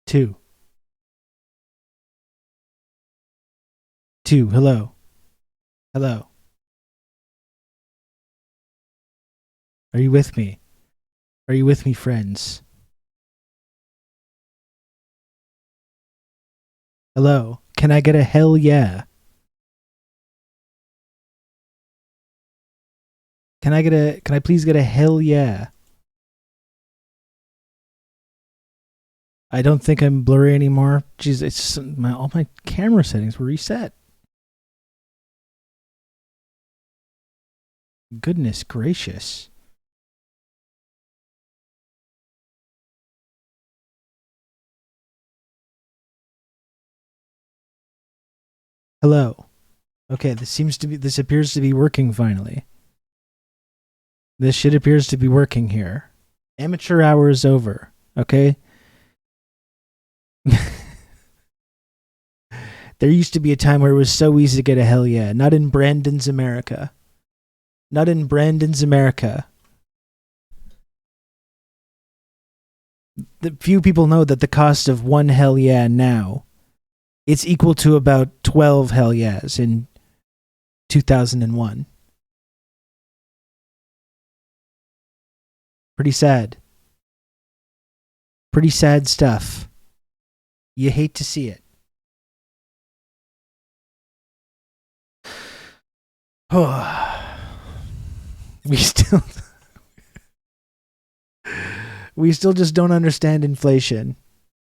Two. Two. Hello. Hello. Are you with me? Are you with me, friends? Hello. Can I get a hell yeah? Can I please get a hell yeah? I don't think I'm blurry anymore. Jeez, it's all my camera settings were reset. Goodness gracious. Hello. Okay, this appears to be working finally. This shit appears to be working here. Amateur hour is over. Okay? There used to be a time where it was so easy to get a hell yeah. Not in Brandon's America. Not in Brandon's America. The few people know that the cost of one hell yeah now, it's equal to about 12 hell yeahs in 2001. Pretty sad. Pretty sad stuff. You hate to see it. Oh, we still just don't understand inflation.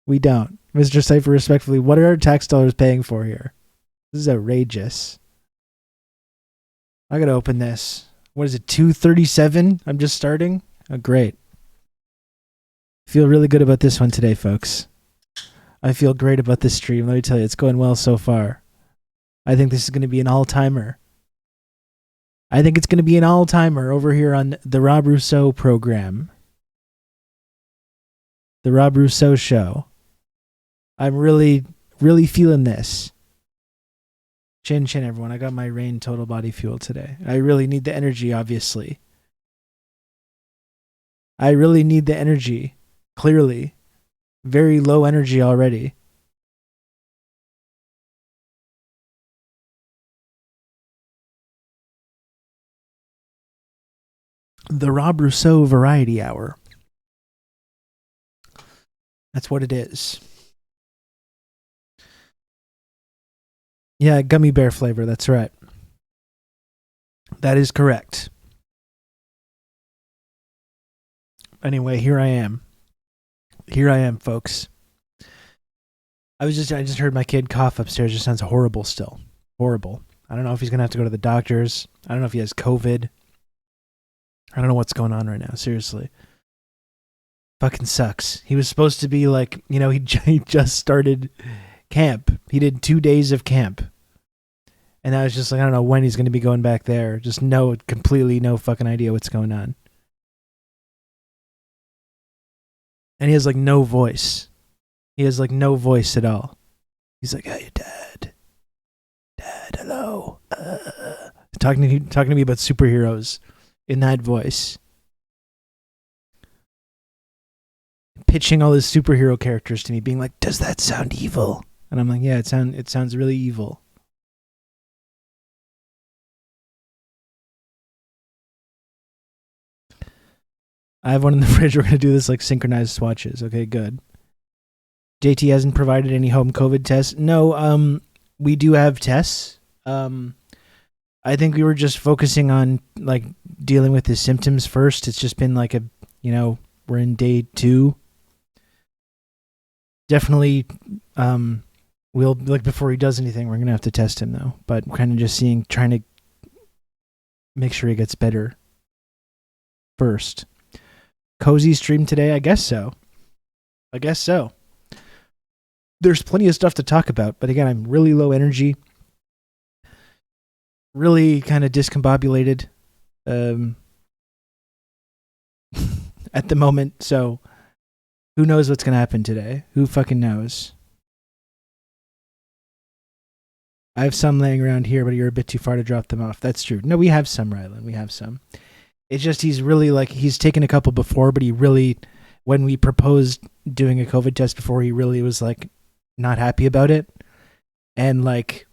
We don't. Mr. Cypher, respectfully, what are our tax dollars paying for here? This is outrageous. I gotta open this. What is it, 237? I'm just starting? Oh, great. Feel really good about this one today, folks. I feel great about this stream. Let me tell you, it's going well so far. I think this is going to be an all-timer. I think it's going to be an all-timer over here on the Rob Rousseau program. The Rob Rousseau show. I'm really, really feeling this. Chin chin, everyone. I got my Rain Total Body Fuel today. I really need the energy, obviously. I really need the energy. Clearly. Very low energy already. The Rob Rousseau Variety Hour. That's what it is. Yeah, gummy bear flavor, that's right. That is correct. Anyway, here I am. Here I am, folks. I just heard my kid cough upstairs. It just sounds horrible still. Horrible. I don't know if he's going to have to go to the doctors. I don't know if he has COVID. I don't know what's going on right now, seriously. Fucking sucks. He was supposed to be like, he just started camp. He did 2 days of camp. And I was just like, I don't know when he's going to be going back there. Just completely no fucking idea what's going on. And he has like no voice. He has like no voice at all. He's like, hey, Dad. Dad, hello. Talking to me about superheroes in that voice. Pitching all his superhero characters to me, being like, does that sound evil? And I'm like, yeah, it sounds really evil. I have one in the fridge. We're going to do this like synchronized swatches. Okay, good. JT hasn't provided any home COVID tests. No, we do have tests. I think we were just focusing on like dealing with his symptoms first. It's just been like we're in day 2. Definitely, we'll like before he does anything, we're going to have to test him though. But kind of just trying to make sure he gets better first. Cozy stream today? I guess so. There's plenty of stuff to talk about, but again, I'm really low energy. Really kind of discombobulated at the moment, so who knows what's going to happen today? Who fucking knows? I have some laying around here, but you're a bit too far to drop them off. That's true. No, we have some, Rylan. We have some. It's just he's really like, he's taken a couple before, but he really when we proposed doing a COVID test before, he really was like not happy about it. And like,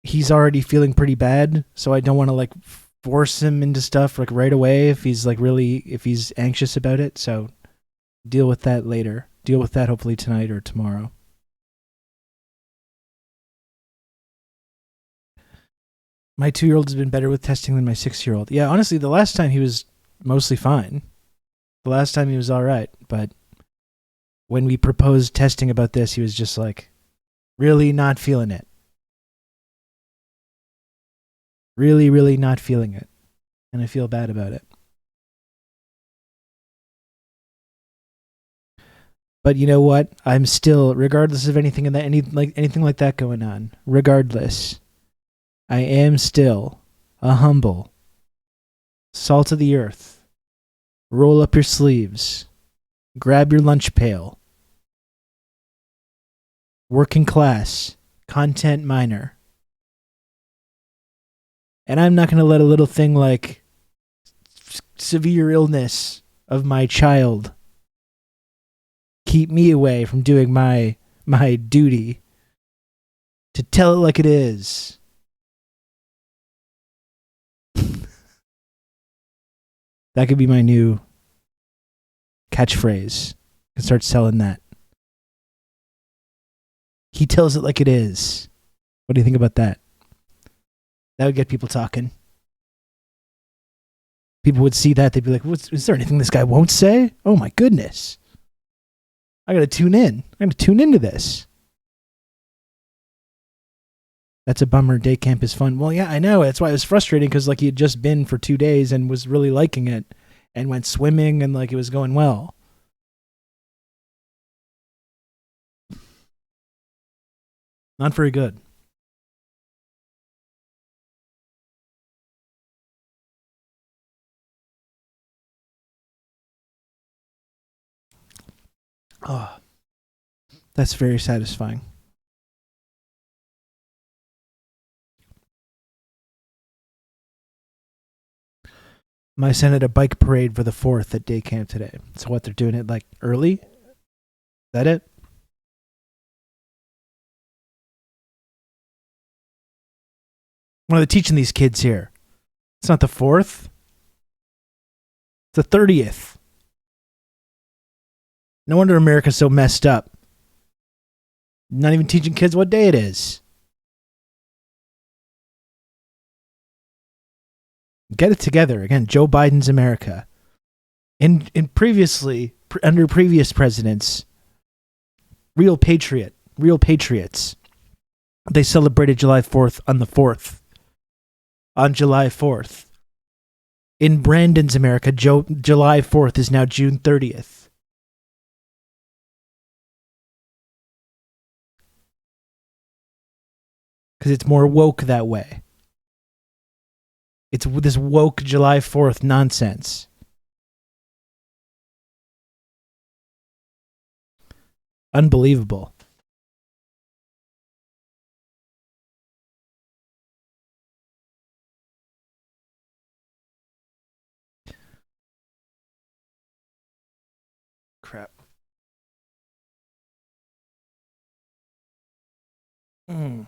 he's already feeling pretty bad. So I don't want to like force him into stuff like right away if he's anxious about it. So deal with that later. Deal with that hopefully tonight or tomorrow. My 2-year-old has been better with testing than my 6-year-old. Yeah, honestly, the last time he was mostly fine. The last time he was all right. But when we proposed testing about this, he was just like really not feeling it. Really, really not feeling it. And I feel bad about it. But you know what? I'm still, regardless of anything anything like that going on, regardless, I am still a humble, salt of the earth, roll up your sleeves, grab your lunch pail, working class, content miner. And I'm not going to let a little thing like severe illness of my child keep me away from doing my duty to tell it like it is. That could be my new catchphrase. I can start selling that. He tells it like it is. What do you think about that? That would get people talking. People would see that. They'd be like, is there anything this guy won't say? Oh my goodness. I got to tune in. I got to tune into this. That's a bummer. Day camp is fun. Well, yeah, I know. That's why it was frustrating because like he had just been for 2 days and was really liking it and went swimming and like it was going well. Not very good. Oh, that's very satisfying. My son had a bike parade for the 4th at day camp today. So what, they're doing it like early? Is that it? What are they teaching these kids here? It's not the 4th. It's the 30th. No wonder America's so messed up. Not even teaching kids what day it is. Get it together. Again, Joe Biden's America. In previously, under previous presidents, real patriots, they celebrated July 4th on the 4th. On July 4th. In Brandon's America, July 4th is now June 30th. Because it's more woke that way. It's this woke July 4th nonsense. Unbelievable. Crap. I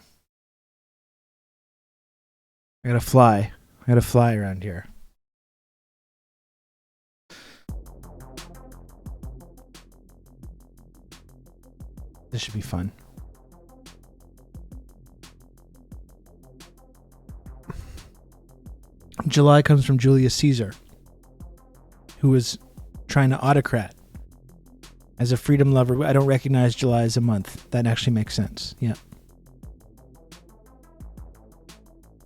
gotta fly. I gotta fly around here. This should be fun. July comes from Julius Caesar, who was trying to autocrat. As a freedom lover, I don't recognize July as a month. That actually makes sense. Yeah.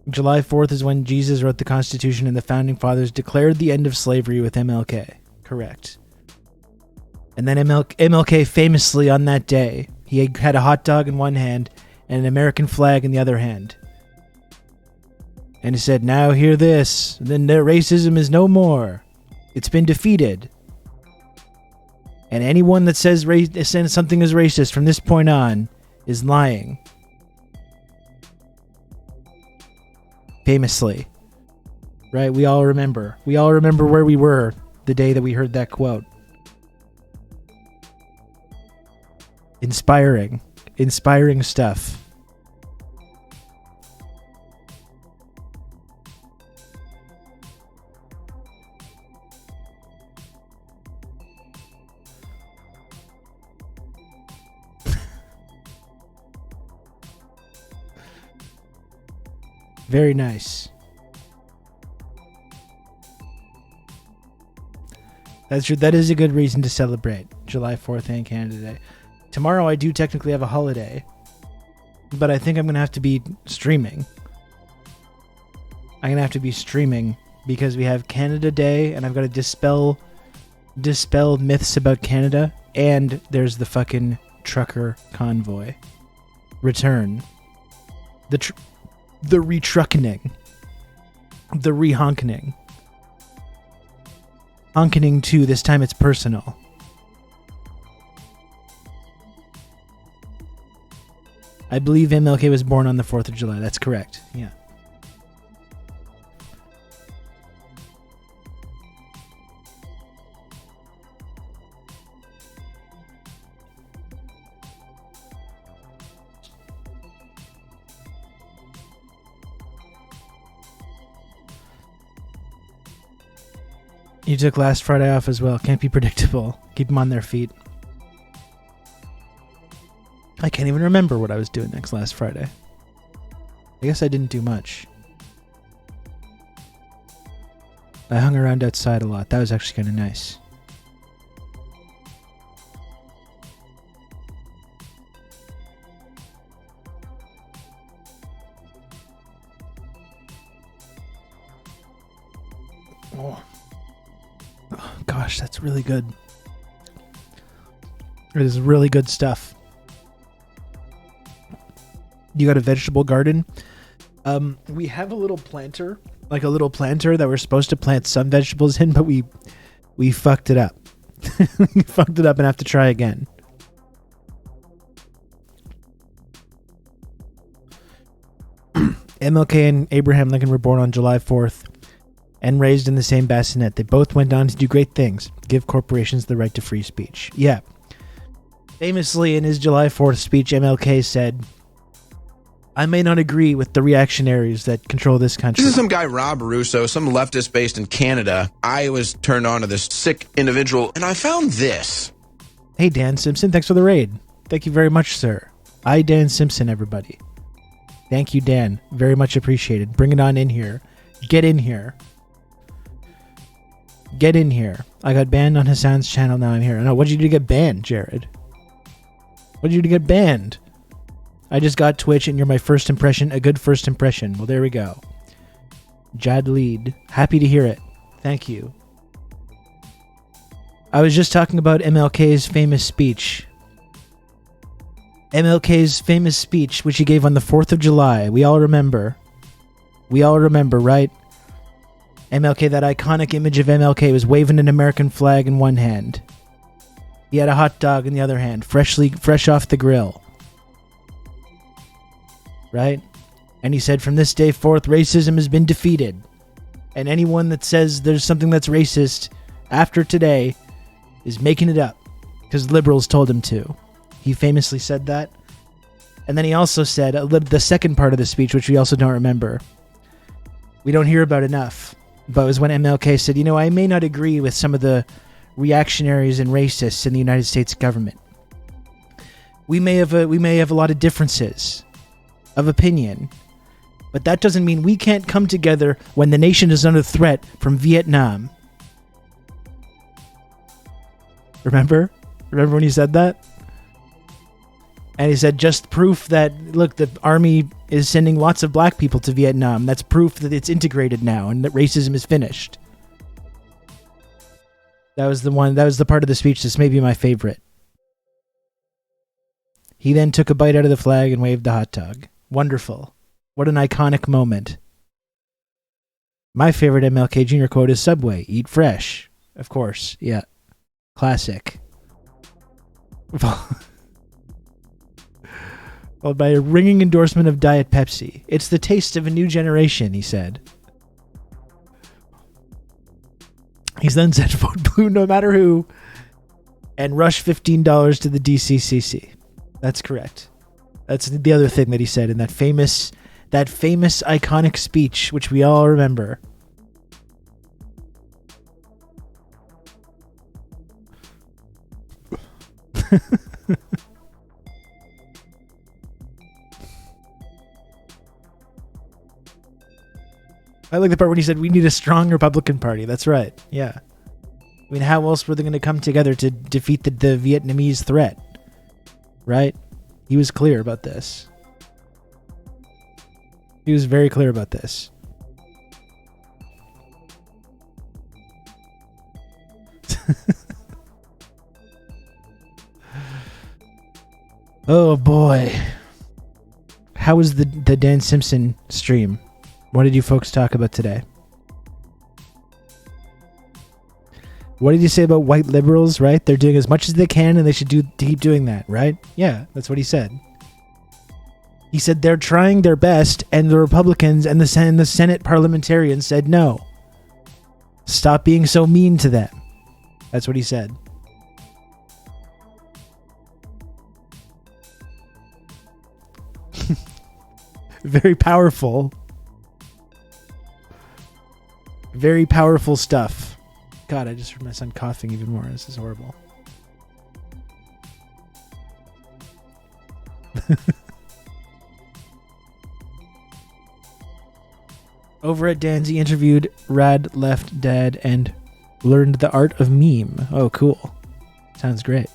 July 4th is when Jesus wrote the Constitution and the Founding Fathers declared the end of slavery with MLK. Correct. And then MLK famously on that day, he had a hot dog in one hand and an American flag in the other hand. And he said, now hear this, then racism is no more. It's been defeated. And anyone that says something is racist from this point on is lying. Famously. Right? We all remember where we were the day that we heard that quote. Inspiring stuff. Very nice. That's true. That is a good reason to celebrate July 4th and Canada Day. Tomorrow I do technically have a holiday, but I think I'm going to have to be streaming. I'm going to have to be streaming because we have Canada Day and I've got to dispel myths about Canada, and there's the fucking trucker convoy return. The retruckening. The rehonkening. Honkening too, this time it's personal. I believe MLK was born on the 4th of July. That's correct. Yeah. You took last Friday off as well. Can't be predictable. Keep them on their feet. I can't even remember what I was doing next last Friday. I guess I didn't do much. I hung around outside a lot. That was actually kind of nice. Oh. Gosh, that's really good. It is really good stuff. You got a vegetable garden? We have a little planter, that we're supposed to plant some vegetables in, but we fucked it up. We fucked it up and have to try again. MLK and Abraham Lincoln were born on July 4th. And raised in the same bassinet. They both went on to do great things. Give corporations the right to free speech. Yeah. Famously, in his July 4th speech, MLK said, I may not agree with the reactionaries that control this country. This is some guy, Rob Russo, some leftist based in Canada. I was turned on to this sick individual, and I found this. Hey, Dan Simpson, thanks for the raid. Thank you very much, sir. I, Dan Simpson, everybody. Thank you, Dan. Very much appreciated. Bring it on in here. Get in here. Get in here. I got banned on Hassan's channel, now I'm here. No, what did you do to get banned, Jared? What did you do to get banned? I just got Twitch and you're my first impression, a good first impression. Well, there we go. Jad Lead. Happy to hear it. Thank you. I was just talking about MLK's famous speech. MLK's famous speech, which he gave on the 4th of July. We all remember. We all remember, right? MLK, that iconic image of MLK was waving an American flag in one hand. He had a hot dog in the other hand, fresh off the grill. Right? And he said, from this day forth, racism has been defeated. And anyone that says there's something that's racist after today is making it up because liberals told him to. He famously said that. And then he also said the second part of the speech, which we also don't remember. We don't hear about enough. But it was when MLK said, I may not agree with some of the reactionaries and racists in the United States government. We may have a lot of differences of opinion, but that doesn't mean we can't come together when the nation is under threat from Vietnam. Remember when he said that? And he said, just proof that, look, the army is sending lots of black people to Vietnam. That's proof that it's integrated now and that racism is finished. That was the part of the speech that's maybe my favorite. He then took a bite out of the flag and waved the hot dog. Wonderful. What an iconic moment. My favorite MLK Jr. quote is Subway, eat fresh. Of course, yeah. Classic. Followed by a ringing endorsement of Diet Pepsi. It's the taste of a new generation, he said. He's then said vote blue no matter who, and rush $15 to the DCCC. That's correct. That's the other thing that he said in that famous iconic speech, which we all remember. I like the part when he said we need a strong Republican Party. That's right. Yeah. I mean, how else were they going to come together to defeat the Vietnamese threat? Right? He was clear about this. He was very clear about this. Oh boy. How was the Dan Simpson stream? What did you folks talk about today? What did you say about white liberals, right? They're doing as much as they can and they should keep doing that, right? Yeah, that's what he said. He said they're trying their best and the Republicans and the Senate parliamentarians said no. Stop being so mean to them. That's what he said. Very powerful. Very powerful stuff. God, I just heard my son coughing even more. This is horrible. Over at Dan's, he interviewed Rad Left Dad and learned the art of meme. Oh, cool. Sounds great.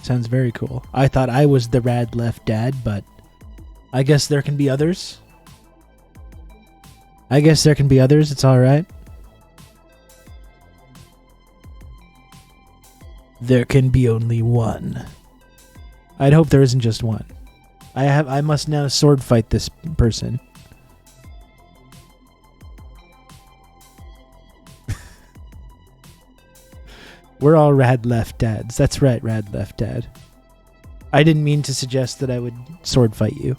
Sounds very cool. I thought I was the Rad Left Dad, but I guess there can be others. It's all right. There can be only one. I'd hope there isn't just one. I must now sword fight this person. We're all Rad Left Dads. That's right, Rad Left Dad. I didn't mean to suggest that I would sword fight you.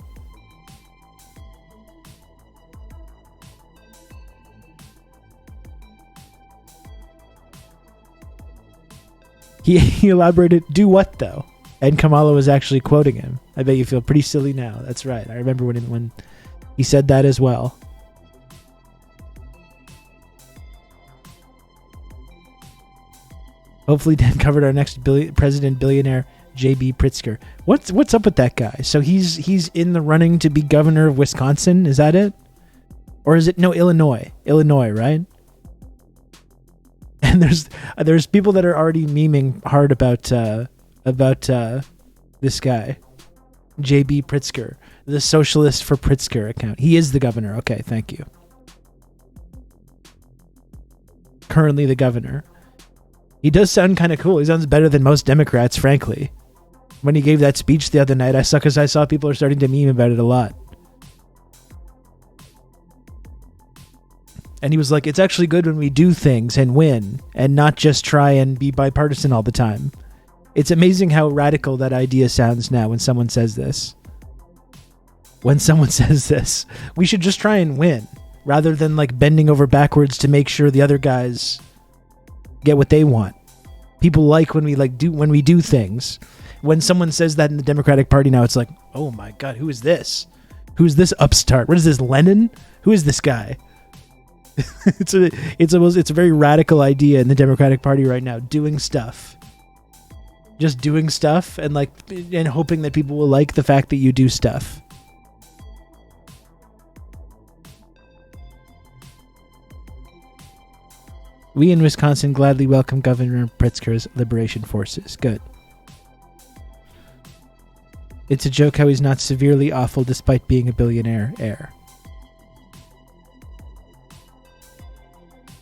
He elaborated, do what though? And Kamala was actually quoting him. I bet you feel pretty silly now. That's right. I remember when he said that as well. Hopefully Dan covered our next president billionaire, J.B. Pritzker. What's up with that guy? So he's in the running to be governor of Wisconsin, is that it? Or is it Illinois? Illinois, right? And there's people that are already memeing hard about this guy, J.B. Pritzker, the Socialist for Pritzker account. He is the governor. Okay, thank you. Currently the governor. He does sound kind of cool. He sounds better than most Democrats, frankly. When he gave that speech the other night, I saw people are starting to meme about it a lot. And he was like, it's actually good when we do things and win and not just try and be bipartisan all the time. It's amazing how radical that idea sounds now when someone says this. We should just try and win rather than like bending over backwards to make sure the other guys get what they want. People like when we do things. When someone says that in the Democratic Party now, it's like, oh my God, who is this? Who's this upstart? What is this, Lenin? Who is this guy? It's a very radical idea in the Democratic Party right now. Doing stuff, just doing stuff, and hoping that people will like the fact that you do stuff. We in Wisconsin gladly welcome Governor Pritzker's liberation forces. Good. It's a joke how he's not severely awful despite being a billionaire heir.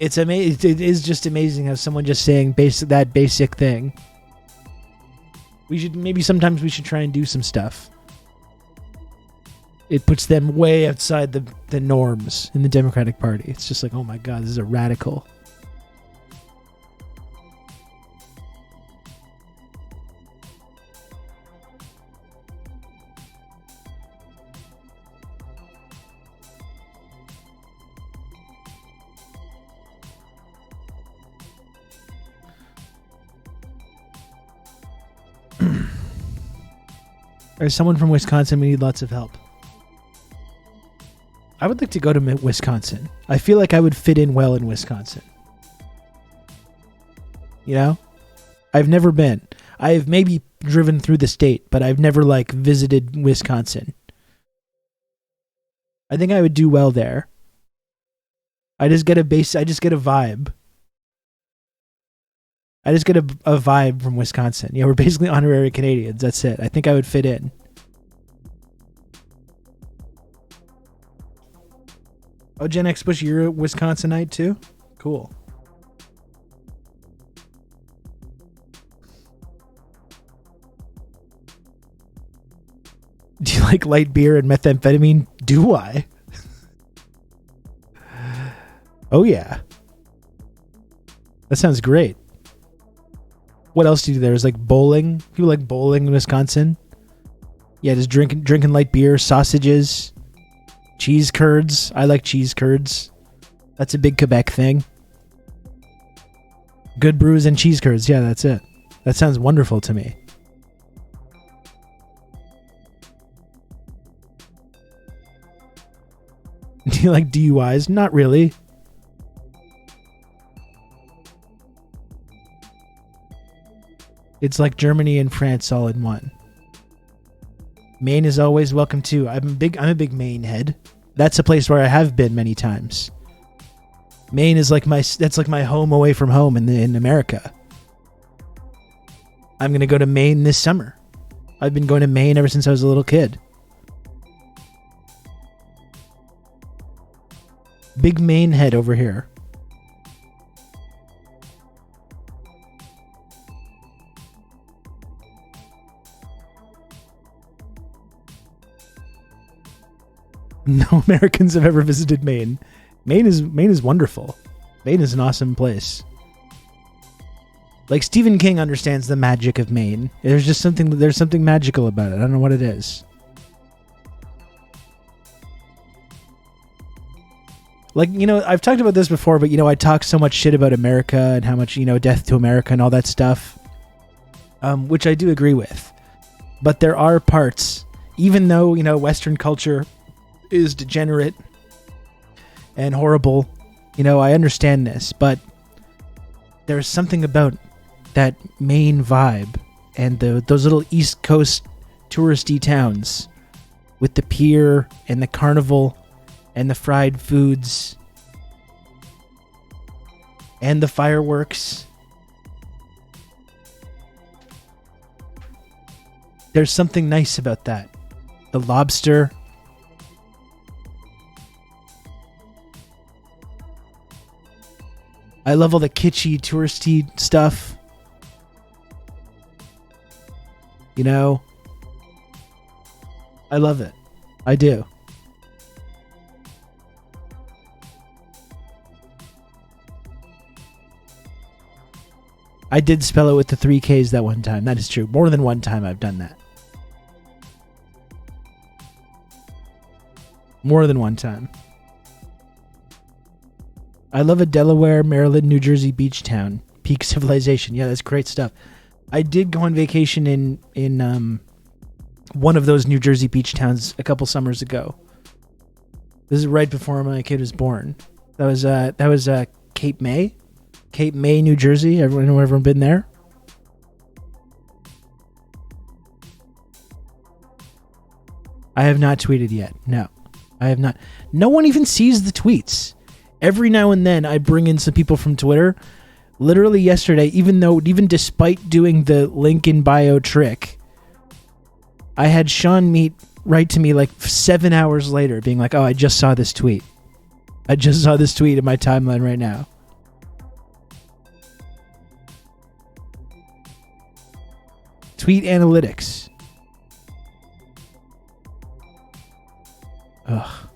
It is just amazing how someone just saying that basic thing. Sometimes we should try and do some stuff. It puts them way outside the norms in the Democratic Party. It's just like, oh my God, this is a radical. As someone from Wisconsin, we need lots of help. I would like to go to Wisconsin. I feel like I would fit in well in Wisconsin. You know? I've never been. I've maybe driven through the state, but I've never like visited Wisconsin. I think I would do well there. I just get a vibe. I just get a vibe from Wisconsin. Yeah, we're basically honorary Canadians. That's it. I think I would fit in. Oh, Gen X Bush, you're a Wisconsinite too? Cool. Do you like light beer and methamphetamine? Do I? Oh, yeah. That sounds great. What else do you do there? Is like bowling? People like bowling in Wisconsin? Yeah, just drinking light beer, sausages, cheese curds. I like cheese curds. That's a big Quebec thing. Good brews and cheese curds. Yeah, that's it. That sounds wonderful to me. Do you like DUIs? Not really. It's like Germany and France all in one. Maine is always welcome too. I'm a big Maine head. That's a place where I have been many times. Maine is like my home away from home in America. I'm going to go to Maine this summer. I've been going to Maine ever since I was a little kid. Big Maine head over here. No Americans have ever visited Maine. Maine is wonderful. Maine is an awesome place. Like Stephen King understands the magic of Maine. There's something magical about it. I don't know what it is. Like, you know, I've talked about this before, but, you know, I talk so much shit about America and how much, you know, death to America and all that stuff, which I do agree with. But there are parts, even though, you know, Western culture is degenerate and horrible, you know, I understand this, but there's something about that Maine vibe and those little East Coast touristy towns with the pier and the carnival and the fried foods and the fireworks. There's something nice about that. The lobster. I love all the kitschy, touristy stuff. You know? I love it. I do. I did spell it with the 3 Ks that one time. That is true. More than one time I've done that. More than one time. I love a Delaware, Maryland, New Jersey beach town. Peak civilization. Yeah, that's great stuff. I did go on vacation in one of those New Jersey beach towns a couple summers ago. This is right before my kid was born. That was Cape May. Cape May, New Jersey. Everyone ever been there? I have not tweeted yet. No, I have not. No one even sees the tweets. Every now and then I bring in some people from Twitter. Literally yesterday, even despite doing the link in bio trick, I had Sean Meat write to me like 7 hours later being like, oh, I just saw this tweet. I just saw this tweet in my timeline right now. Tweet analytics. Ugh.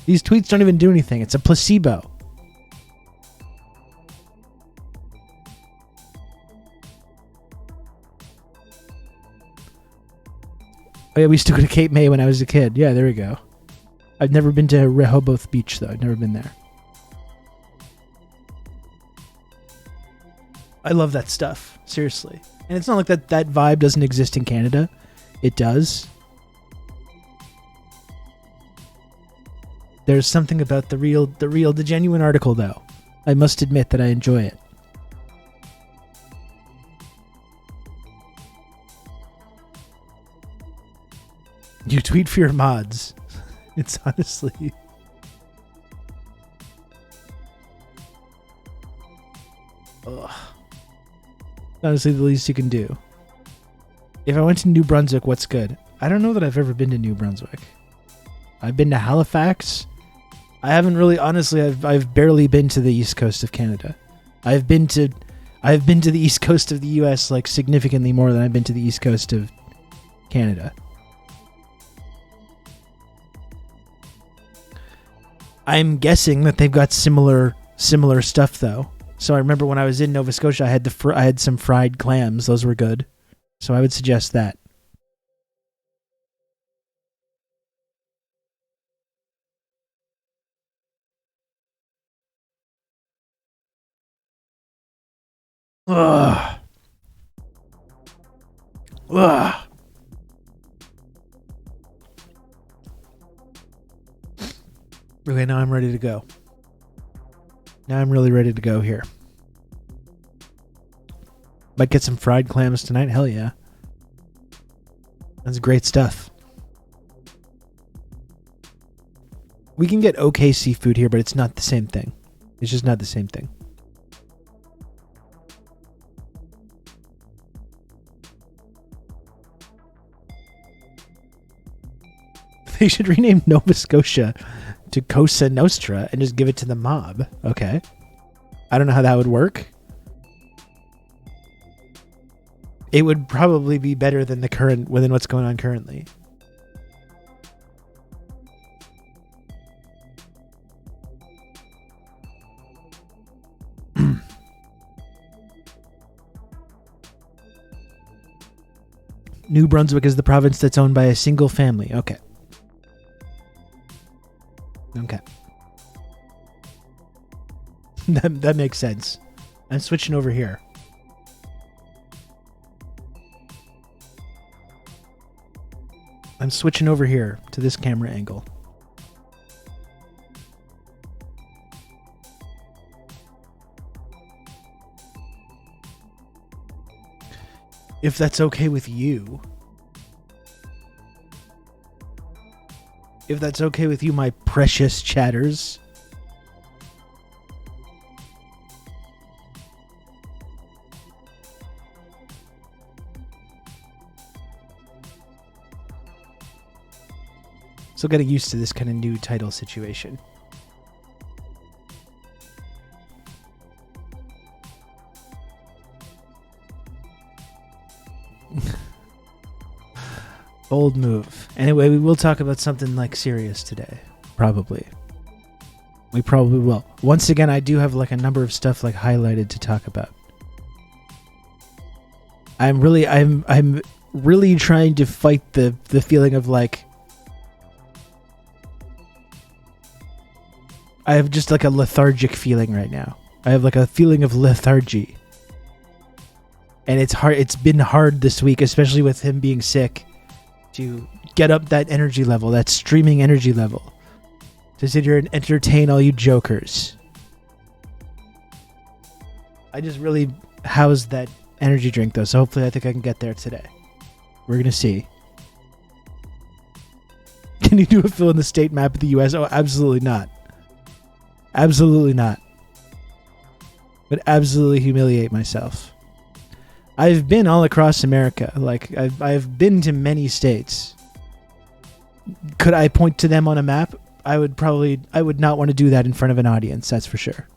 These tweets don't even do anything. It's a placebo. Oh yeah, we used to go to Cape May when I was a kid. Yeah, there we go. I've never been to Rehoboth Beach though. I've never been there. I love that stuff, seriously. And it's not like that vibe doesn't exist in Canada. It does. There's something about the genuine article, though. I must admit that I enjoy it. You tweet for your mods. It's honestly... Ugh. Honestly, the least you can do. If I went to New Brunswick, what's good? I don't know that I've ever been to New Brunswick. I've been to Halifax. I haven't really, honestly, I've barely been to the east coast of Canada. I've been to the east coast of the US like significantly more than I've been to the east coast of Canada. I'm guessing that they've got similar stuff though. So I remember when I was in Nova Scotia, I had some fried clams. Those were good. So I would suggest that. Ugh. Ugh. Okay, now I'm ready to go. Now I'm really ready to go here. Might get some fried clams tonight. Hell yeah. That's great stuff. We can get okay seafood here, but it's not the same thing. It's just not the same thing. They should rename Nova Scotia to Cosa Nostra and just give it to the mob. Okay. I don't know how that would work. It would probably be better than within what's going on currently. New Brunswick is the province that's owned by a single family. Okay. Okay. That makes sense. I'm switching over here. I'm switching over here to this camera angle. If that's okay with you. If that's okay with you, my precious chatters. Still getting used to this kind of new title situation. Bold move. Anyway, we will talk about something like serious today. Probably. We probably will. Once again, I do have like a number of stuff like highlighted to talk about. I'm really trying to fight the feeling of like I have just like a lethargic feeling right now. I have like a feeling of lethargy. And it's hard. It's been hard this week, especially with him being sick, to get up that energy level, that streaming energy level, to sit here and entertain all you jokers. I just really housed that energy drink though, so hopefully I think I can get there today. We're going to see. Can you do a fill in the state map of the US? Oh, absolutely not. Absolutely not. But absolutely humiliate myself. I've been all across America. Like, I've been to many states. Could I point to them on a map? I would not want to do that in front of an audience, that's for sure.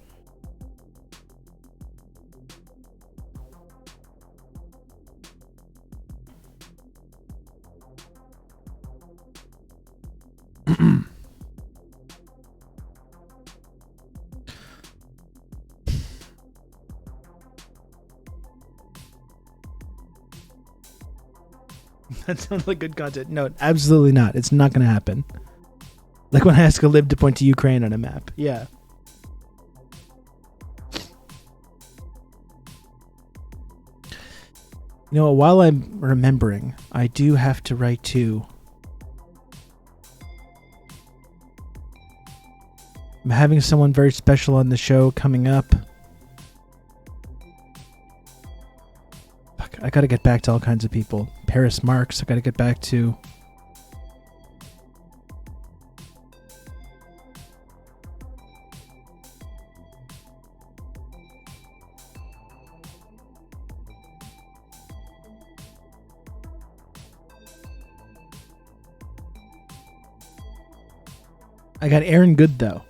That sounds like good content. No, absolutely not. It's not going to happen. Like when I ask a lib to point to Ukraine on a map. Yeah. You know, while I'm remembering, I do have to write to... I'm having someone very special on the show coming up. Fuck, I gotta get back to all kinds of people. Paris Marks, I gotta get back to... I got Aaron Good, though.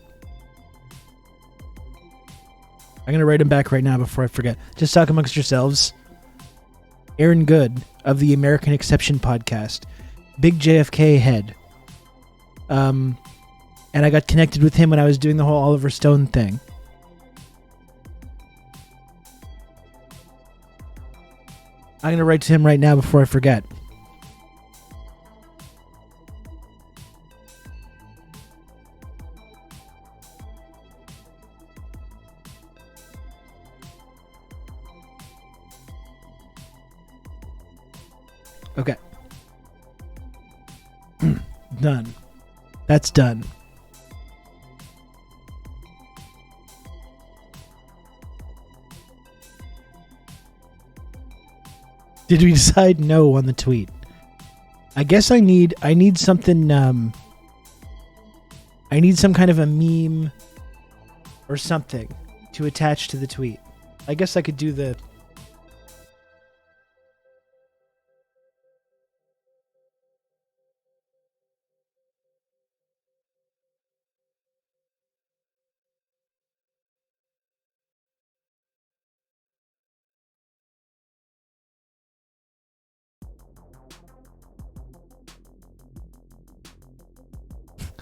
I'm going to write him back right now before I forget. Just talk amongst yourselves. Aaron Good of the American Exception podcast. Big JFK head. And I got connected with him when I was doing the whole Oliver Stone thing. I'm going to write to him right now before I forget. Okay. Done. That's done. Did we decide no on the tweet? I guess I need something, I need some kind of a meme or something to attach to the tweet. I guess I could do the...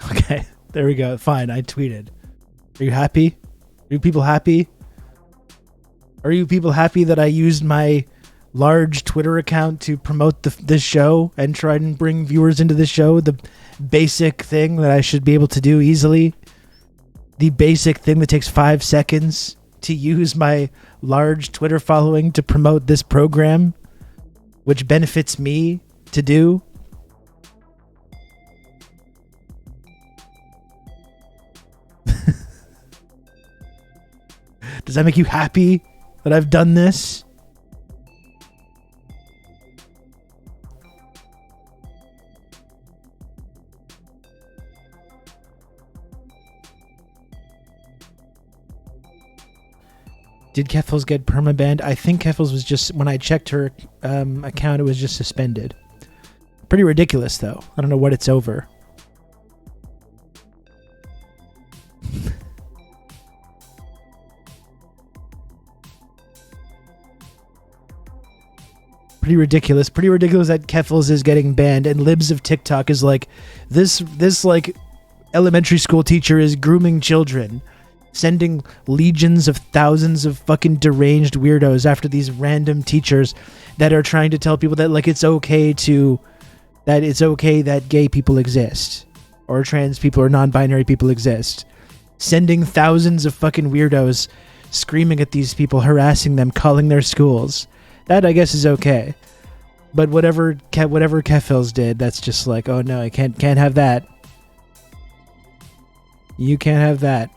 Okay, there we go. Fine, I tweeted. Are you happy? Are you people happy? Are you people happy that I used my large Twitter account to promote this show and try and bring viewers into the show? The basic thing that I should be able to do easily. The basic thing that takes 5 seconds to use my large Twitter following to promote this program, which benefits me to do. Does that make you happy that I've done this? Did Keffels get permabanned? I think Keffels was just, when I checked her account, it was just suspended. Pretty ridiculous, though. I don't know what it's over. Pretty ridiculous. Pretty ridiculous that Keffels is getting banned and libs of TikTok is like, this like elementary school teacher is grooming children, sending legions of thousands of fucking deranged weirdos after these random teachers that are trying to tell people that like it's okay that gay people exist or trans people or non-binary people exist. Sending thousands of fucking weirdos screaming at these people, harassing them, calling their schools. That, I guess, is okay. But whatever Keffels did, that's just like, oh no, I can't have that. You can't have that.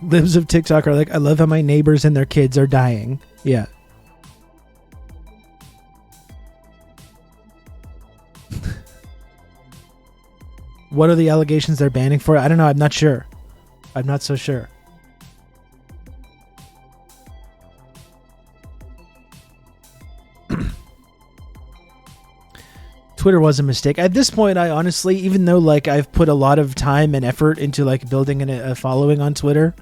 Libs of TikTok are like, I love how my neighbors and their kids are dying. Yeah. What are the allegations they're banning for? I don't know. I'm not sure. I'm not so sure. Twitter was a mistake. At this point, I honestly, even though like I've put a lot of time and effort into like building a following on Twitter,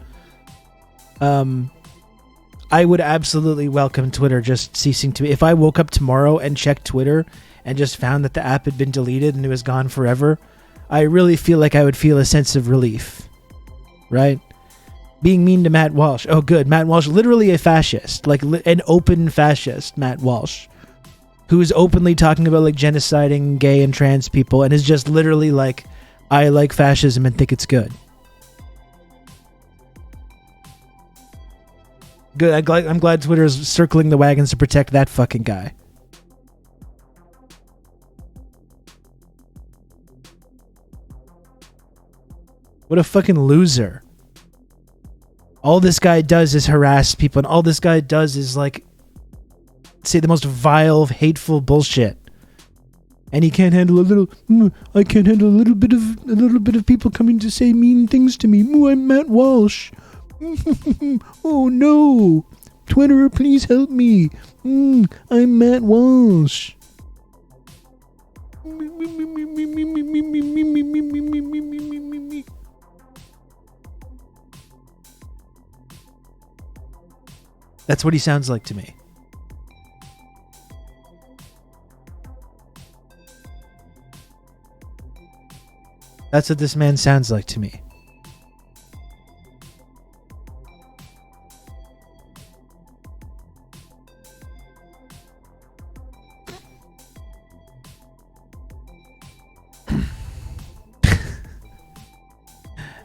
I would absolutely welcome Twitter just ceasing to be. If I woke up tomorrow and checked Twitter and just found that the app had been deleted and it was gone forever, I really feel like I would feel a sense of relief, right? Being mean to Matt Walsh. Oh, good. Matt Walsh, literally a fascist, like an open fascist, Matt Walsh, who is openly talking about like genociding gay and trans people and is just literally like I like fascism and think it's good. Good. I'm glad Twitter is circling the wagons to protect that fucking guy. What a fucking loser. All this guy does is harass people, and all this guy does is like say the most vile, hateful bullshit. And he can't handle I can't handle a little bit of people coming to say mean things to me. I'm Matt Walsh. Oh no. Twitter, please help me. I'm Matt Walsh. That's what he sounds like to me. That's what this man sounds like to me.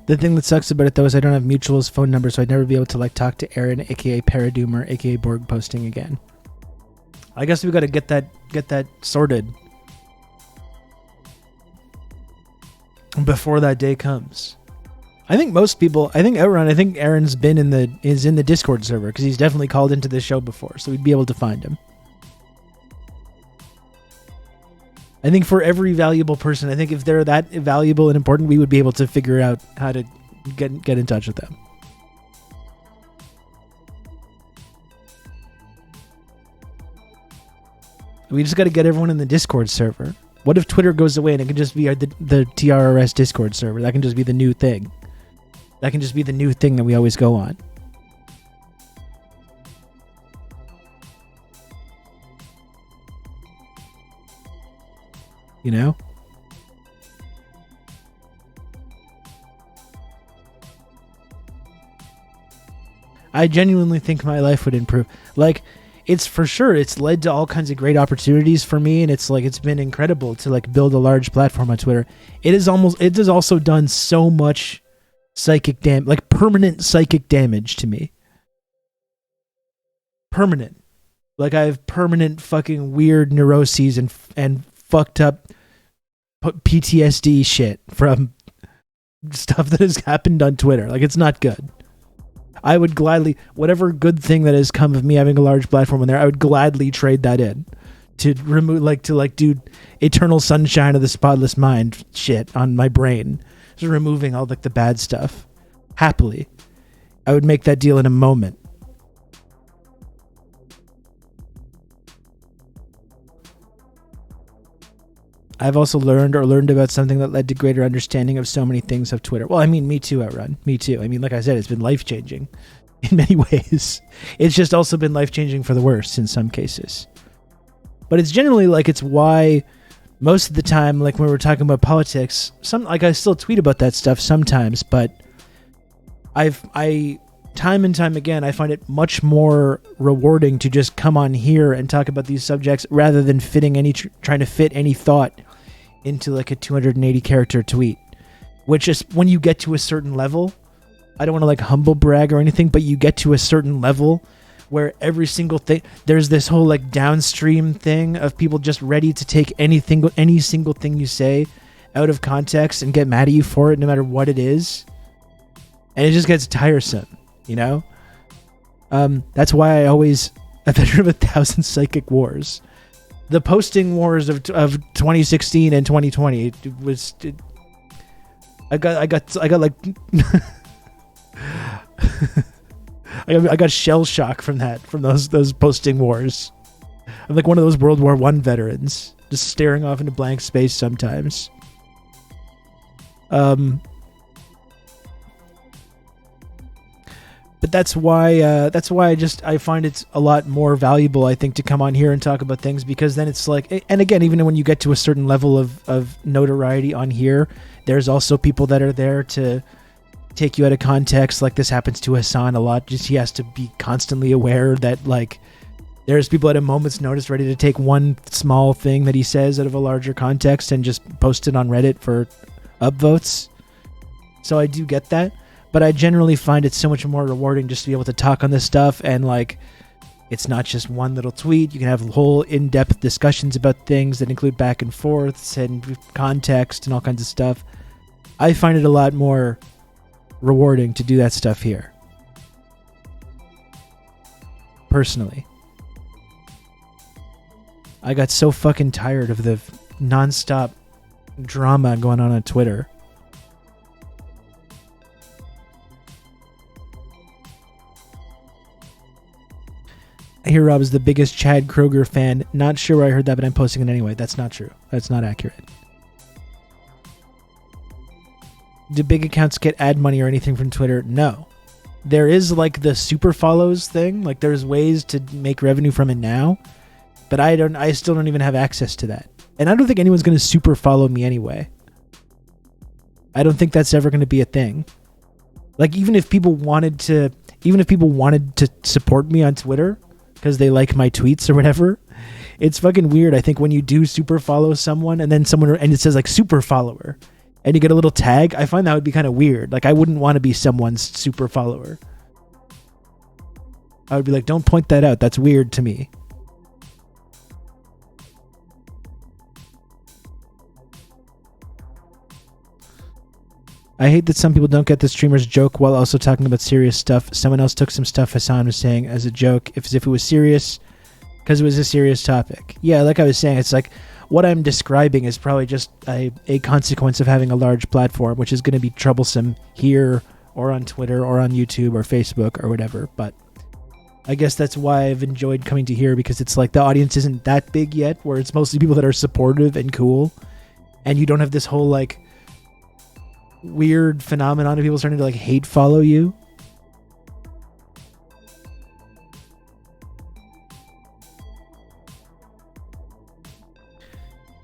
The thing that sucks about it though is I don't have Mutual's phone number, so I'd never be able to like talk to Aaron, aka Paradoomer, aka Borg posting again. I guess we got to get that sorted before that day comes. I think most people, I think Aaron's is in the Discord server because he's definitely called into this show before, so we'd be able to find him. I think for every valuable person, I think if they're that valuable and important, we would be able to figure out how to get in touch with them. We just got to get everyone in the Discord server. What if Twitter goes away and it can just be the TRRS Discord server? That can just be the new thing. That can just be the new thing that we always go on. You know? I genuinely think my life would improve. Like, it's for sure, it's led to all kinds of great opportunities for me, and it's been incredible to like build a large platform on Twitter. It has also done so much permanent psychic damage to me. Permanent. Like, I have permanent fucking weird neuroses and fucked up PTSD shit from stuff that has happened on Twitter. Like, it's not good. I would gladly, whatever good thing that has come of me having a large platform on there, I would gladly trade that in to remove, do eternal sunshine of the spotless mind shit on my brain. Just removing all the bad stuff. Happily. I would make that deal in a moment. I've also learned about something that led to greater understanding of so many things of Twitter. Well, I mean, me too, Outrun. Me too. I mean, like I said, it's been life-changing in many ways. It's just also been life-changing for the worse in some cases. But it's generally it's why most of the time, like when we're talking about politics, I still tweet about that stuff sometimes, but I time and time again, I find it much more rewarding to just come on here and talk about these subjects rather than trying to fit any thought into a 280 character tweet, which is when you get to a certain level. I don't want to humble brag or anything, but you get to a certain level where every single thing, there's this whole downstream thing of people just ready to take any single thing you say out of context and get mad at you for it, no matter what it is. And it just gets tiresome, you know? That's why I'm a veteran of 1,000 psychic wars. The posting wars of 2016 and 2020 I got shell shock from those posting wars. I'm like one of those World War I veterans, just staring off into blank space sometimes. But that's why I find it's a lot more valuable, I think, to come on here and talk about things, because then it's and again, even when you get to a certain level of notoriety on here, there's also people that are there to take you out of context. Like this happens to Hassan a lot. Just he has to be constantly aware that there's people at a moment's notice ready to take one small thing that he says out of a larger context and just post it on Reddit for upvotes. So I do get that, but I generally find it so much more rewarding just to be able to talk on this stuff, and like, it's not just one little tweet. You can have whole in-depth discussions about things that include back and forths and context and all kinds of stuff. I find it a lot more rewarding to do that stuff here. Personally. I got so fucking tired of the nonstop drama going on Twitter. I hear Rob is the biggest Chad Kroger fan. Not sure where I heard that, but I'm posting it anyway. That's not true. That's not accurate. Do big accounts get ad money or anything from Twitter? No. There is like the super follows thing. Like there's ways to make revenue from it now, but I still don't even have access to that. And I don't think anyone's going to super follow me anyway. I don't think that's ever going to be a thing. Like even if people wanted to support me on Twitter because they like my tweets or whatever, it's fucking weird. I think when you do super follow someone and it says like super follower and you get a little tag, I find that would be kind of weird. Like I wouldn't want to be someone's super follower. I would be like, don't point that out. That's weird to me. I hate that some people don't get the streamer's joke while also talking about serious stuff. Someone else took some stuff Hassan was saying as a joke, as if it was serious, because it was a serious topic. Yeah, like I was saying, it's like what I'm describing is probably just a consequence of having a large platform, which is going to be troublesome here or on Twitter or on YouTube or Facebook or whatever. But I guess that's why I've enjoyed coming to here, because it's like the audience isn't that big yet, where it's mostly people that are supportive and cool, and you don't have this whole like weird phenomenon of people starting to like hate follow you.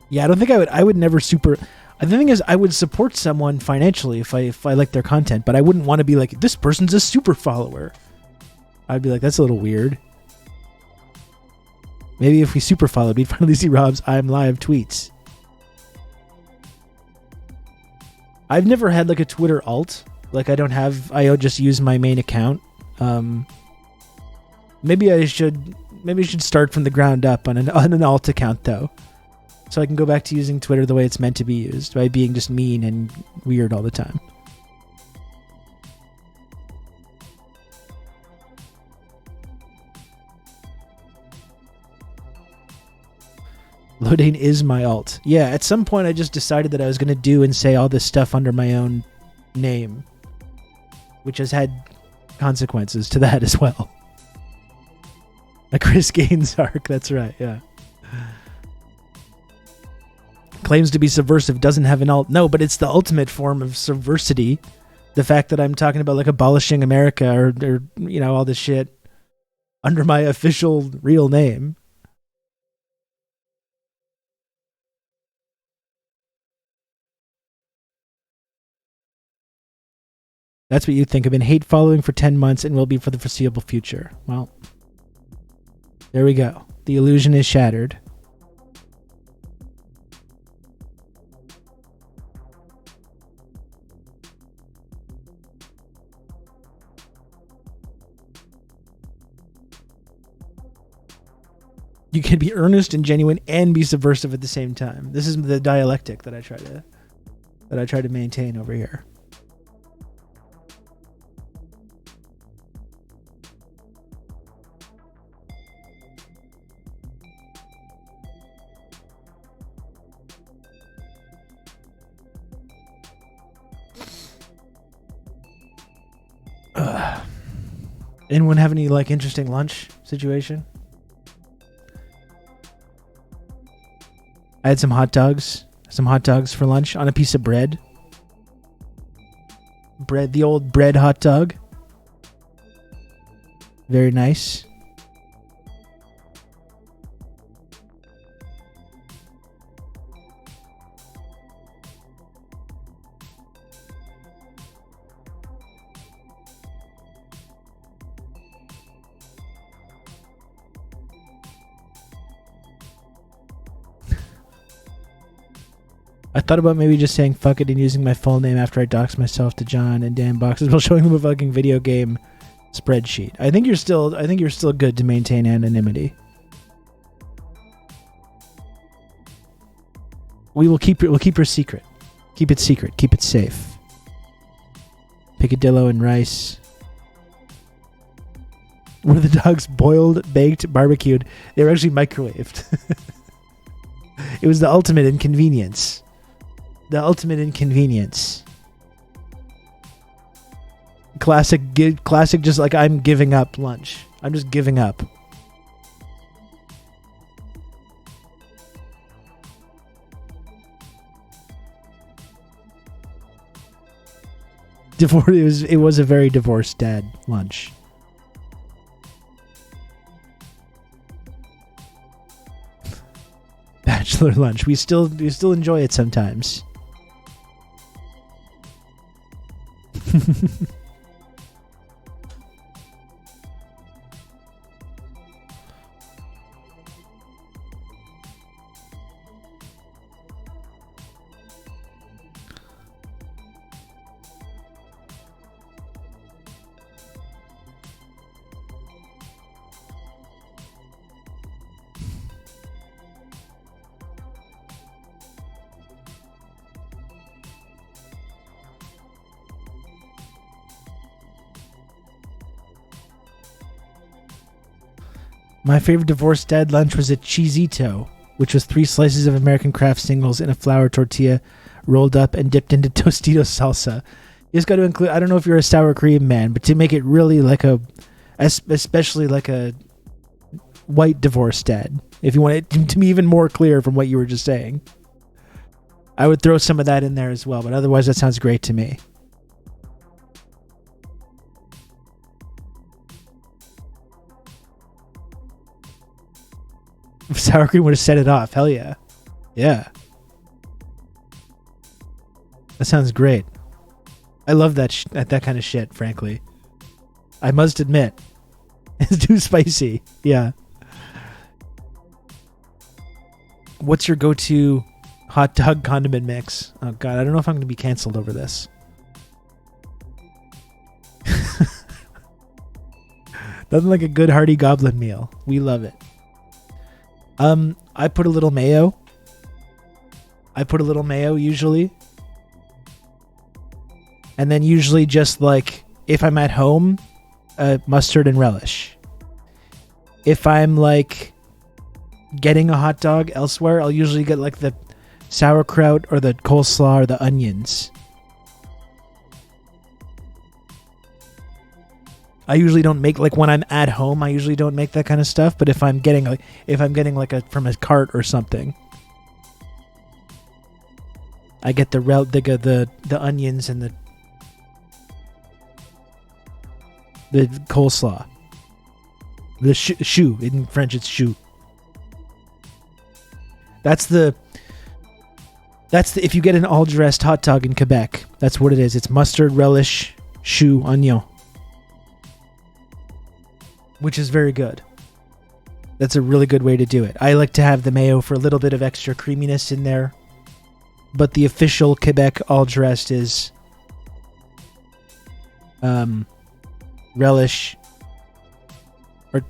Yeah, I don't think I would never super. The thing is, I would support someone financially if I like their content, but I wouldn't want to be like, this person's a super follower. I'd be like, that's a little weird. Maybe if we super followed, we'd finally see Rob's I'm live tweets. I've never had like a Twitter alt. Like I just use my main account. Maybe I should start from the ground up on an alt account though. So I can go back to using Twitter the way it's meant to be used, by being just mean and weird all the time. Lodane is my alt. Yeah, at some point I just decided that I was going to do and say all this stuff under my own name, which has had consequences to that as well. A Chris Gaines arc, that's right, yeah. Claims to be subversive, doesn't have an alt. No, but it's the ultimate form of subversity. The fact that I'm talking about like abolishing America or you know, all this shit under my official real name. That's what you think. I've been hate following for 10 months and will be for the foreseeable future. Well, there we go. The illusion is shattered. You can be earnest and genuine and be subversive at the same time. This is the dialectic that I try to maintain over here. Anyone have any like interesting lunch situation? I had some hot dogs for lunch on a piece of bread. The old bread hot dog. Very nice. I thought about maybe just saying fuck it and using my full name after I dox myself to John and Dan Boxes while showing them a fucking video game spreadsheet. I think you're still good to maintain anonymity. We'll keep her secret. Keep it secret. Keep it safe. Picadillo and rice. Were the dogs boiled, baked, barbecued? They were actually microwaved. It was the ultimate inconvenience. The ultimate inconvenience. Classic, just like I'm giving up lunch. I'm just giving up. It was a very divorced dad lunch. Bachelor lunch. We still enjoy it sometimes. My favorite divorced dad lunch was a cheesito, which was 3 slices of American Kraft singles in a flour tortilla rolled up and dipped into Tostitos salsa. You just got to include, I don't know if you're a sour cream man, but to make it really like especially like a white divorced dad, if you want it to be even more clear from what you were just saying, I would throw some of that in there as well, but otherwise that sounds great to me. If sour cream would have set it off, hell yeah. Yeah. That sounds great. I love that that kind of shit, frankly. I must admit. It's too spicy. Yeah. What's your go-to hot dog condiment mix? Oh, God. I don't know if I'm going to be canceled over this. Nothing like a good hearty goblin meal. We love it. I put a little mayo. Usually. And then usually just like, if I'm at home, mustard and relish. If I'm like getting a hot dog elsewhere, I'll usually get like the sauerkraut or the coleslaw or the onions. I usually don't make, like when I'm at home, I usually don't make that kind of stuff. But if I'm getting like from a cart or something, I get the onions and the coleslaw. The choux. In French, it's choux. That's the if you get an all dressed hot dog in Quebec, that's what it is. It's mustard, relish, choux, oignon. Which is very good. That's a really good way to do it. I like to have the mayo for a little bit of extra creaminess in there. But the official Quebec all dressed is relish. Or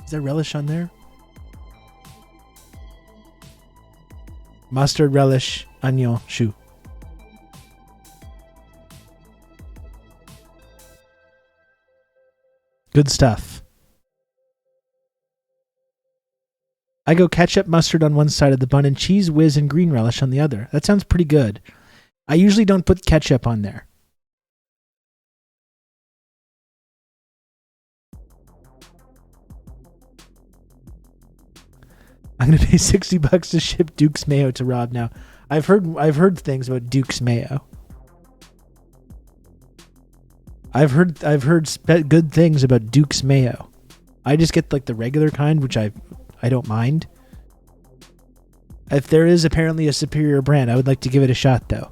is there relish on there? Mustard, relish, oignon, choux. Good stuff. I go ketchup, mustard on one side of the bun and cheese whiz and green relish on the other. That sounds pretty good. I usually don't put ketchup on there. I'm going to pay $60 to ship Duke's Mayo to Rob now. I've heard things about Duke's Mayo. I've heard good things about Duke's Mayo. I just get like the regular kind, which I don't mind. If there is apparently a superior brand, I would like to give it a shot though.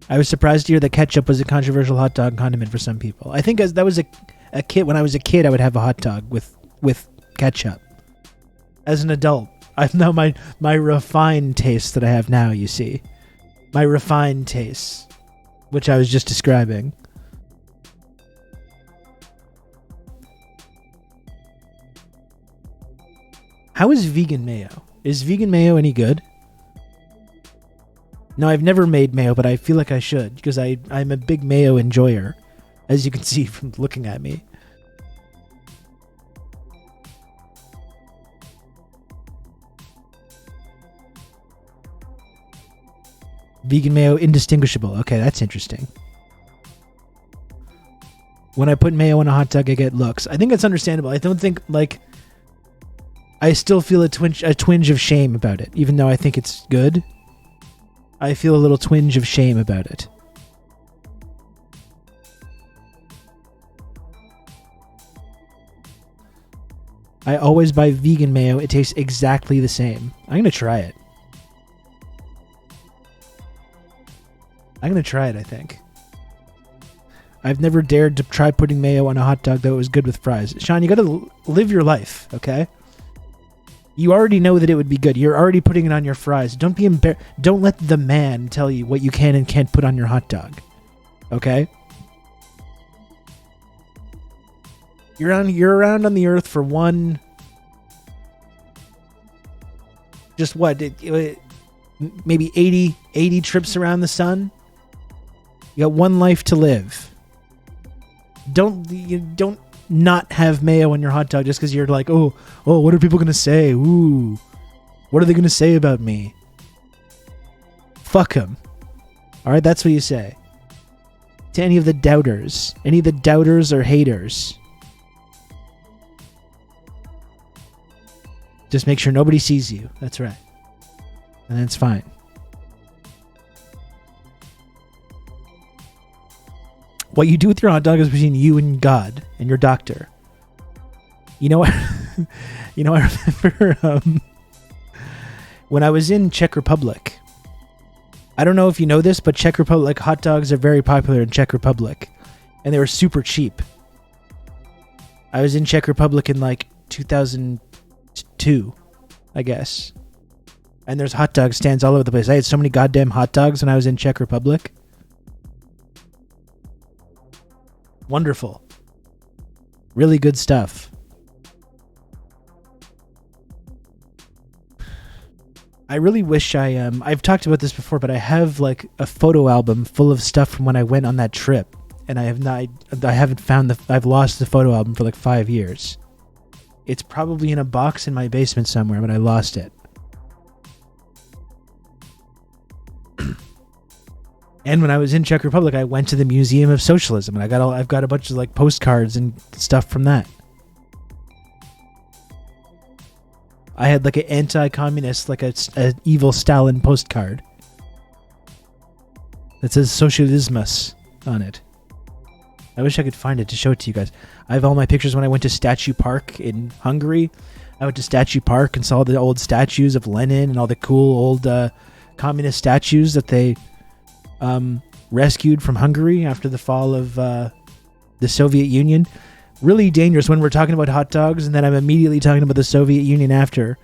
I was surprised to hear that ketchup was a controversial hot dog condiment for some people. I think that was a When I was a kid, I would have a hot dog with ketchup. As an adult, I've now my refined taste that I have now, you see. My refined taste, which I was just describing. How is vegan mayo? Is vegan mayo any good? No, I've never made mayo, but I feel like I should, because I'm a big mayo enjoyer, as you can see from looking at me. Vegan mayo indistinguishable. Okay, that's interesting. When I put mayo on a hot dog, I get looks. I think that's understandable. I don't think, like... I still feel a twinge of shame about it, even though I think it's good. I feel a little twinge of shame about it. I always buy vegan mayo. It tastes exactly the same. I'm going to try it. I'm going to try it, I think. I've never dared to try putting mayo on a hot dog, though it was good with fries. Sean, you got to live your life, okay? You already know that it would be good. You're already putting it on your fries. Don't be Don't let the man tell you what you can and can't put on your hot dog. Okay? You're around on the earth for one... Just what? Maybe 80 trips around the sun? You got one life to live. Don't not have mayo on your hot dog just because you're like, oh, what are people going to say? Ooh, what are they going to say about me? Fuck them. All right, that's what you say. To any of the doubters or haters. Just make sure nobody sees you. That's right. And that's fine. What you do with your hot dog is between you and God and your doctor. You know what? I remember when I was in Czech Republic. I don't know if you know this, but Czech Republic hot dogs are very popular in Czech Republic, and they were super cheap. I was in Czech Republic in like 2002, I guess, and there's hot dog stands all over the place. I had so many goddamn hot dogs when I was in Czech Republic. Wonderful. Really good stuff. I really wish I've talked about this before, but I have like a photo album full of stuff from when I went on that trip, and I haven't found I've lost the photo album for like 5 years. It's probably in a box in my basement somewhere, but I lost it. And when I was in Czech Republic, I went to the Museum of Socialism, and I've got a bunch of like postcards and stuff from that. I had like an anti-communist, like a evil Stalin postcard that says Socialismus on it. I wish I could find it to show it to you guys. I have all my pictures when I went to Statue Park in Hungary. I went to Statue Park and saw the old statues of Lenin and all the cool old communist statues that they rescued from Hungary after the fall of the Soviet Union. Really dangerous when we're talking about hot dogs and then I'm immediately talking about the Soviet Union after.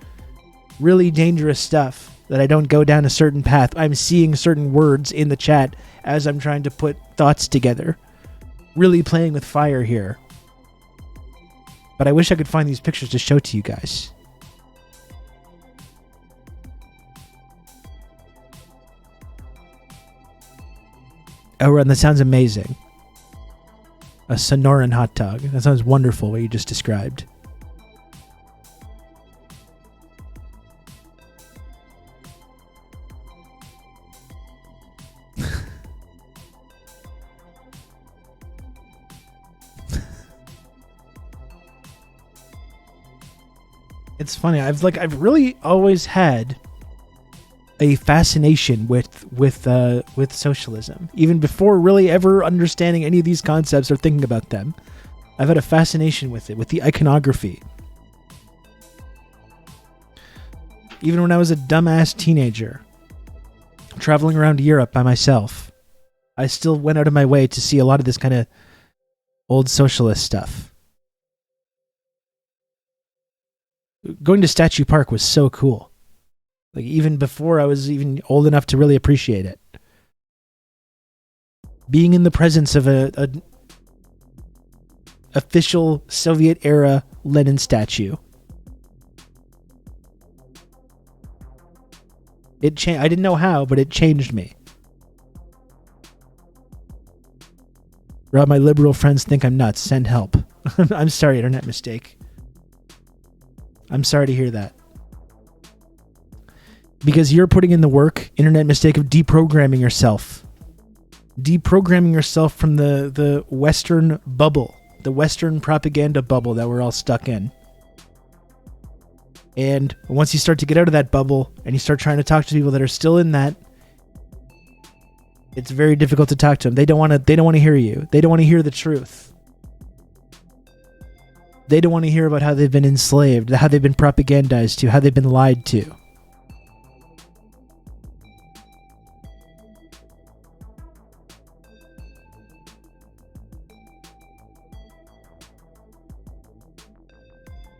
Really dangerous stuff that I don't go down a certain path. I'm seeing certain words in the chat as I'm trying to put thoughts together. Really playing with fire here. But I wish I could find these pictures to show to you guys. Oh, and that sounds amazing. A Sonoran hot dog. That sounds wonderful, what you just described. It's funny. I've really always had a fascination with socialism, even before really ever understanding any of these concepts or thinking about them. I've had a fascination with it, with the iconography. Even when I was a dumbass teenager, traveling around Europe by myself, I still went out of my way to see a lot of this kind of old socialist stuff. Going to Statue Park was so cool. Like, even before I was even old enough to really appreciate it. Being in the presence of a official Soviet era Lenin statue. I didn't know how, but it changed me. Rob, my liberal friends think I'm nuts. Send help. I'm sorry, internet mistake. I'm sorry to hear that. Because you're putting in the work, internet mistake, of deprogramming yourself. Deprogramming yourself from the Western bubble. The Western propaganda bubble that we're all stuck in. And once you start to get out of that bubble and you start trying to talk to people that are still in that, it's very difficult to talk to them. They don't want to hear you. They don't want to hear the truth. They don't want to hear about how they've been enslaved, how they've been propagandized to, how they've been lied to.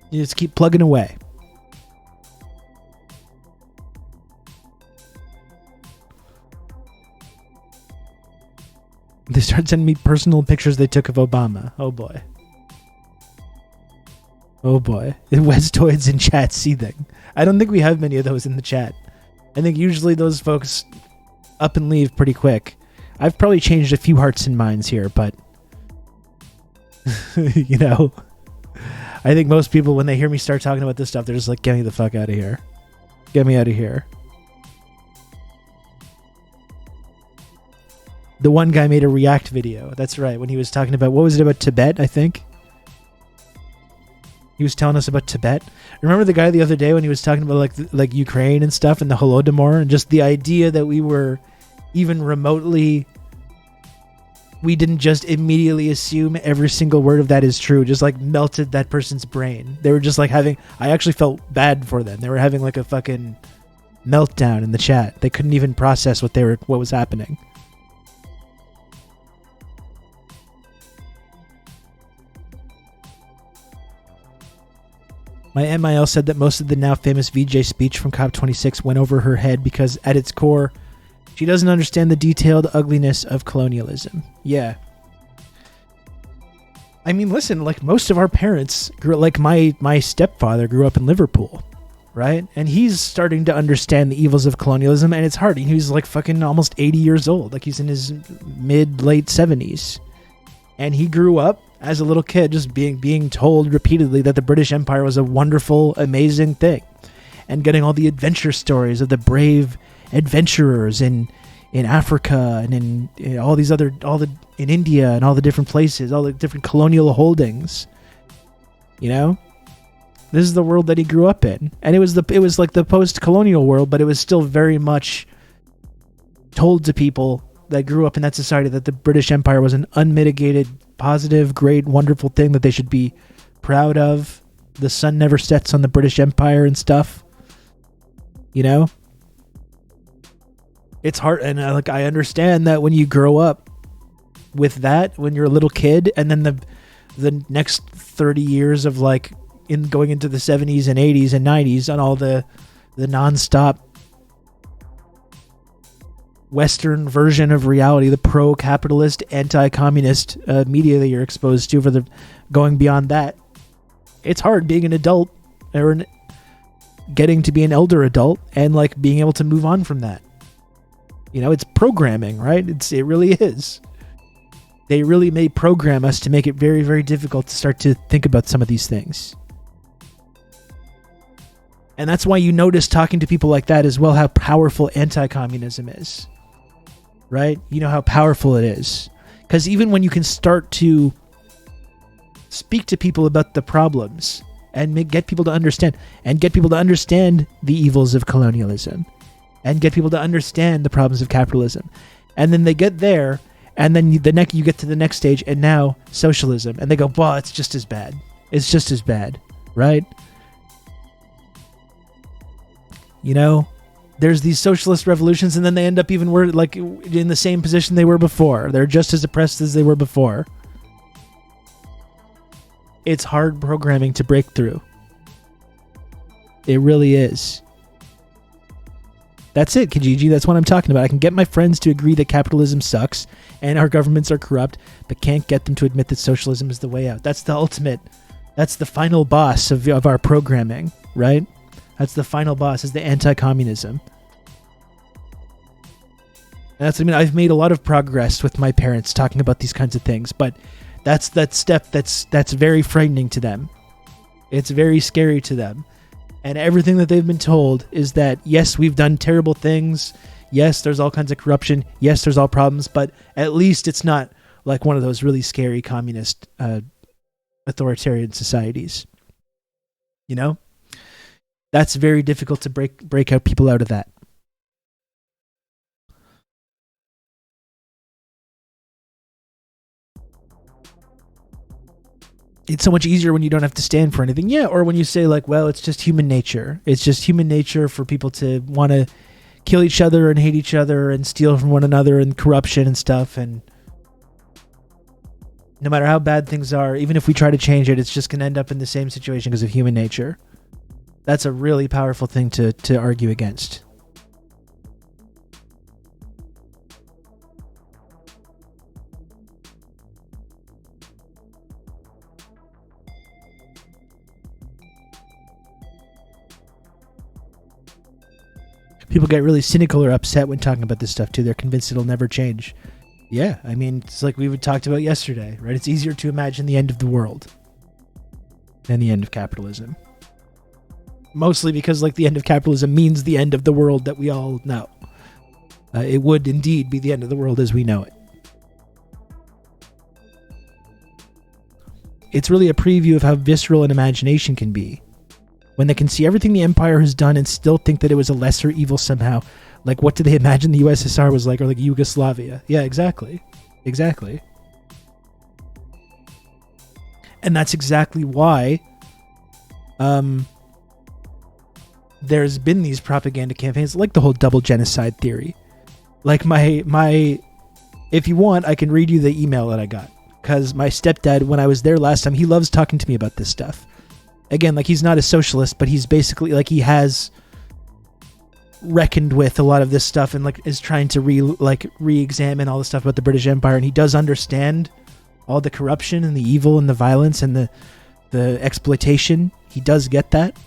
You just keep plugging away. They start sending me personal pictures they took of Obama. Oh boy. Oh boy. Westoids in chat seething. I don't think we have many of those in the chat. I think usually those folks up and leave pretty quick. I've probably changed a few hearts and minds here, but you know, I think most people, when they hear me start talking about this stuff, they're just like, get me the fuck out of here. Get me out of here. The one guy made a React video. That's right. When he was talking about, what was it about Tibet, I think? He was telling us about Tibet. Remember the guy the other day when he was talking about like Ukraine and stuff and the Holodomor, and just the idea that we were even remotely, we didn't just immediately assume every single word of that is true, just like melted that person's brain. They were just like having, I actually felt bad for them. They were having like a fucking meltdown in the chat. They couldn't even process what was happening. My MIL said that most of the now famous VJ speech from COP26 went over her head because at its core, she doesn't understand the detailed ugliness of colonialism. Yeah. I mean, listen, like most of our parents grew, like my stepfather grew up in Liverpool, right? And he's starting to understand the evils of colonialism, and it's hard. He's like fucking almost 80 years old. Like he's in his late 70s. And he grew up as a little kid just being told repeatedly that the British Empire was a wonderful, amazing thing. And getting all the adventure stories of the brave adventurers in Africa and in all these other, in India and all the different places, all the different colonial holdings. You know? This is the world that he grew up in. And it was like the post-colonial world, but it was still very much told to people that grew up in that society that the British Empire was an unmitigated, positive, great, wonderful thing that they should be proud of. The sun never sets on the British Empire and stuff. You know? It's hard, and I understand that when you grow up with that, when you're a little kid, and then the next 30 years of like going into the 70s and 80s and 90s on all the nonstop Western version of reality, the pro-capitalist, anti-communist media that you're exposed to, for the going beyond that. It's hard being an adult or getting to be an elder adult and like being able to move on from that. You know, it's programming, right? It really is. They really may program us to make it very, very difficult to start to think about some of these things. And that's why you notice talking to people like that as well how powerful anti-communism is. Right? You know how powerful it is. Because even when you can start to speak to people about the problems and get people to understand the evils of colonialism and get people to understand the problems of capitalism, and then they get there, and then you get to the next stage, and now socialism, and they go, well, it's just as bad. It's just as bad, right? You know, there's these socialist revolutions, and then they end up even in the same position they were before. They're just as oppressed as they were before. It's hard programming to break through. It really is. That's it, Kijiji. That's what I'm talking about. I can get my friends to agree that capitalism sucks and our governments are corrupt, but can't get them to admit that socialism is the way out. That's the ultimate. That's the final boss of our programming, right? That's the final boss, is the anti-communism. And I've made a lot of progress with my parents talking about these kinds of things, but that's that step that's very frightening to them. It's very scary to them. And everything that they've been told is that, yes, we've done terrible things. Yes, there's all kinds of corruption. Yes, there's all problems. But at least it's not like one of those really scary communist authoritarian societies. You know? That's very difficult to break out people out of that. It's so much easier when you don't have to stand for anything. Yeah, or when you say like, well, it's just human nature. It's just human nature for people to want to kill each other and hate each other and steal from one another and corruption and stuff. And no matter how bad things are, even if we try to change it, it's just going to end up in the same situation because of human nature. That's a really powerful thing to argue against. People get really cynical or upset when talking about this stuff too. They're convinced it'll never change. Yeah, I mean, it's like we talked about yesterday, right? It's easier to imagine the end of the world than the end of capitalism. Mostly because like the end of capitalism means the end of the world that we all know. It would indeed be the end of the world as we know it. It's really a preview of how visceral an imagination can be. When they can see everything the empire has done and still think that it was a lesser evil somehow. Like, what did they imagine the USSR was like, or like Yugoslavia? Yeah, exactly. Exactly. And that's exactly why there's been these propaganda campaigns, like the whole double genocide theory. Like my if you want, I can read you the email that I got. Because my stepdad, when I was there last time, he loves talking to me about this stuff. Again, like, he's not a socialist, but he's basically, like, he has reckoned with a lot of this stuff and, like, is trying to re-examine all the stuff about the British Empire, and he does understand all the corruption and the evil and the violence and the exploitation. He does get that.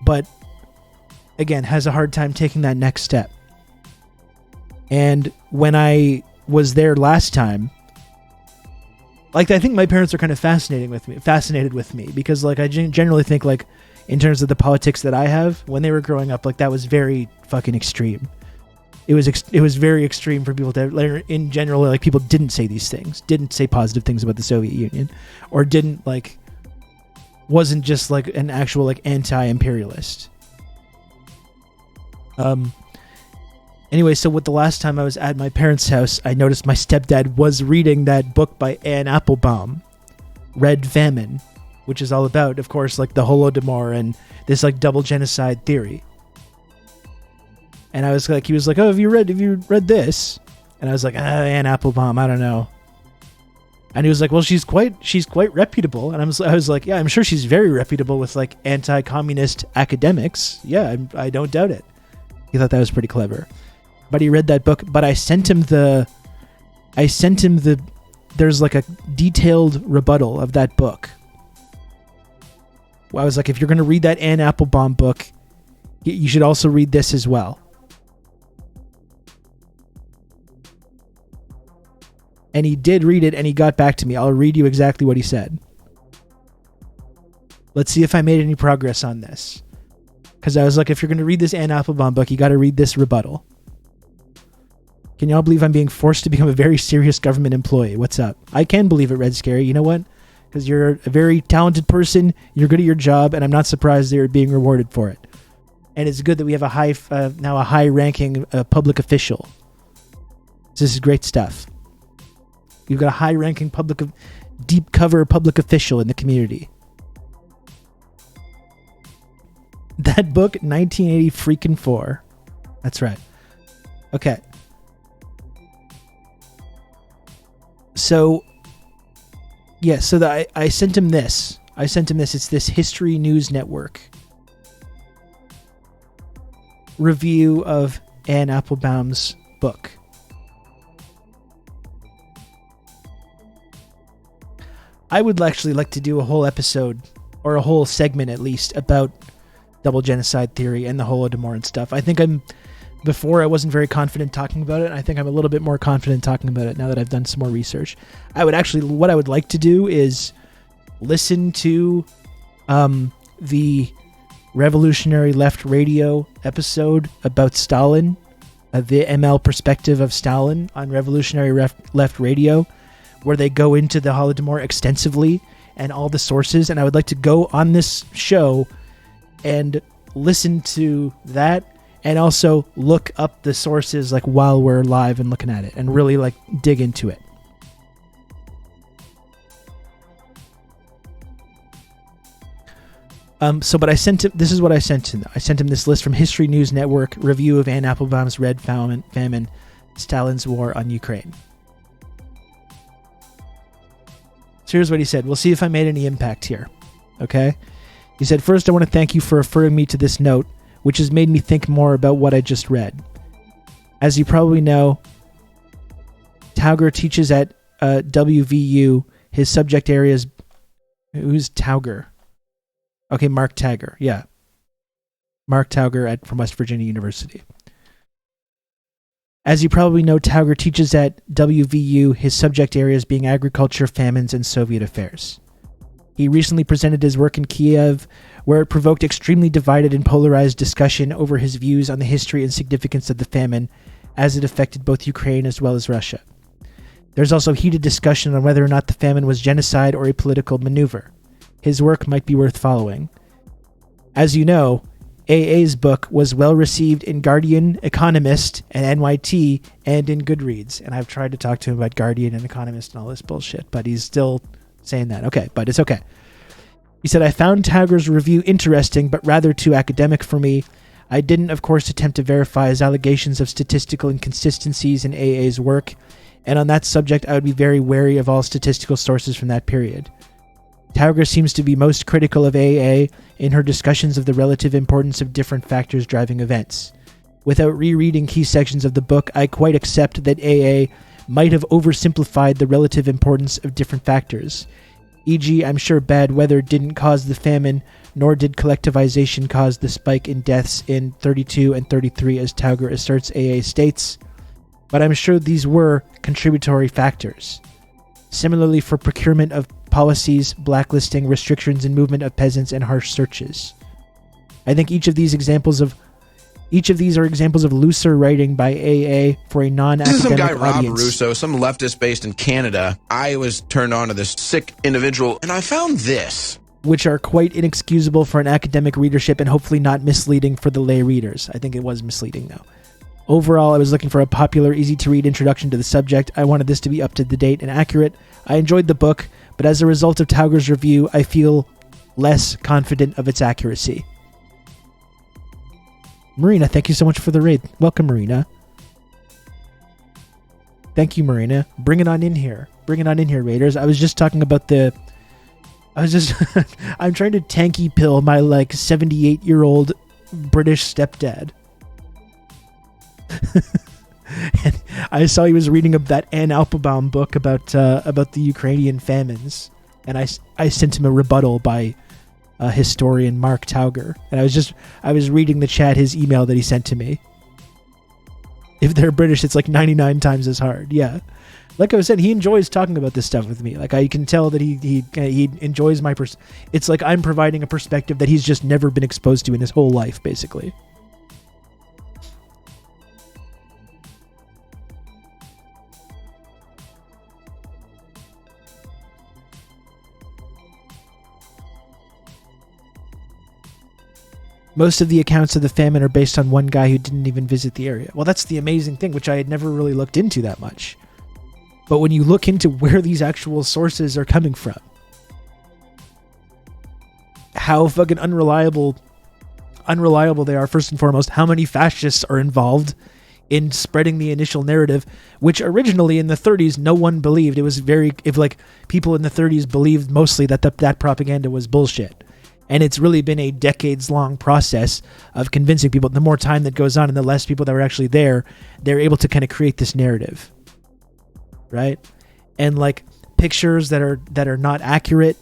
But, again, has a hard time taking that next step. And when I was there last time, like, I think my parents are kind of fascinated with me because, like, I generally think, like, in terms of the politics that I have, when they were growing up, like, that was very fucking extreme. It was very extreme for people to, in general, like, people didn't say these things, didn't say positive things about the Soviet Union, or didn't, like, wasn't just, like, an actual, like, anti-imperialist. Anyway, so with the last time I was at my parents' house, I noticed my stepdad was reading that book by Anne Applebaum, Red Famine, which is all about, of course, like the Holodomor and this like double genocide theory. And I was like, he was like, "Oh, have you read this?" And I was like, Anne Applebaum, I don't know. And he was like, "Well, she's quite reputable." And I was like, "Yeah, I'm sure she's very reputable with like anti-communist academics. Yeah, I don't doubt it." He thought that was pretty clever. But he read that book, but I sent him the there's like a detailed rebuttal of that book. I was like, if you're going to read that Anne Applebaum book, you should also read this as well. And he did read it, and he got back to me. I'll read you exactly what he said. Let's see if I made any progress on this. Because I was like, if you're going to read this Anne Applebaum book, you got to read this rebuttal. Can y'all believe I'm being forced to become a very serious government employee? What's up? I can believe it, Red Scary. You know what? Because you're a very talented person, you're good at your job, and I'm not surprised that you're being rewarded for it. And it's good that we have a high-ranking public official. This is great stuff. You've got a high-ranking deep cover public official in the community. That book, 1980 freaking 4. That's right. Okay. So, Yeah, so I sent him this. It's this History News Network review of Anne Applebaum's book. I would actually like to do a whole episode, or a whole segment at least, about double genocide theory and the Holodomor and stuff. I think before I wasn't very confident talking about it, and I think I'm a little bit more confident talking about it now that I've done some more research. What I would like to do is listen to the Revolutionary Left Radio episode about Stalin, the ML perspective of Stalin on Revolutionary Left Radio, where they go into the Holodomor extensively and all the sources. And I would like to go on this show and listen to that, and also look up the sources like while we're live and looking at it, and really like dig into it. But I sent him, this is what I sent him. I sent him this list from History News Network, review of Anne Applebaum's Red Famine, Stalin's War on Ukraine. So here's what he said. We'll see if I made any impact here. Okay? He said, first, I want to thank you for referring me to this note, which has made me think more about what I just read. As you probably know, Tauger teaches at WVU. His subject areas... Who's Tauger? Okay, Mark Tauger. Yeah. Mark Tauger from West Virginia University. As you probably know, Tauger teaches at WVU, his subject areas being agriculture, famines, and Soviet affairs. He recently presented his work in Kiev, where it provoked extremely divided and polarized discussion over his views on the history and significance of the famine, as it affected both Ukraine as well as Russia. There's also heated discussion on whether or not the famine was genocide or a political maneuver. His work might be worth following. As you know, AA's book was well received in Guardian, Economist, and NYT, and in Goodreads. And I've tried to talk to him about Guardian and Economist and all this bullshit, but he's still saying that. Okay, but it's okay. He said, I found Tauger's review interesting, but rather too academic for me. I didn't, of course, attempt to verify his allegations of statistical inconsistencies in AA's work, and on that subject I would be very wary of all statistical sources from that period. Tauger seems to be most critical of AA in her discussions of the relative importance of different factors driving events. Without rereading key sections of the book, I quite accept that AA might have oversimplified the relative importance of different factors. E.g., I'm sure bad weather didn't cause the famine, nor did collectivization cause the spike in deaths in 32 and 33, as Tauger asserts AA states, but I'm sure these were contributory factors. Similarly for procurement of policies, blacklisting, restrictions and movement of peasants, and harsh searches. I think each of these are examples of looser writing by AA for a non-academic This is some guy, audience. Rob Russo, some leftist based in Canada. I was turned on to this sick individual, and I found this. Which are quite inexcusable for an academic readership and hopefully not misleading for the lay readers. I think it was misleading, though. Overall, I was looking for a popular, easy-to-read introduction to the subject. I wanted this to be up to the date and accurate. I enjoyed the book, but as a result of Tauger's review, I feel less confident of its accuracy. Marina, thank you so much for the raid. Welcome, Marina. Thank you, Marina. Bring it on in here. Bring it on in here, raiders. I was just talking about I'm trying to tanky pill my 78-year-old British stepdad. And I saw he was reading that Anne Applebaum book about the Ukrainian famines, and I sent him a rebuttal by historian Mark Tauger, and I was reading the chat, his email that he sent to me. If they're British, it's 99 times as hard. Yeah, like I was saying, he enjoys talking about this stuff with me. I can tell that he enjoys my it's like I'm providing a perspective that he's just never been exposed to in his whole life, basically. Most of the accounts of the famine are based on one guy who didn't even visit the area. Well, that's the amazing thing, which I had never really looked into that much. But when you look into where these actual sources are coming from, how fucking unreliable they are, first and foremost, how many fascists are involved in spreading the initial narrative, which originally in the 30s no one believed. It was people in the 30s believed mostly that that propaganda was bullshit. And it's really been a decades-long process of convincing people. The more time that goes on and the less people that were actually there, they're able to kind of create this narrative, right? And like pictures that are not accurate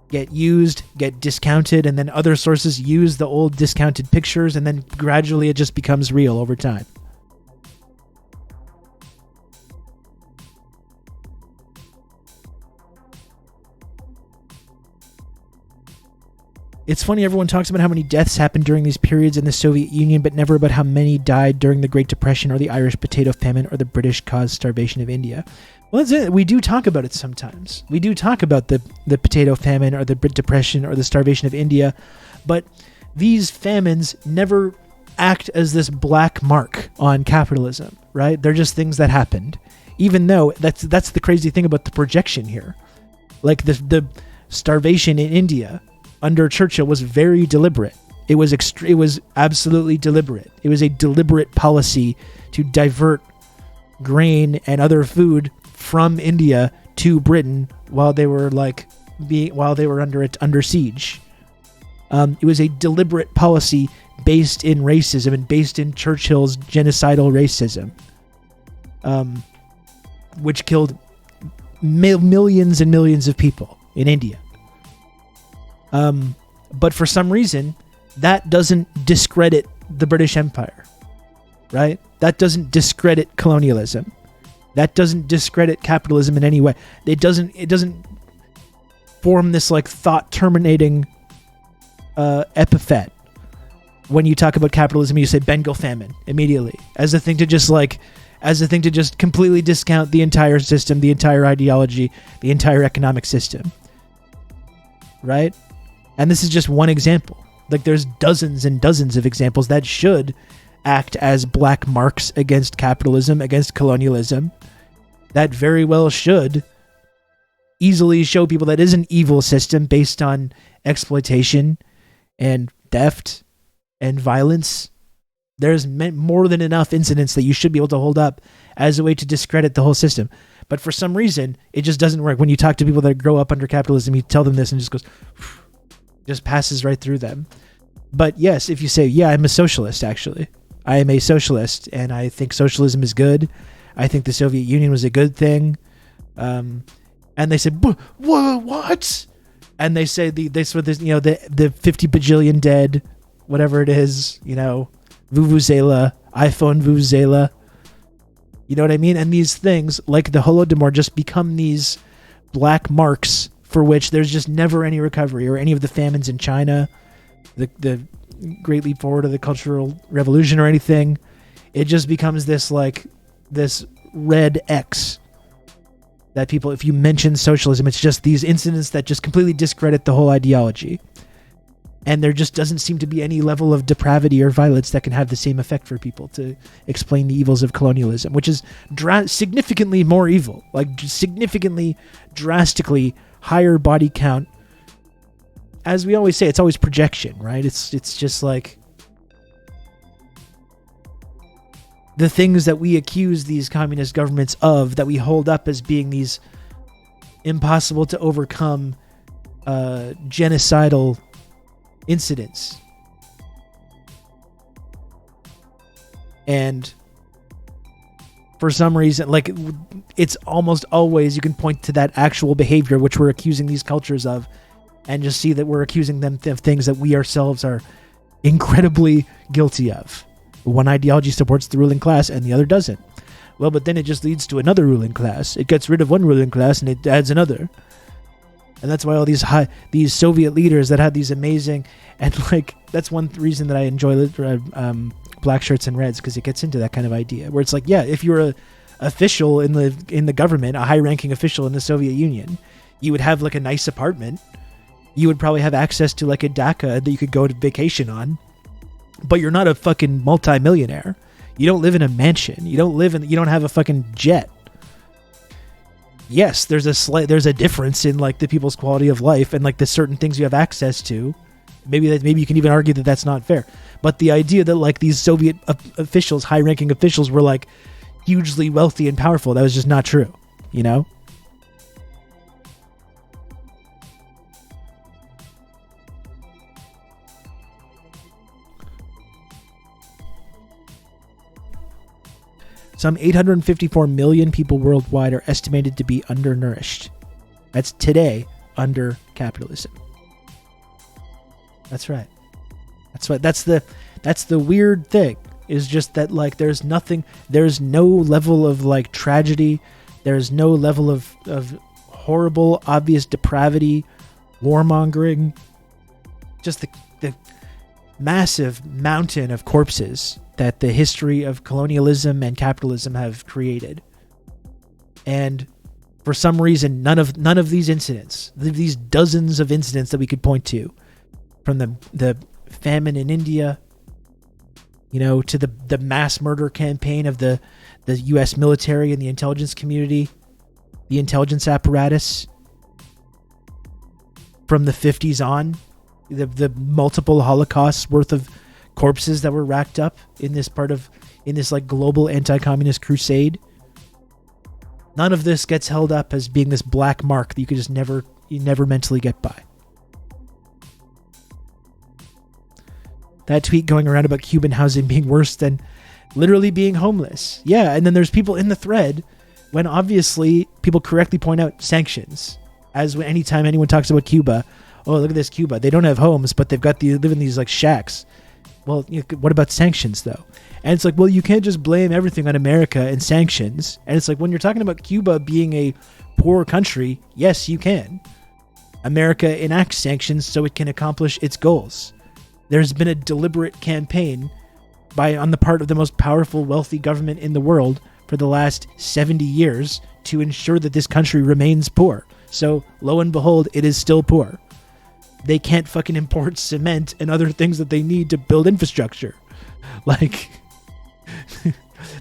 get used, get discounted, and then other sources use the old discounted pictures, and then gradually it just becomes real over time. It's funny, everyone talks about how many deaths happened during these periods in the Soviet Union, but never about how many died during the Great Depression or the Irish potato famine or the British caused starvation of India. Well, that's it. We do talk about it sometimes. We do talk about the potato famine or the Depression or the starvation of India, but these famines never act as this black mark on capitalism, right? They're just things that happened, even though that's the crazy thing about the projection here. Like the starvation in India under Churchill was very deliberate. It was absolutely deliberate. It was a deliberate policy to divert grain and other food from India to Britain while they were under siege. It was a deliberate policy based in racism and based in Churchill's genocidal racism, which killed millions and millions of people in India. But for some reason, that doesn't discredit the British Empire, right? That doesn't discredit colonialism. That doesn't discredit capitalism in any way. It doesn't form this like thought terminating epithet. When you talk about capitalism, you say Bengal famine immediately as a thing to just completely discount the entire system, the entire ideology, the entire economic system. Right? And this is just one example. Like there's dozens and dozens of examples that should act as black marks against capitalism, against colonialism, that very well should easily show people that is an evil system based on exploitation and theft and violence. There's more than enough incidents that you should be able to hold up as a way to discredit the whole system. But for some reason, it just doesn't work. When you talk to people that grow up under capitalism, you tell them this and it just goes, just passes right through them. But yes, if you say, yeah, I'm a socialist, actually. I am a socialist, and I think socialism is good. I think the Soviet Union was a good thing. And they say, what? And they say the 50 bajillion dead, whatever it is, Vuvuzela, iPhone Vuvuzela. You know what I mean? And these things, like the Holodomor, just become these black marks for which there's just never any recovery, or any of the famines in China, the Great Leap Forward of the Cultural Revolution or anything. It just becomes this red X that people, if you mention socialism, it's just these incidents that just completely discredit the whole ideology. And there just doesn't seem to be any level of depravity or violence that can have the same effect for people to explain the evils of colonialism, which is significantly more evil, like significantly, drastically higher body count. As we always say, it's always projection, right? It's just like the things that we accuse these communist governments of, that we hold up as being these impossible to overcome genocidal incidents. And for some reason, like, it's almost always you can point to that actual behavior which we're accusing these cultures of, and just see that we're accusing them of things that we ourselves are incredibly guilty of. One ideology supports the ruling class and the other doesn't. Well, but then it just leads to another ruling class. It gets rid of one ruling class and it adds another. And that's why all these Soviet leaders that had these amazing, and like, that's one reason that I enjoy Black Shirts and Reds, because it gets into that kind of idea where it's like, yeah, if you're a official in the government, a high-ranking official in the Soviet Union, you would have like a nice apartment. You would probably have access to like a dacha that you could go to vacation on, but you're not a fucking multi-millionaire. You don't live in a mansion. You don't have a fucking jet. Yes, there's a difference in like the people's quality of life and like the certain things you have access to maybe you can even argue that that's not fair. But the idea that like these Soviet officials, high-ranking officials, were like hugely wealthy and powerful, that was just not true, you know? Some 854 million people worldwide are estimated to be undernourished. That's today under capitalism. That's right. That's right. That's the weird thing, is just that like there's no level of like tragedy, there's no level of horrible, obvious depravity, warmongering, just the massive mountain of corpses that the history of colonialism and capitalism have created. And for some reason, none of these incidents, these dozens of incidents that we could point to, from the famine in India, you know, to the mass murder campaign of the U.S. military and the intelligence community, the intelligence apparatus, from the 50s on, the multiple Holocausts worth of corpses that were racked up in this like global anti-communist crusade. None of this gets held up as being this black mark that you could just never mentally get by. That tweet going around about Cuban housing being worse than literally being homeless. Yeah, and then there's people in the thread when obviously people correctly point out sanctions. As anytime anyone talks about Cuba, oh, look at this Cuba. They don't have homes, but they live in these like shacks. Well, what about sanctions, though? And it's like, well, you can't just blame everything on America and sanctions. And it's like, when you're talking about Cuba being a poor country, yes, you can. America enacts sanctions so it can accomplish its goals. There's been a deliberate campaign on the part of the most powerful, wealthy government in the world for the last 70 years to ensure that this country remains poor. So, lo and behold, it is still poor. They can't fucking import cement and other things that they need to build infrastructure. Like,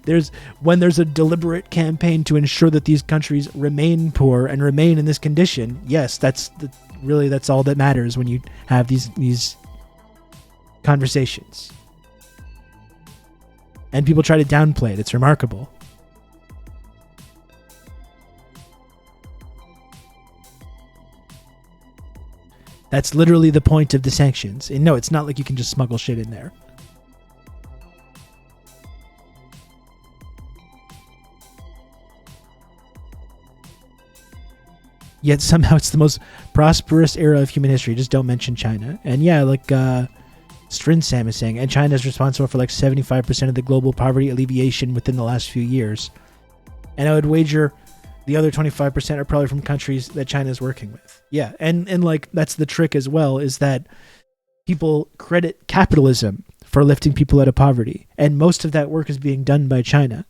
there's a deliberate campaign to ensure that these countries remain poor and remain in this condition. Yes, that's all that matters when you have these conversations. And people try to downplay it. It's remarkable. That's literally the point of the sanctions. And no, it's not like you can just smuggle shit in there. Yet somehow it's the most prosperous era of human history. Just don't mention China. And yeah, like Strin Sam is saying, and China is responsible for like 75% of the global poverty alleviation within the last few years. And I would wager the other 25% are probably from countries that China is working with. Yeah, and like that's the trick as well, is that people credit capitalism for lifting people out of poverty. And most of that work is being done by China.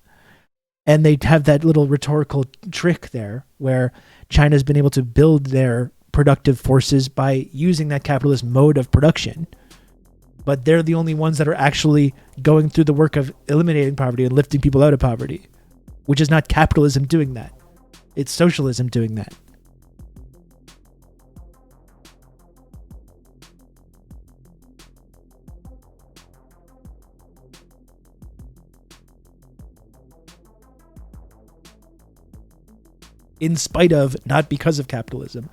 And they have that little rhetorical trick there where China's been able to build their productive forces by using that capitalist mode of production. But they're the only ones that are actually going through the work of eliminating poverty and lifting people out of poverty, which is not capitalism doing that. It's socialism doing that. In spite of, not because of capitalism.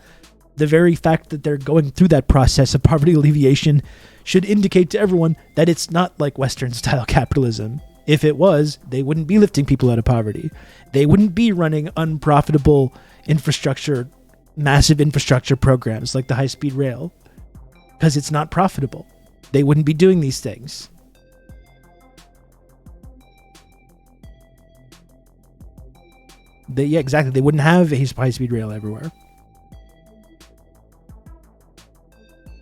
The very fact that they're going through that process of poverty alleviation should indicate to everyone that it's not like Western-style capitalism. If it was, they wouldn't be lifting people out of poverty. They wouldn't be running unprofitable infrastructure, massive infrastructure programs like the high-speed rail, because it's not profitable. They wouldn't be doing these things. Yeah, exactly. They wouldn't have a high-speed rail everywhere.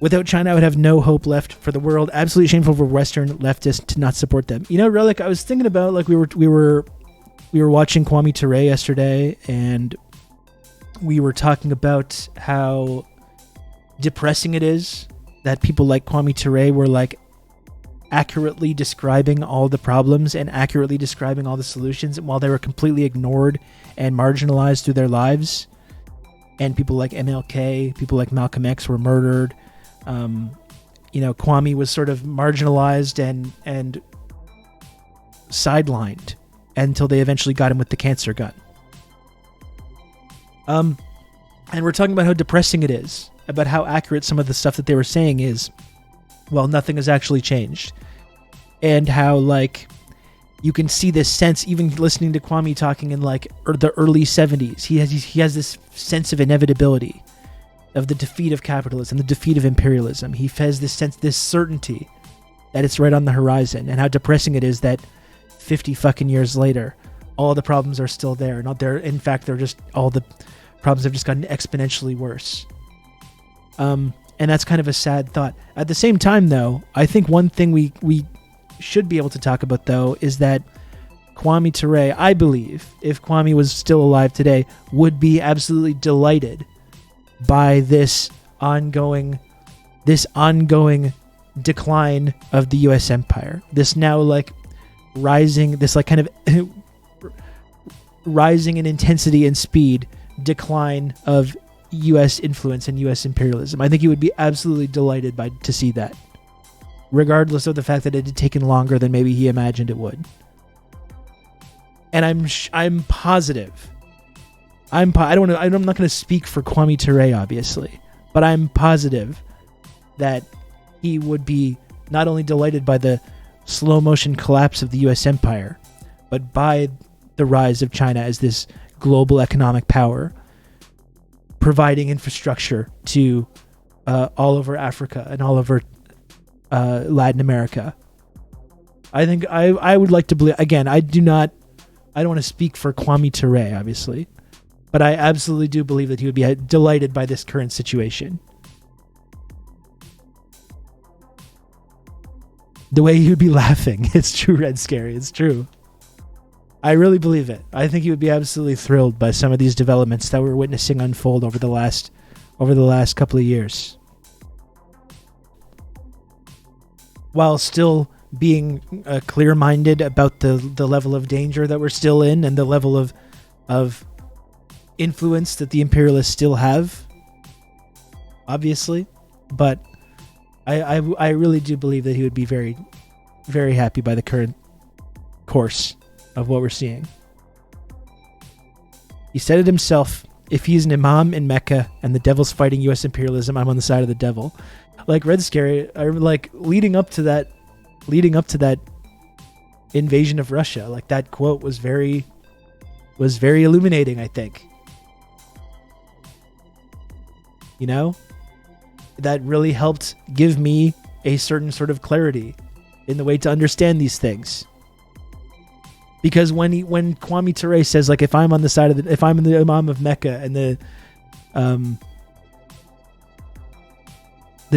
Without China, I would have no hope left for the world. Absolutely shameful for Western leftists to not support them. You know, Relic, I was thinking about, like, we were watching Kwame Ture yesterday, and we were talking about how depressing it is that people like Kwame Ture were, like, accurately describing all the problems and accurately describing all the solutions while they were completely ignored and marginalized through their lives. And people like MLK, people like Malcolm X were murdered. Kwame was sort of marginalized and sidelined until they eventually got him with the cancer gun. And we're talking about how depressing it is, about how accurate some of the stuff that they were saying is. Well, nothing has actually changed. And how, like, you can see this sense, even listening to Kwame talking in, like, the early 70s. He has this sense of inevitability, of the defeat of capitalism, the defeat of imperialism. He has this sense, this certainty that it's right on the horizon, and how depressing it is that 50 fucking years later, all the problems are still there. Not there. In fact, they're just, all the problems have just gotten exponentially worse. And that's kind of a sad thought. At the same time, though, I think one thing we should be able to talk about, though, is that Kwame Ture, I believe, if Kwame was still alive today, would be absolutely delighted by this ongoing decline of the U.S. empire. This now, like, rising, this, like, kind of rising in intensity and speed decline of U.S. influence and U.S. imperialism. I think he would be absolutely delighted to see that, regardless of the fact that it had taken longer than maybe he imagined it would. And I'm positive. I'm not going to speak for Kwame Ture, obviously, but I'm positive that he would be not only delighted by the slow motion collapse of the U.S. empire, but by the rise of China as this global economic power, providing infrastructure to all over Africa and all over Latin America. I think I would like to believe, again, I don't want to speak for Kwame Ture, obviously, but I absolutely do believe that he would be delighted by this current situation. The way he would be laughing, it's true, Red Scary, it's true. I really believe it. I think he would be absolutely thrilled by some of these developments that we're witnessing unfold over the last couple of years, while still being clear-minded about the level of danger that we're still in and the level of influence that the imperialists still have, obviously. But I really do believe that he would be very, very happy by the current course of what we're seeing. He said it himself: if he's an imam in Mecca and the devil's fighting U.S. imperialism, I'm on the side of the devil. Like Red Scary, like leading up to that invasion of Russia, like that quote was very illuminating, I think. You know, that really helped give me a certain sort of clarity in the way to understand these things. Because when Kwame Ture says, like, if I'm in the Imam of Mecca and the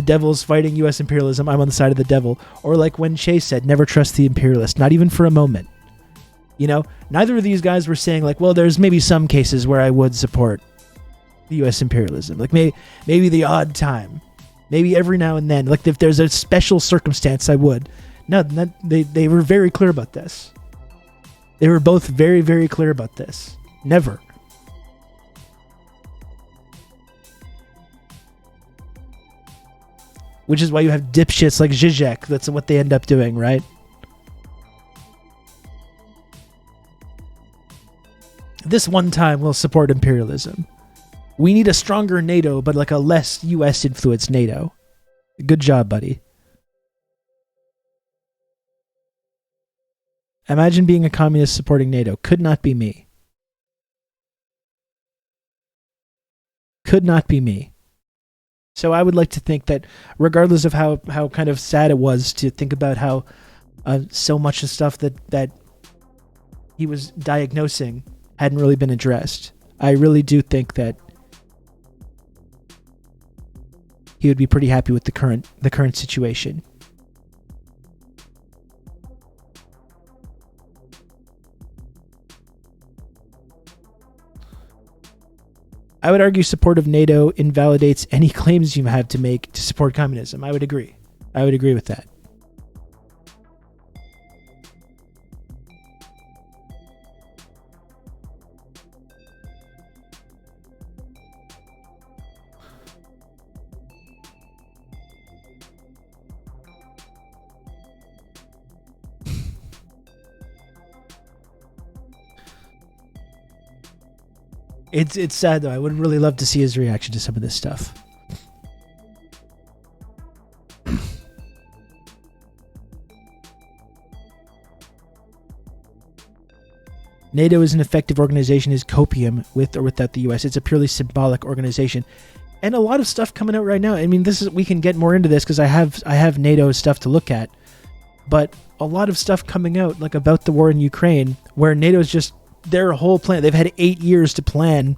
devil's fighting U.S. imperialism, I'm on the side of the devil. Or like when Che said, never trust the imperialist, not even for a moment. You know, neither of these guys were saying, like, well, there's maybe some cases where I would support the U.S. imperialism. Like maybe the odd time. Maybe every now and then. Like if there's a special circumstance, I would. No, they were very clear about this. They were both very, very clear about this. Never. Which is why you have dipshits like Zizek. That's what they end up doing, right? This one time we'll support imperialism. We need a stronger NATO, but like a less U.S. influenced NATO. Good job, buddy. Imagine being a communist supporting NATO. Could not be me. Could not be me. So I would like to think that regardless of how kind of sad it was to think about how so much of stuff that he was diagnosing hadn't really been addressed, I really do think that he would be pretty happy with the current situation. I would argue support of NATO invalidates any claims you have to make to support communism. I would agree. I would agree with that. It's sad though. I would really love to see his reaction to some of this stuff. NATO is an effective organization is copium with or without the US. It's a purely symbolic organization. And a lot of stuff coming out right now. I mean, we can get more into this because I have NATO stuff to look at. But a lot of stuff coming out like about the war in Ukraine where NATO's just their whole plan. They've had 8 years to plan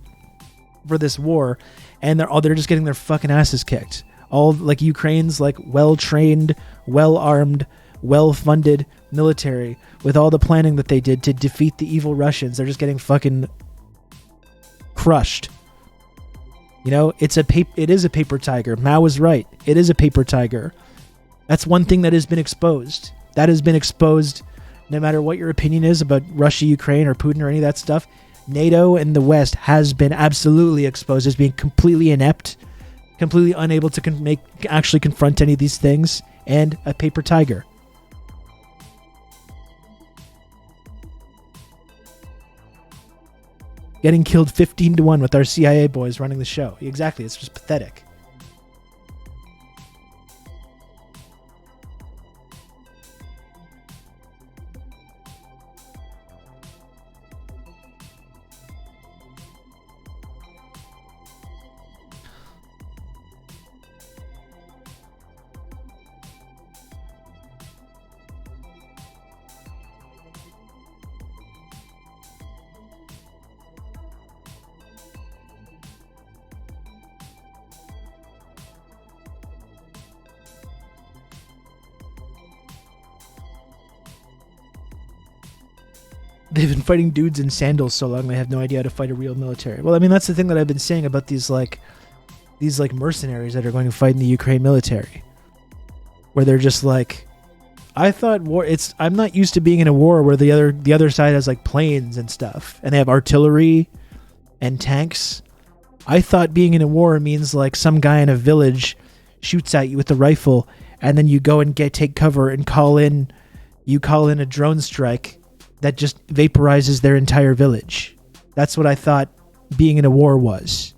for this war, and they're just getting their fucking asses kicked. All like Ukraine's like well-trained, well-armed, well-funded military with all the planning that they did to defeat the evil Russians. They're just getting fucking crushed. You know, it is a paper tiger. Mao was right. It is a paper tiger. That's one thing that has been exposed. That has been exposed no matter what your opinion is about Russia, Ukraine, or Putin or any of that stuff. NATO and the West has been absolutely exposed as being completely inept, completely unable to actually confront any of these things, and a paper tiger. Getting killed 15-1 with our CIA boys running the show. Exactly, it's just pathetic. They've been fighting dudes in sandals so long they have no idea how to fight a real military. Well, I mean, that's the thing that I've been saying about these mercenaries that are going to fight in the Ukraine military. Where they're just like, I thought I'm not used to being in a war where the other side has like planes and stuff and they have artillery and tanks. I thought being in a war means like some guy in a village shoots at you with a rifle and then you go and take cover and call in a drone strike that just vaporizes their entire village. That's what I thought being in a war was.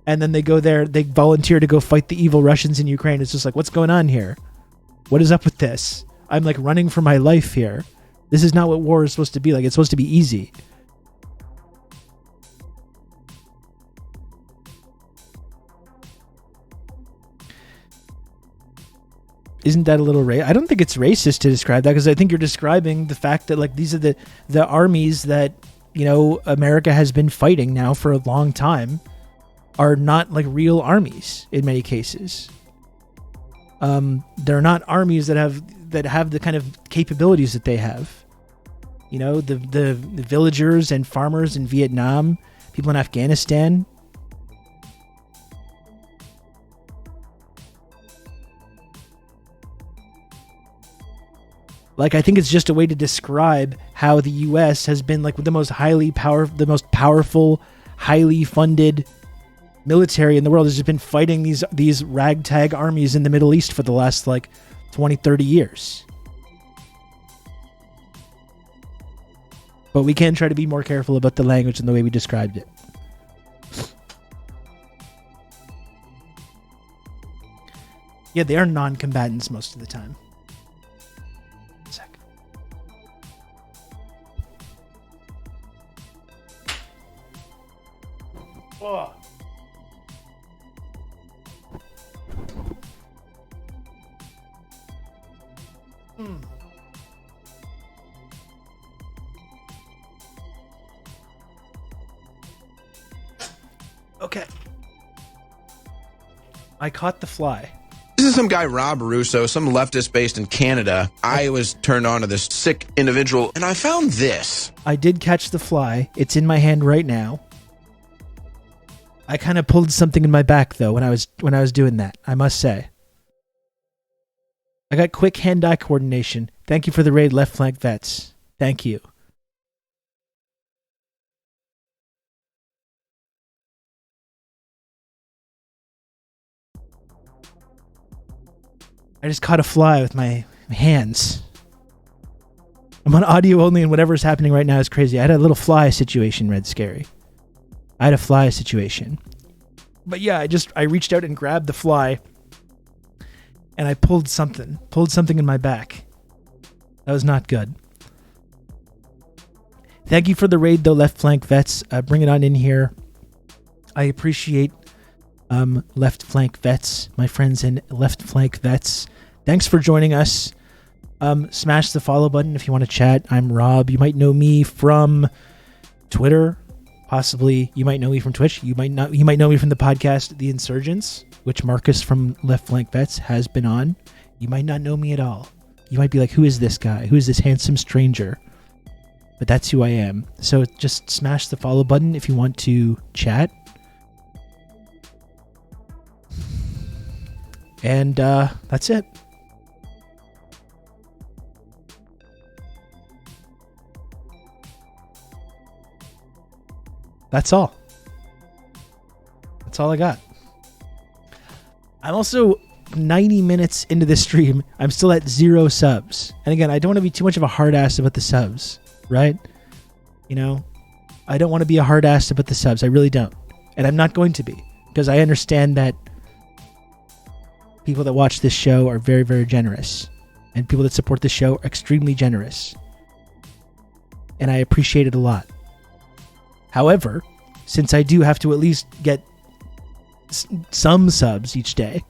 And then they go there, they volunteer to go fight the evil Russians in Ukraine. It's just like, what's going on here? What is up with this? I'm like running for my life here. This is not what war is supposed to be like. It's supposed to be easy. Isn't that a little I don't think it's racist to describe that, because I think you're describing the fact that like these are the armies that, you know, America has been fighting now for a long time are not like real armies in many cases. They're not armies that have the kind of capabilities that they have. You know, the villagers and farmers in Vietnam, people in Afghanistan. Like, I think it's just a way to describe how the U.S. has been like the most powerful, highly funded military in the world. Has just been fighting these ragtag armies in the Middle East for the last like 20, 30 years. But we can try to be more careful about the language and the way we described it. Yeah, they are non-combatants most of the time. Oh. Okay. I caught the fly. This is some guy, Rob Russo, some leftist based in Canada. I was turned on to this sick individual, and I found this. I did catch the fly. It's in my hand right now. I kind of pulled something in my back though when I was doing that, I must say. I got quick hand-eye coordination. Thank you for the raid, Left Flank Vets. Thank you. I just caught a fly with my hands. I'm on audio only, and whatever's happening right now is crazy. I had a little fly situation, Red Scary. I had a fly situation. But yeah, I reached out and grabbed the fly, and I pulled something in my back. That was not good. Thank you for the raid, though, Left Flank Vets. Bring it on in here. I appreciate Left Flank Vets, my friends in Left Flank Vets. Thanks for joining us. Smash the follow button if you want to chat. I'm Rob. You might know me from Twitter. Possibly you might know me from Twitch. You might not. You might know me from the podcast The Insurgents, which Marcus from Left Flank Vets has been on. You might not know me at all. You might be like, who is this guy? Who is this handsome stranger? But that's who I am. So just smash the follow button if you want to chat. And that's it. That's all. That's all I got. I'm also 90 minutes into this stream. I'm still at 0 subs. And again, I don't want to be too much of a hard ass about the subs, right? You know, I don't want to be a hard ass about the subs. I really don't. And I'm not going to be, because I understand that people that watch this show are very, very generous. And people that support the show are extremely generous. And I appreciate it a lot. However, since I do have to at least get some subs each day,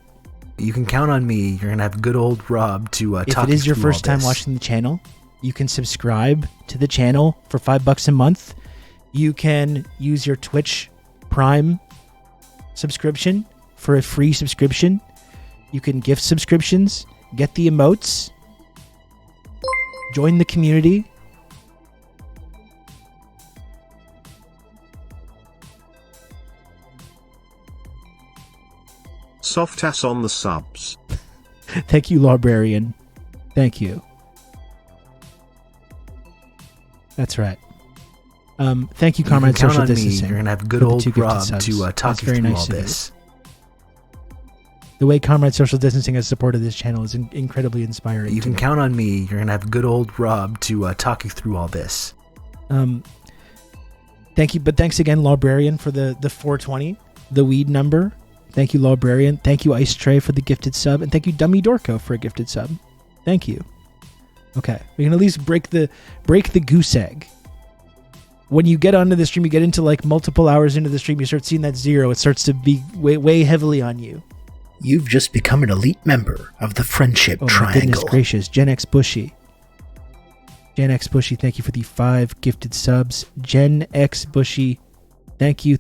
you can count on me. You're going to have good old Rob to if talk it is your through first all time this. watching the channel, you can subscribe to the channel for $5 a month. You can use your Twitch Prime subscription for a free subscription. You can gift subscriptions, get the emotes, join the community. Soft ass on the subs. Thank you, Librarian. Thank you. That's right. Thank you, Comrade count Social on me. Distancing. You're going to have good for the old 2 gifted Rob subs. to That's talk you very through nice all of you. this. The way Comrade Social Distancing has supported this channel is incredibly inspiring. You to can me. count on me. You're going to have good old Rob to talk you through all this. Thank you, but thanks again, Librarian, for the 420, the weed number. Thank you, Librarian. Thank you, Ice Tray, for the gifted sub, and thank you, Dummy Dorco, for a gifted sub. Thank you. Okay, we can at least break the goose egg. When you get onto the stream, you get into like multiple hours into the stream, you start seeing that 0. It starts to be way heavily on you. You've just become an elite member of the Friendship Oh Triangle. my goodness gracious. Gen X Bushy. Gen X Bushy, thank you for the 5 gifted subs. Gen X Bushy, thank you.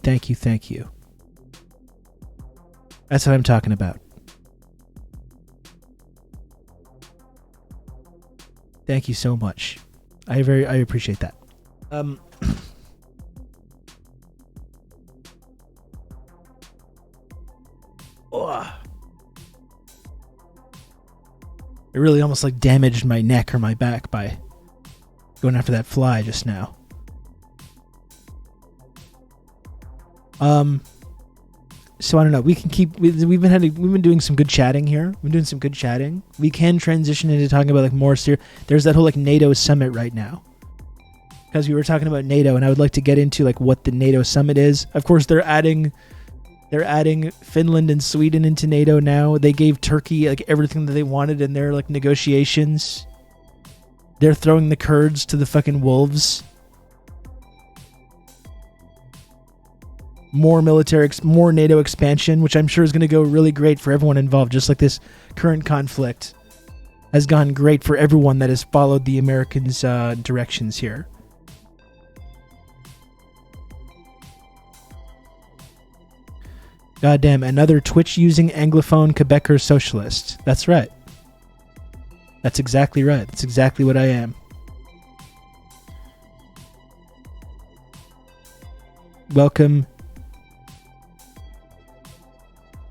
That's what I'm talking about. Thank you so much. I appreciate that. It really almost like damaged my neck or my back by going after that fly just now. So I don't know. We can keep. We've been doing some good chatting here. We've been doing some good chatting. We can transition into talking about like more serious. There's that whole like NATO summit right now, because we were talking about NATO, and I would like to get into like what the NATO summit is. Of course, they're adding Finland and Sweden into NATO now. They gave Turkey like everything that they wanted in their like negotiations. They're throwing the Kurds to the fucking wolves. More military, more NATO expansion, which I'm sure is going to go really great for everyone involved. Just like this current conflict has gone great for everyone that has followed the Americans' directions here. Goddamn, another Twitch-using Anglophone Quebecer socialist. That's right. That's exactly right. That's exactly what I am. Welcome,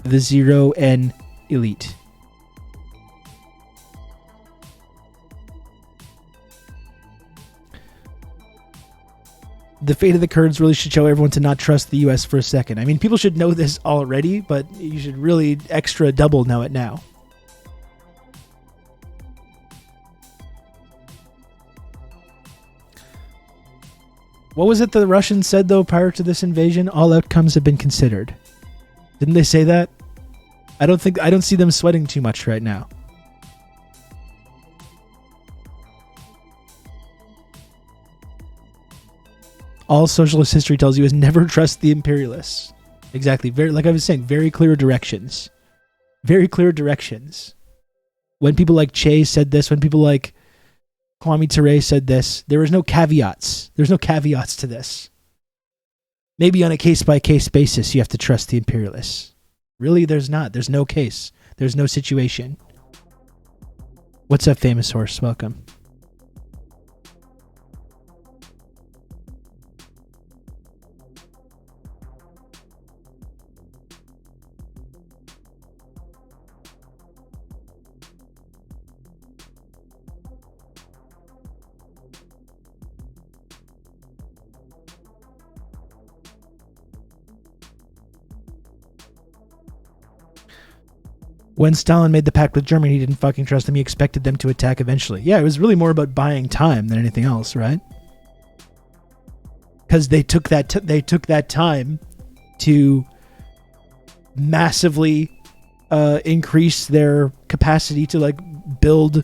the 0N elite. The fate of the Kurds really should show everyone to not trust the U.S. for a second. I mean, people should know this already, but you should really extra double know it now. What was it the Russians said, though, prior to this invasion? All outcomes have been considered. Didn't they say that? I don't see them sweating too much right now. All socialist history tells you is never trust the imperialists. Exactly. Very, like I was saying, very clear directions. Very clear directions. When people like Che said this, when people like Kwame Ture said this, there was no caveats. There's no caveats to this. Maybe on a case-by-case basis, you have to trust the imperialists. Really, there's not. There's no case. There's no situation. What's up, famous horse? Welcome. When Stalin made the pact with Germany, he didn't fucking trust them. He expected them to attack eventually. Yeah, it was really more about buying time than anything else, right? Because they took that time to massively increase their capacity to like build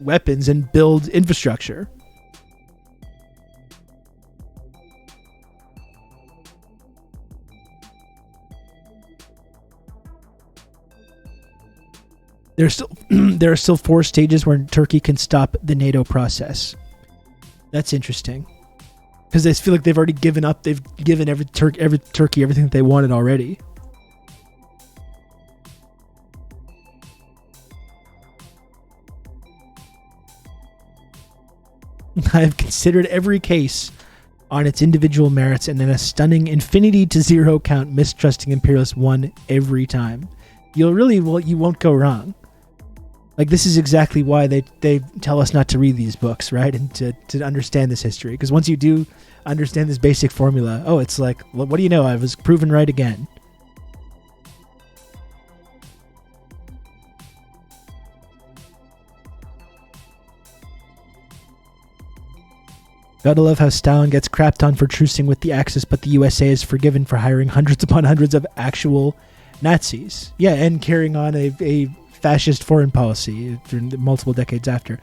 weapons and build infrastructure. There are still 4 stages where Turkey can stop the NATO process. That's interesting, because I feel like they've already given up. They've given every Turkey everything that they wanted already. I have considered every case on its individual merits, and in a stunning infinity to zero count, mistrusting imperialists won every time. You won't go wrong. Like, this is exactly why they tell us not to read these books, right? And to understand this history. Because once you do understand this basic formula, it's like, well, what do you know? I was proven right again. Gotta love how Stalin gets crapped on for trucing with the Axis, but the USA is forgiven for hiring hundreds upon hundreds of actual Nazis. Yeah, and carrying on a fascist foreign policy for multiple decades after.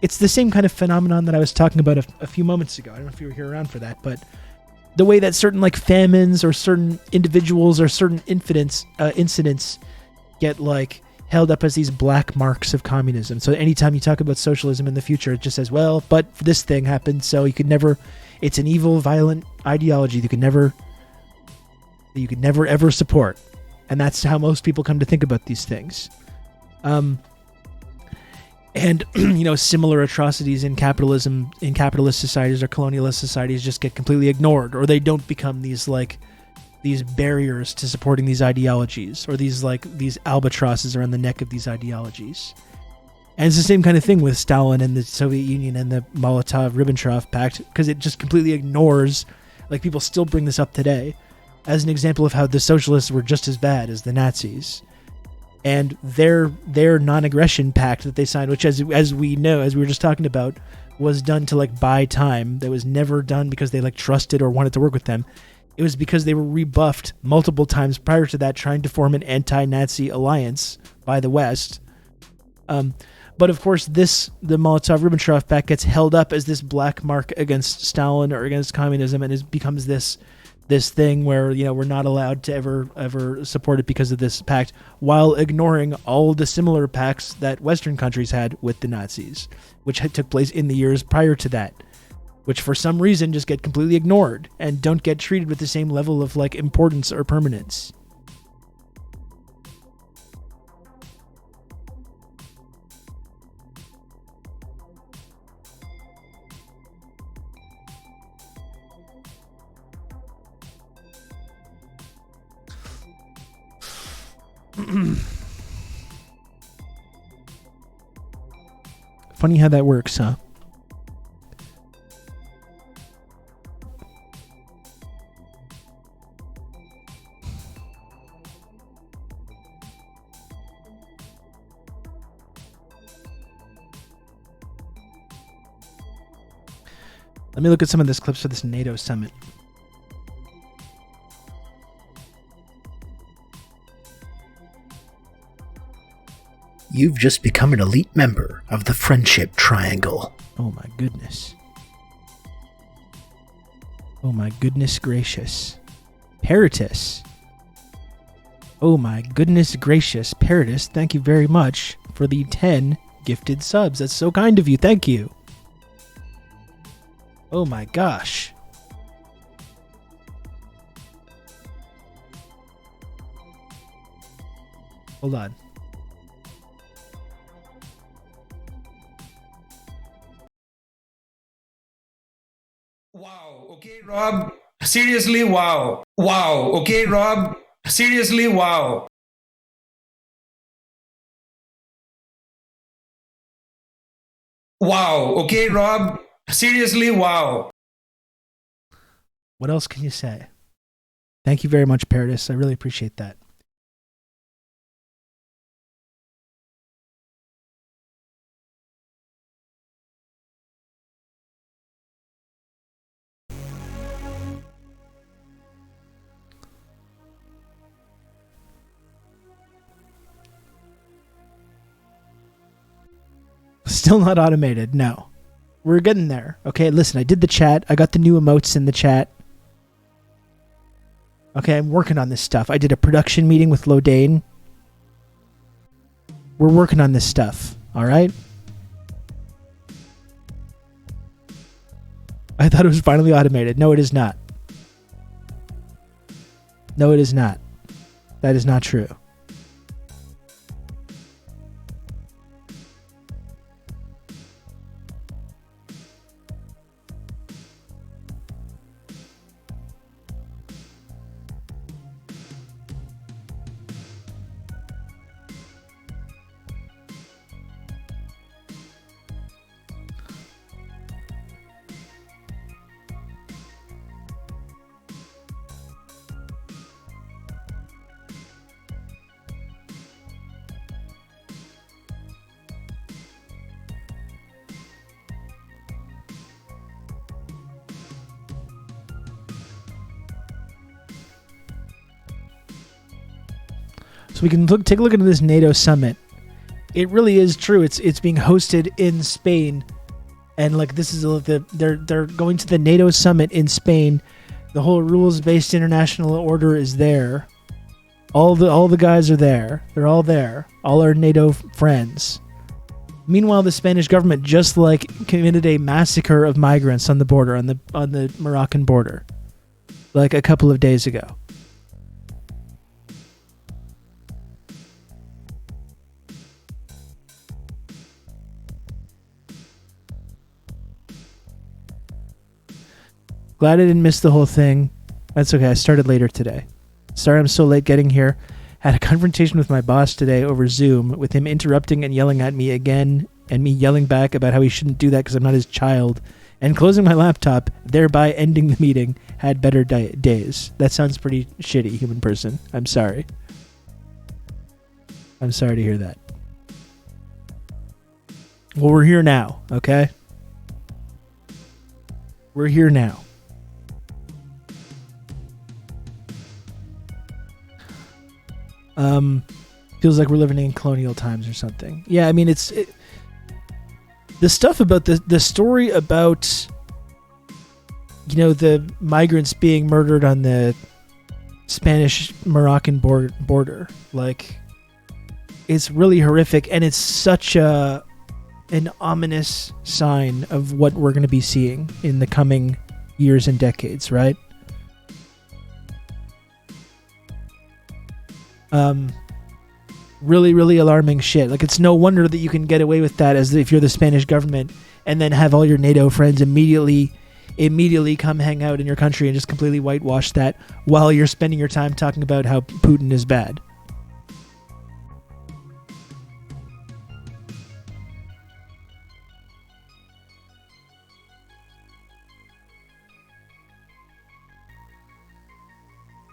It's the same kind of phenomenon that I was talking about a few moments ago. I don't know if you were here around for that, but the way that certain like famines or certain individuals or certain incidents get like held up as these black marks of communism. So anytime you talk about socialism in the future, it just says, well, but this thing happened, so you could never, it's an evil, violent ideology that you could never ever support. And that's how most people come to think about these things. And similar atrocities in capitalism, in capitalist societies or colonialist societies, just get completely ignored, or they don't become these barriers to supporting these ideologies, or these albatrosses around the neck of these ideologies. And it's the same kind of thing with Stalin and the Soviet Union and the Molotov-Ribbentrop Pact, because it just completely ignores, like, people still bring this up today as an example of how the socialists were just as bad as the Nazis. And their non-aggression pact that they signed, which as we know, as we were just talking about, was done to like buy time. That was never done because they like trusted or wanted to work with them. It was because they were rebuffed multiple times prior to that, trying to form an anti-Nazi alliance by the West. But of course, the Molotov-Ribbentrop Pact gets held up as this black mark against Stalin or against communism, and it becomes this thing where we're not allowed to ever support it because of this pact, while ignoring all the similar pacts that Western countries had with the Nazis, which took place in the years prior to that, which for some reason just get completely ignored and don't get treated with the same level of like importance or permanence. Funny how that works, huh? Let me look at some of this clips for this NATO summit. You've just become an elite member of the Friendship Triangle. Oh my goodness. Oh my goodness gracious. Peritus. Oh my goodness gracious. Peritus, thank you very much for the 10 gifted subs. That's so kind of you. Thank you. Oh my gosh. Hold on. Wow, okay, Rob. Seriously, wow. Wow, okay, Rob. Seriously, wow. Wow, okay, Rob. Seriously, wow. What else can you say? Thank you very much, Peritus. I really appreciate that. Still not automated. No. We're getting there. Okay, listen, I did the chat. I got the new emotes in the chat. Okay, I'm working on this stuff. I did a production meeting with Lodane. We're working on this stuff. All right? I thought it was finally automated. No, it is not. No, it is not. That is not true. So we can take a look into this NATO summit. It really is true. It's being hosted in Spain, and like this is they're going to the NATO summit in Spain. The whole rules-based international order is there. All the guys are there. They're all there. All our NATO friends. Meanwhile, the Spanish government just committed a massacre of migrants on the border, on the Moroccan border, like a couple of days ago. Glad I didn't miss the whole thing. That's okay. I started later today. Sorry I'm so late getting here. Had a confrontation with my boss today over Zoom, with him interrupting and yelling at me again, and me yelling back about how he shouldn't do that because I'm not his child, and closing my laptop, thereby ending the meeting. Had better days. That sounds pretty shitty, human person. I'm sorry. I'm sorry to hear that. Well, we're here now, okay? We're here now. Feels like we're living in colonial times or something. Yeah, I mean, the stuff about the story about, the migrants being murdered on the Spanish-Moroccan border. Like, it's really horrific, and it's such an ominous sign of what we're going to be seeing in the coming years and decades, right? Really, really alarming shit. Like, it's no wonder that you can get away with that as if you're the Spanish government, and then have all your NATO friends immediately come hang out in your country and just completely whitewash that while you're spending your time talking about how Putin is bad.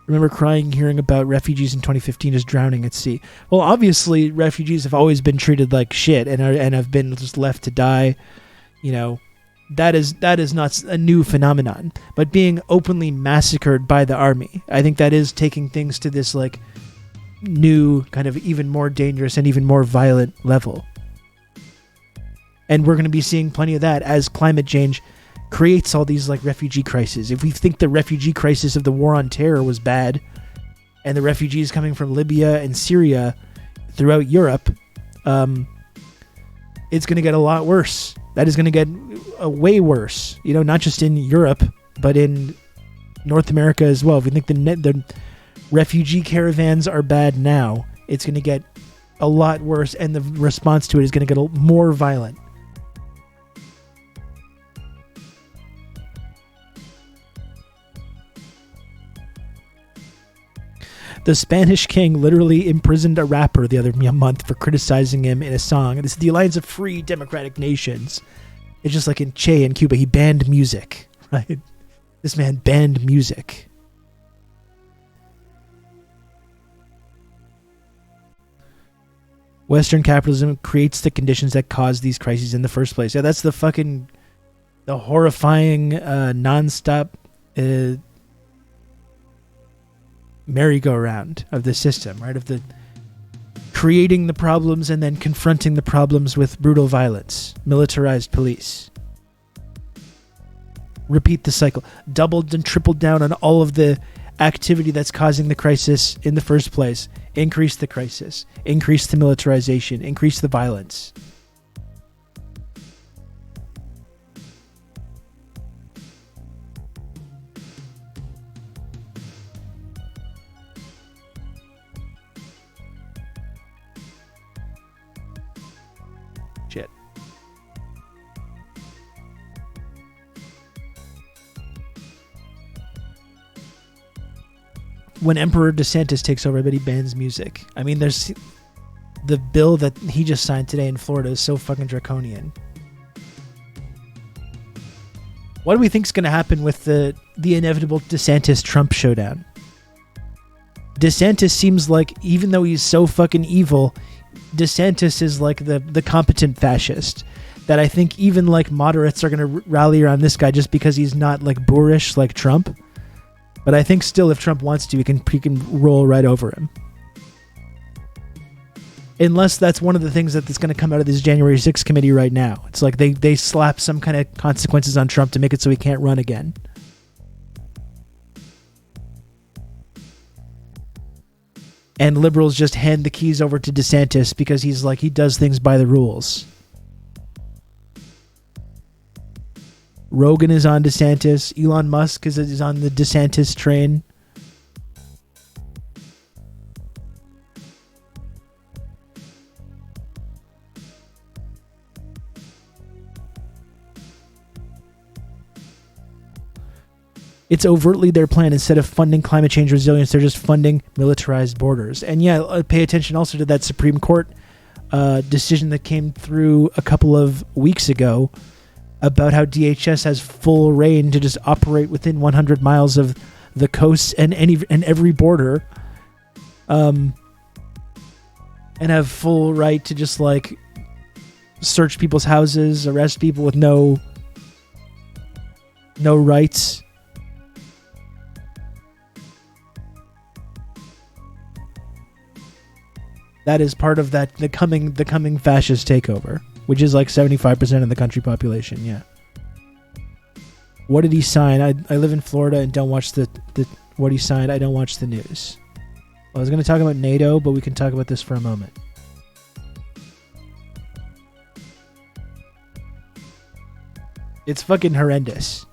Remember crying hearing about refugees in 2015 just drowning at sea. Well, obviously, refugees have always been treated like shit and have been just left to die, that is not a new phenomenon. But being openly massacred by the army, I think that is taking things to this like new kind of even more dangerous and even more violent level. And we're going to be seeing plenty of that as climate change creates all these like refugee crises. If we think the refugee crisis of the war on terror was bad, and the refugees coming from Libya and Syria throughout Europe, it's going to get a lot worse. That is going to get way worse. You know, not just in Europe, but in North America as well. If we think the refugee caravans are bad now, it's going to get a lot worse, and the response to it is going to get more violent. The Spanish king literally imprisoned a rapper the other month for criticizing him in a song. This is the Alliance of Free Democratic Nations. It's just like in Che in Cuba. He banned music, right? This man banned music. Western capitalism creates the conditions that cause these crises in the first place. Yeah, that's the horrifying, nonstop merry-go-round of the system, right? Of the creating the problems and then confronting the problems with brutal violence, militarized police. Repeat the cycle. Doubled and tripled down on all of the activity that's causing the crisis in the first place. Increase the crisis. Increase the militarization. Increase the violence. Shit. When Emperor DeSantis takes over, I bet he bans music. I mean, there's the bill that he just signed today in Florida is so fucking draconian. What do we think is going to happen with the inevitable DeSantis-Trump showdown? DeSantis seems like, even though he's so fucking evil, DeSantis is like the competent fascist. That I think even like moderates are going to rally around this guy just because he's not like boorish like Trump. But I think still, if Trump wants to, he can roll right over him. Unless that's one of the things that's going to come out of this January 6th committee right now. It's like they slap some kind of consequences on Trump to make it so he can't run again. And liberals just hand the keys over to DeSantis because he's like, he does things by the rules. Rogan is on DeSantis. Elon Musk is on the DeSantis train. It's overtly their plan. Instead of funding climate change resilience, they're just funding militarized borders. And yeah, pay attention also to that Supreme Court decision that came through a couple of weeks ago about how DHS has full reign to just operate within 100 miles of the coast and every border, and have full right to just like search people's houses, arrest people with no rights. That is part of that the coming fascist takeover, which is like 75% of the country population. Yeah. What did he sign? I live in Florida and don't watch the what he signed. I don't watch the news. I was going to talk about NATO, but we can talk about this for a moment. It's fucking horrendous.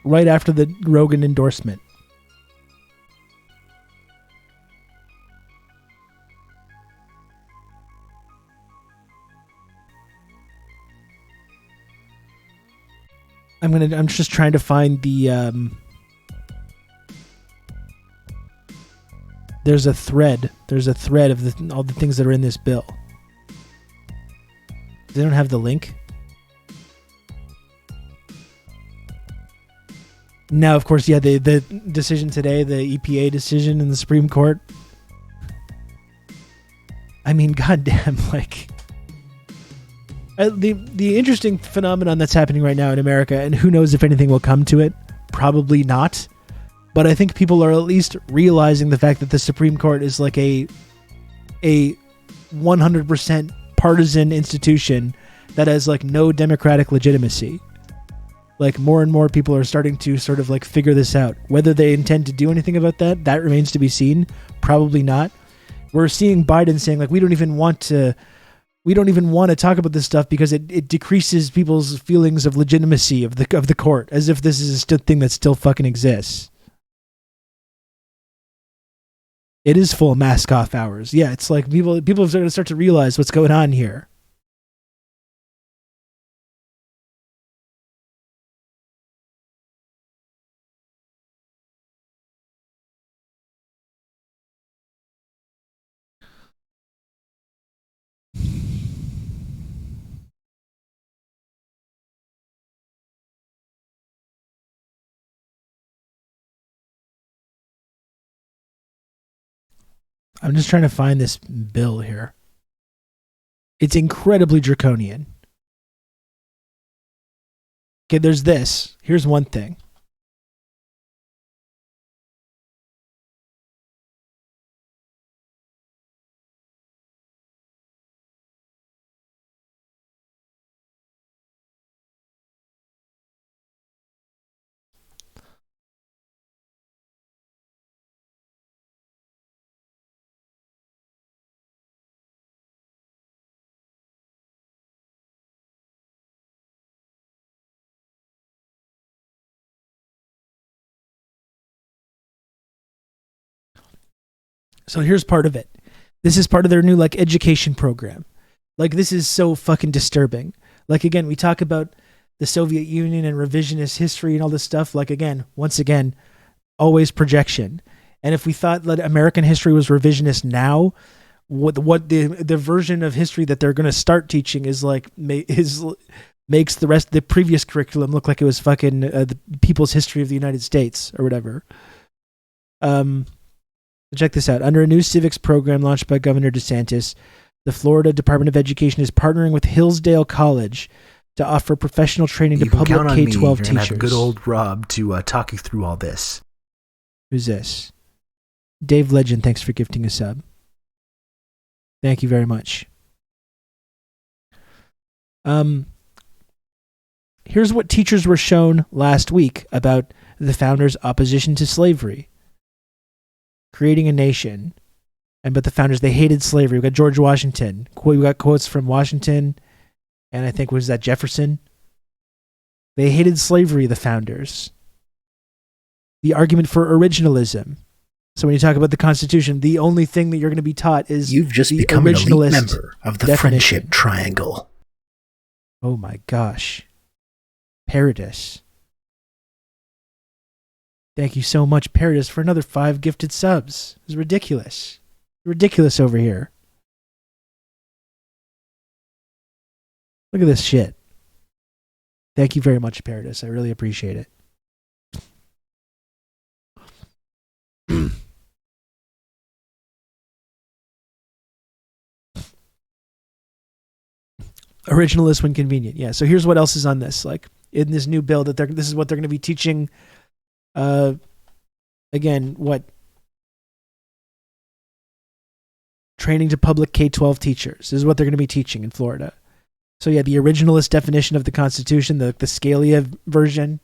Right after the Rogan endorsement. I'm just trying to find the there's a thread of all the things that are in this bill. They don't have the link. Now, of course, yeah, the decision today, the EPA decision in the Supreme Court. I mean, goddamn, like the interesting phenomenon that's happening right now in America, and who knows if anything will come to it. Probably not. But I think people are at least realizing the fact that the Supreme Court is like a 100% partisan institution that has like no democratic legitimacy. Like more and more people are starting to sort of like figure this out. Whether they intend to do anything about that remains to be seen. Probably not. We're seeing Biden saying like we don't even want to talk about this stuff because it decreases people's feelings of legitimacy of the court, as if this is a thing that still fucking exists. It is full mask off hours. Yeah, it's like people are going to start to realize what's going on here. I'm just trying to find this bill here. It's incredibly draconian. Okay, there's this. Here's one thing. So here's part of it. This is part of their new like education program. Like this is so fucking disturbing. Like again, we talk about the Soviet Union and revisionist history and all this stuff. Like again, once again, always projection. And if we thought that American history was revisionist now, what the version of history that they're going to start teaching is like makes the rest of the previous curriculum look like it was fucking the people's history of the United States or whatever. Check this out. Under a new civics program launched by Governor DeSantis, the Florida Department of Education is partnering with Hillsdale College to offer professional training to public K-12 teachers. You're gonna have good old Rob to talk you through all this. Who's this? Dave Legend, thanks for gifting a sub. Thank you very much. Here's what teachers were shown last week about the founders' opposition to slavery. Creating a nation. But the founders, they hated slavery. We got George Washington. We got quotes from Washington, and I think was that Jefferson. They hated slavery, the founders. The argument for originalism. So when you talk about the Constitution, the only thing that you're going to be taught is you've just become an elite member of the definition. Friendship Triangle. Oh my gosh. Paradis. Thank you so much, Paradis, for another 5 gifted subs. It was ridiculous. Ridiculous over here. Look at this shit. Thank you very much, Paradis. I really appreciate it. Originalist when convenient. Yeah. So here's what else is on this. Like in this new bill, this is what they're going to be teaching. Again, what? Training to public K-12 teachers. This is what they're going to be teaching in Florida. So yeah, the originalist definition of the Constitution, the Scalia version,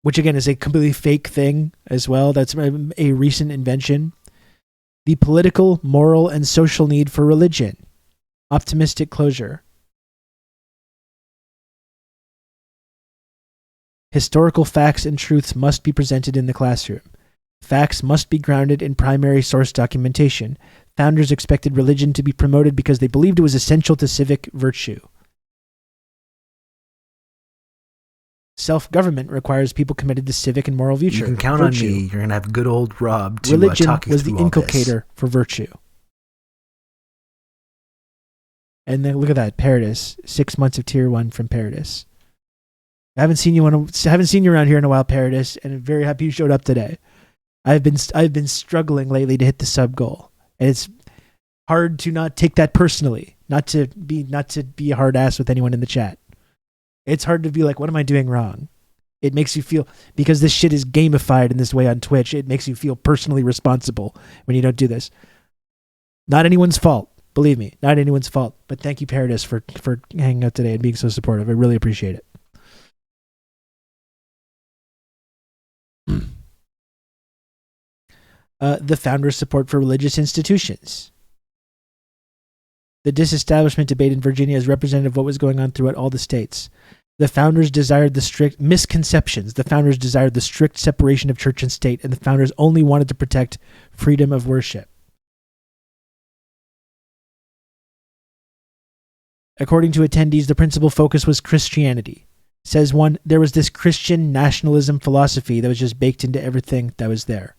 which again is a completely fake thing as well. That's a recent invention. The political, moral, and social need for religion. Optimistic closure. Historical facts and truths must be presented in the classroom. Facts must be grounded in primary source documentation. Founders expected religion to be promoted because they believed it was essential to civic virtue. Self-government requires people committed to civic and moral virtue. You can count on me. You're going to have good old Rob to religion talk you was through the all inculcator for virtue. And then look at that, Paradis. 6 months of Tier 1 from Paradis. I haven't seen you around here in a while, Paradis, and I'm very happy you showed up today. I've been struggling lately to hit the sub goal, and it's hard to not take that personally, not to be a hard ass with anyone in the chat. It's hard to be like, what am I doing wrong? It makes you feel, because this shit is gamified in this way on Twitch, it makes you feel personally responsible when you don't do this. Not anyone's fault. Believe me, not anyone's fault. But thank you, Paradis, for hanging out today and being so supportive. I really appreciate it. The founders' support for religious institutions. The disestablishment debate in Virginia is representative of what was going on throughout all the states. The founders desired the strict misconceptions. The founders desired the strict separation of church and state, and the founders only wanted to protect freedom of worship. According to attendees, the principal focus was Christianity. Says one, there was this Christian nationalism philosophy that was just baked into everything that was there.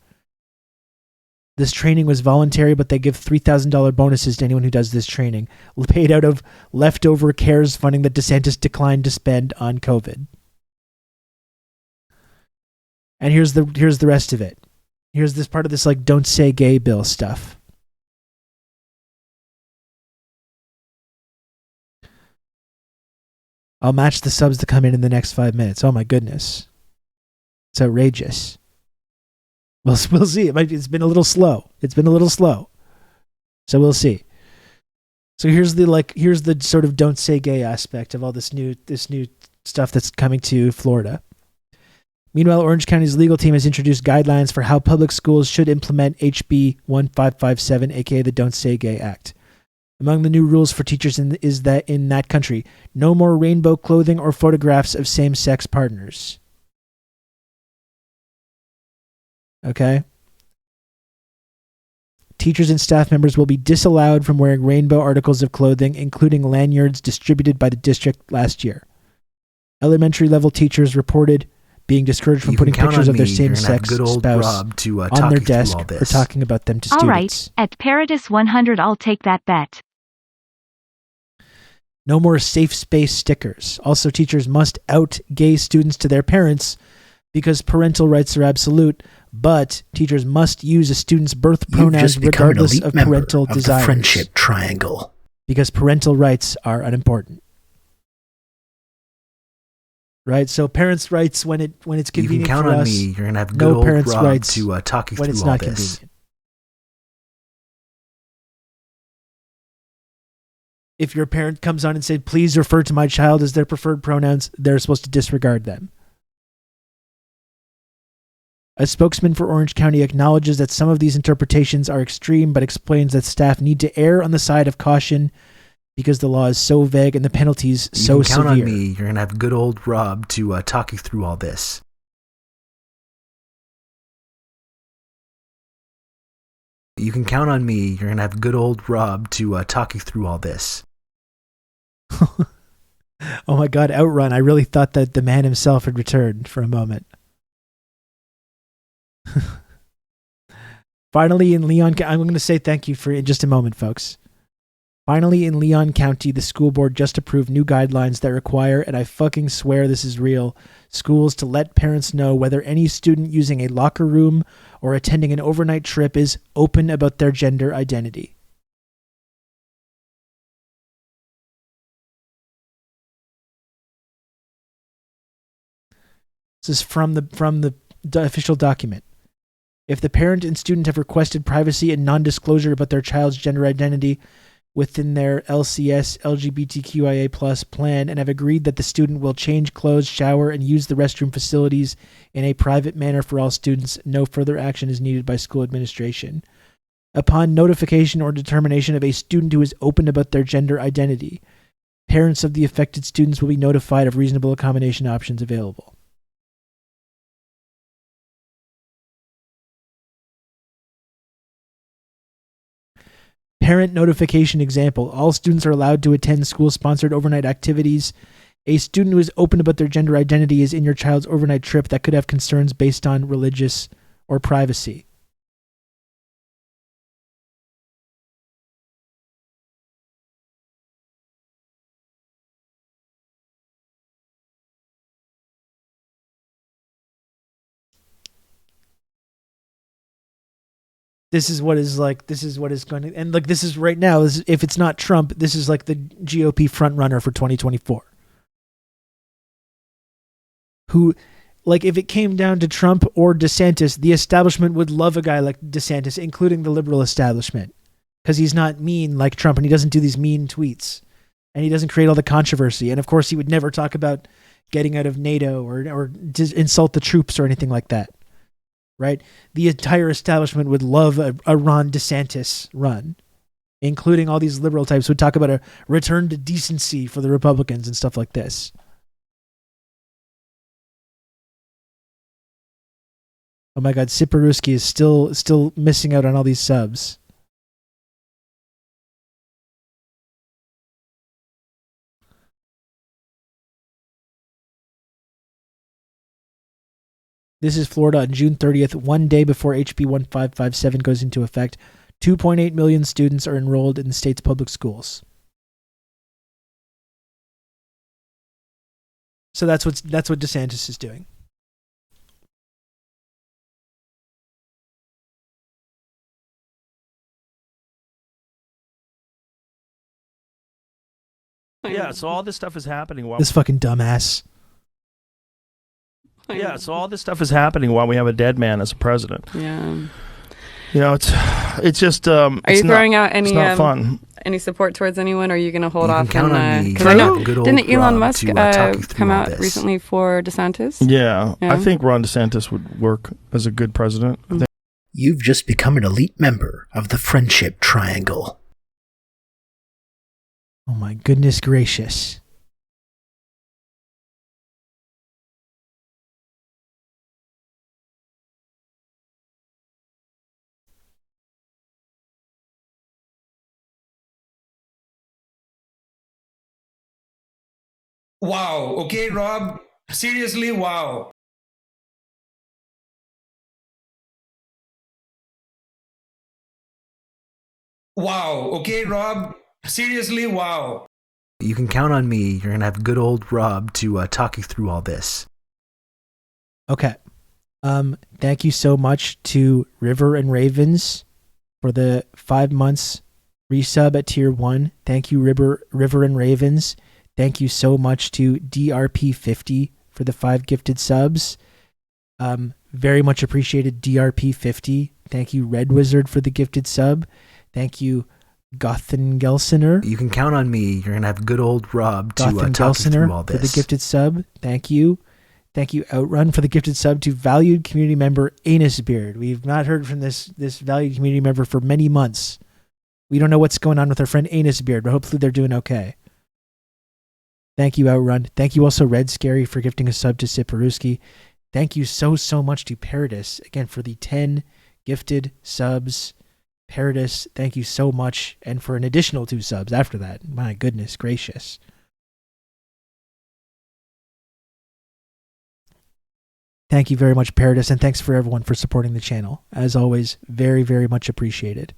This training was voluntary, but they give $3,000 bonuses to anyone who does this training, paid out of leftover CARES funding that DeSantis declined to spend on COVID. And here's the rest of it. Here's this part of this like don't say gay bill stuff. I'll match the subs that come in the next 5 minutes. Oh my goodness. It's outrageous. We'll see. It's been a little slow. So we'll see. So here's the sort of don't say gay aspect of all this new stuff that's coming to Florida. Meanwhile, Orange County's legal team has introduced guidelines for how public schools should implement HB 1557, aka the Don't Say Gay Act. Among the new rules for teachers is that in that country, no more rainbow clothing or photographs of same-sex partners. Okay? Teachers and staff members will be disallowed from wearing rainbow articles of clothing, including lanyards distributed by the district last year. Elementary level teachers reported being discouraged from putting pictures of their same-sex spouse on their desk or talking about them to students. All right, at Paradis 100 I'll take that bet. No more safe space stickers. Also, teachers must out gay students to their parents because parental rights are absolute, but teachers must use a student's birth pronouns regardless of parental desires. The friendship triangle. Because parental rights are unimportant. Right? So parents' rights when it's convenient for us. You can count on me. You're going to have good old parents' Rob rights to talk you when through it's all not this. Convenient. If your parent comes on and said, please refer to my child as their preferred pronouns, they're supposed to disregard them. A spokesman for Orange County acknowledges that some of these interpretations are extreme, but explains that staff need to err on the side of caution because the law is so vague and the penalties so severe. You can count on me. You're going to have good old Rob to talk you through all this. You can count on me. You're going to have good old Rob to talk you through all this. Oh my God, Outrun. I really thought that the man himself had returned for a moment. Finally, in Leon, I'm going to say thank you for just a moment, folks. Finally, in Leon County, the school board just approved new guidelines that require, and I fucking swear this is real, schools to let parents know whether any student using a locker room or attending an overnight trip is open about their gender identity. This is from the official document. If the parent and student have requested privacy and non-disclosure about their child's gender identity within their LCS LGBTQIA+ plan and have agreed that the student will change clothes, shower, and use the restroom facilities in a private manner for all students, no further action is needed by school administration. Upon notification or determination of a student who is open about their gender identity, parents of the affected students will be notified of reasonable accommodation options available. Parent notification example. All students are allowed to attend school-sponsored overnight activities. A student who is open about their gender identity is in your child's overnight trip that could have concerns based on religious or privacy. This is what is going to, and like, this is right now, if it's not Trump, this is like the GOP front runner for 2024. Who, like, if it came down to Trump or DeSantis, the establishment would love a guy like DeSantis, including the liberal establishment, because he's not mean like Trump, and he doesn't do these mean tweets, and he doesn't create all the controversy. And of course, he would never talk about getting out of NATO or insult the troops or anything like that. Right? The entire establishment would love a Ron DeSantis run, including all these liberal types would talk about a return to decency for the Republicans and stuff like this. Oh my God, Siparuski is still missing out on all these subs. This is Florida on June 30th, one day before HB 1557 goes into effect. 2.8 million students are enrolled in the state's public schools. So that's what DeSantis is doing. Yeah, so all this stuff is happening while This fucking dumbass. Yeah, so all this stuff is happening while we have a dead man as a president. Yeah. You know, it's just Are you throwing out any it's not fun. Any support towards anyone, or are you going to hold off? Count on me. Because I know Good old didn't Elon Rob Musk to, talk you through come all out this. recently for DeSantis? Yeah, Yeah. I think Ron DeSantis would work as a good president. You've just become an elite member of the Friendship Triangle. Oh my goodness gracious. Wow. Okay, Rob. Seriously, wow. Wow. Okay, Rob. Seriously, wow. You can count on me. You're going to have good old Rob to talk you through all this. Okay. Thank you so much to River and Ravens for the 5 months resub at tier 1. Thank you, River and Ravens. Thank you so much to DRP50 for the 5 gifted subs. Very much appreciated, DRP50. Thank you, Red Wizard, for the gifted sub. Thank you, Gothengelsener. You can count on me. You're going to have good old Rob to talk you Gothengelsener through all for the this. gifted sub. Thank you. Thank you, Outrun, for the gifted sub to valued community member Anusbeard. We've not heard from this valued community member for many months. We don't know what's going on with our friend Anusbeard, but hopefully they're doing okay. Thank you, Outrun. Thank you also, Red Scary, for gifting a sub to Siparuski. Thank you so much to Paradis, again, for the 10 gifted subs. Paradis, thank you so much. And for an additional 2 subs after that. My goodness gracious. Thank you very much, Paradis, and thanks for everyone for supporting the channel. As always, very, very much appreciated.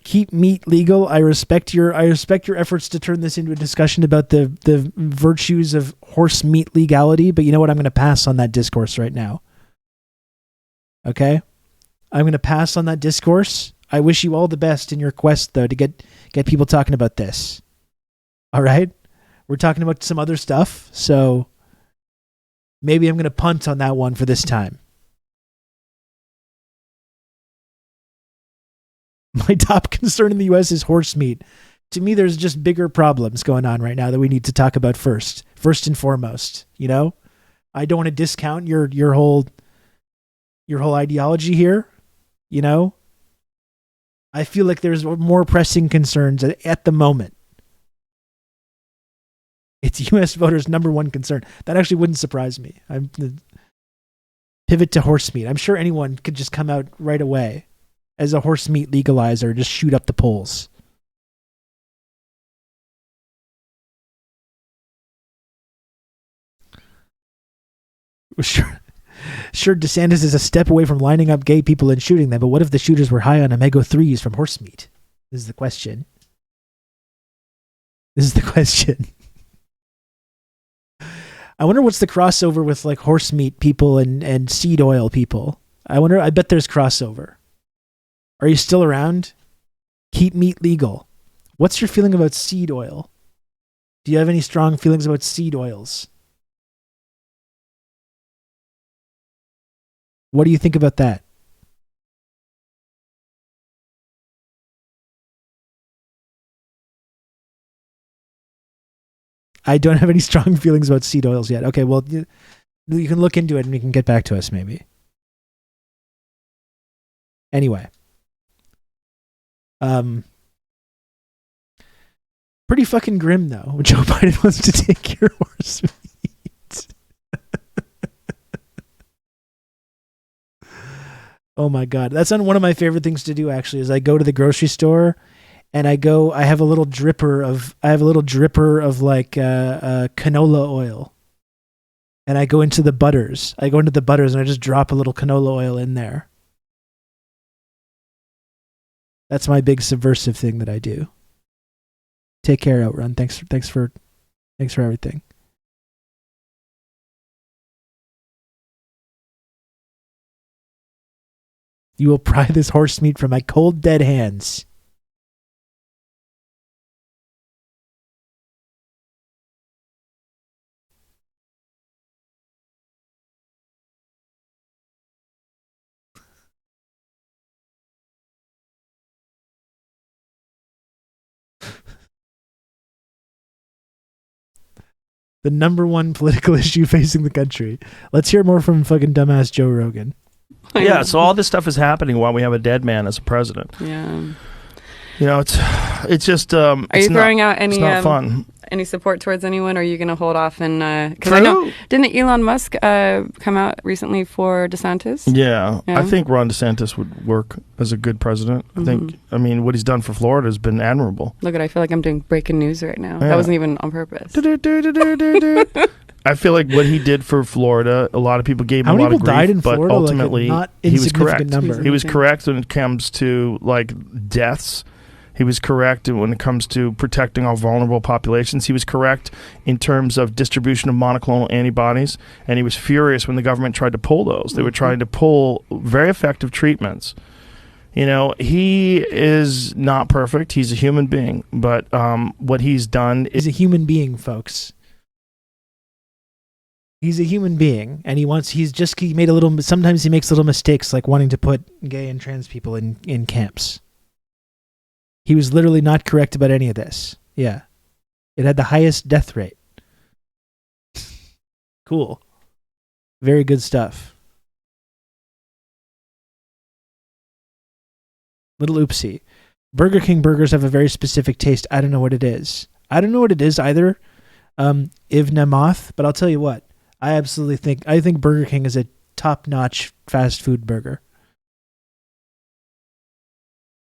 Keep meat legal. I respect your efforts to turn this into a discussion about the virtues of horse meat legality, but you know what? I'm going to pass on that discourse right now. Okay? I'm going to pass on that discourse. I wish you all the best in your quest, though, to get people talking about this. All right? We're talking about some other stuff, so maybe I'm going to punt on that one for this time. My top concern in the U.S. is horse meat. To me, there's just bigger problems going on right now that we need to talk about first and foremost. You know, I don't want to discount your whole ideology here. You know, I feel like there's more pressing concerns at the moment. It's U.S. voters' number one concern. That actually wouldn't surprise me. Pivot to horse meat. I'm sure anyone could just come out right away as a horse meat legalizer, just shoot up the polls. Sure, DeSantis is a step away from lining up gay people and shooting them, but what if the shooters were high on omega-3s from horse meat? This is the question. I wonder what's the crossover with like horse meat people and seed oil people. I bet there's crossover. Are you still around? Keep meat legal. What's your feeling about seed oil? Do you have any strong feelings about seed oils? What do you think about that? I don't have any strong feelings about seed oils yet. Okay, well, you can look into it and you can get back to us maybe. Anyway. Pretty fucking grim, though, when Joe Biden wants to take your horse meat. Oh my God. That's one of my favorite things to do, actually, is I go to the grocery store and I have a little dripper of like canola oil. And I go into the butters. And I just drop a little canola oil in there. That's my big subversive thing that I do. Take care, Outrun. Thanks for everything. You will pry this horse meat from my cold, dead hands. The number one political issue facing the country. Let's hear more from fucking dumbass Joe Rogan. Yeah, so all this stuff is happening while we have a dead man as a president. Yeah. You know, it's just. Are you throwing out any? It's not fun. Any support towards anyone, or are you going to hold off and? Because I know, didn't Elon Musk come out recently for DeSantis? Yeah, I think Ron DeSantis would work as a good president. I mean, what he's done for Florida has been admirable. Look, I feel like I'm doing breaking news right now. Yeah. That wasn't even on purpose. I feel like what he did for Florida, a lot of people gave him a lot of grief, died in but Florida? ultimately Like he was correct. Number. He was correct when it comes to like deaths. He was correct when it comes to protecting all vulnerable populations. He was correct in terms of distribution of monoclonal antibodies, and he was furious when the government tried to pull those. They were trying to pull very effective treatments. You know, he is not perfect. He's a human being, but what he's done is... He's a human being, folks. He's a human being, and sometimes he makes little mistakes, like wanting to put gay and trans people in camps. He was literally not correct about any of this. Yeah. It had the highest death rate. Cool. Very good stuff. Little oopsie. Burger King burgers have a very specific taste. I don't know what it is. I don't know what it is either. Ivna Moth, but I'll tell you what. I think Burger King is a top-notch fast food burger.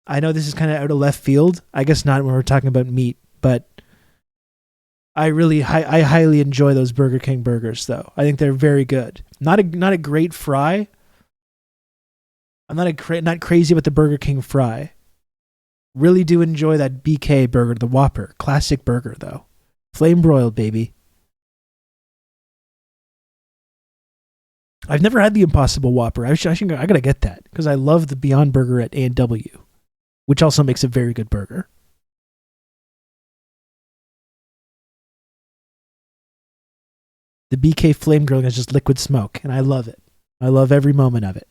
I know this is kind of out of left field. I guess not when we're talking about meat, but I highly enjoy those Burger King burgers, though. I think they're very good. Not a great fry. I'm not crazy about the Burger King fry. Really do enjoy that BK burger, the Whopper. Classic burger, though. Flame broiled, baby. I've never had the Impossible Whopper. I gotta get that because I love the Beyond Burger at A&W, which also makes a very good burger. The BK flame grilling is just liquid smoke, and I love it. I love every moment of it.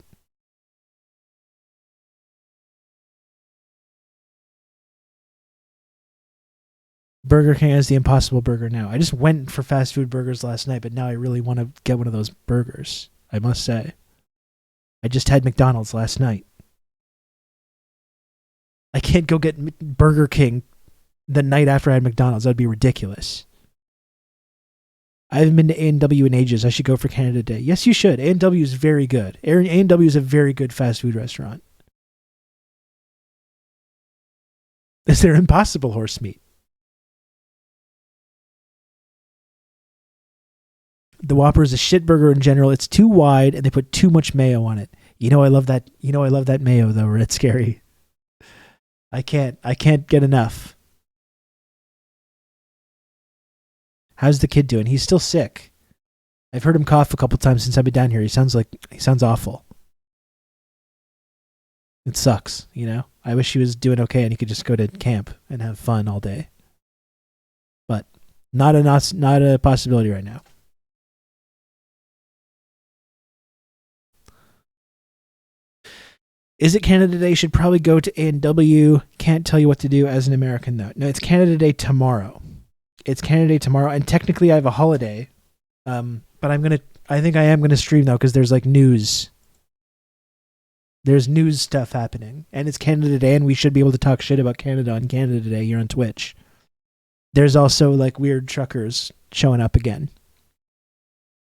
Burger King has the Impossible Burger now. I just went for fast food burgers last night, but now I really want to get one of those burgers, I must say. I just had McDonald's last night. I can't go get Burger King the night after I had McDonald's. That'd be ridiculous. I haven't been to A&W in ages. I should go for Canada Day. Yes, you should. A&W is very good. A&W is a very good fast food restaurant. Is there Impossible horse meat? The Whopper is a shit burger in general. It's too wide, and they put too much mayo on it. You know I love that. You know I love that mayo though. Red Scary. I can't get enough. How's the kid doing? He's still sick. I've heard him cough a couple times since I've been down here. He sounds awful. It sucks, you know? I wish he was doing okay and he could just go to camp and have fun all day. But not a possibility right now. Is it Canada Day? Should probably go to A&W. Can't tell you what to do as an American, though. No, it's Canada Day tomorrow. It's Canada Day tomorrow, and technically I have a holiday. But I think I am gonna stream though, because there's like news. There's news stuff happening, and it's Canada Day, and we should be able to talk shit about Canada on Canada Day here on Twitch. There's also like weird truckers showing up again.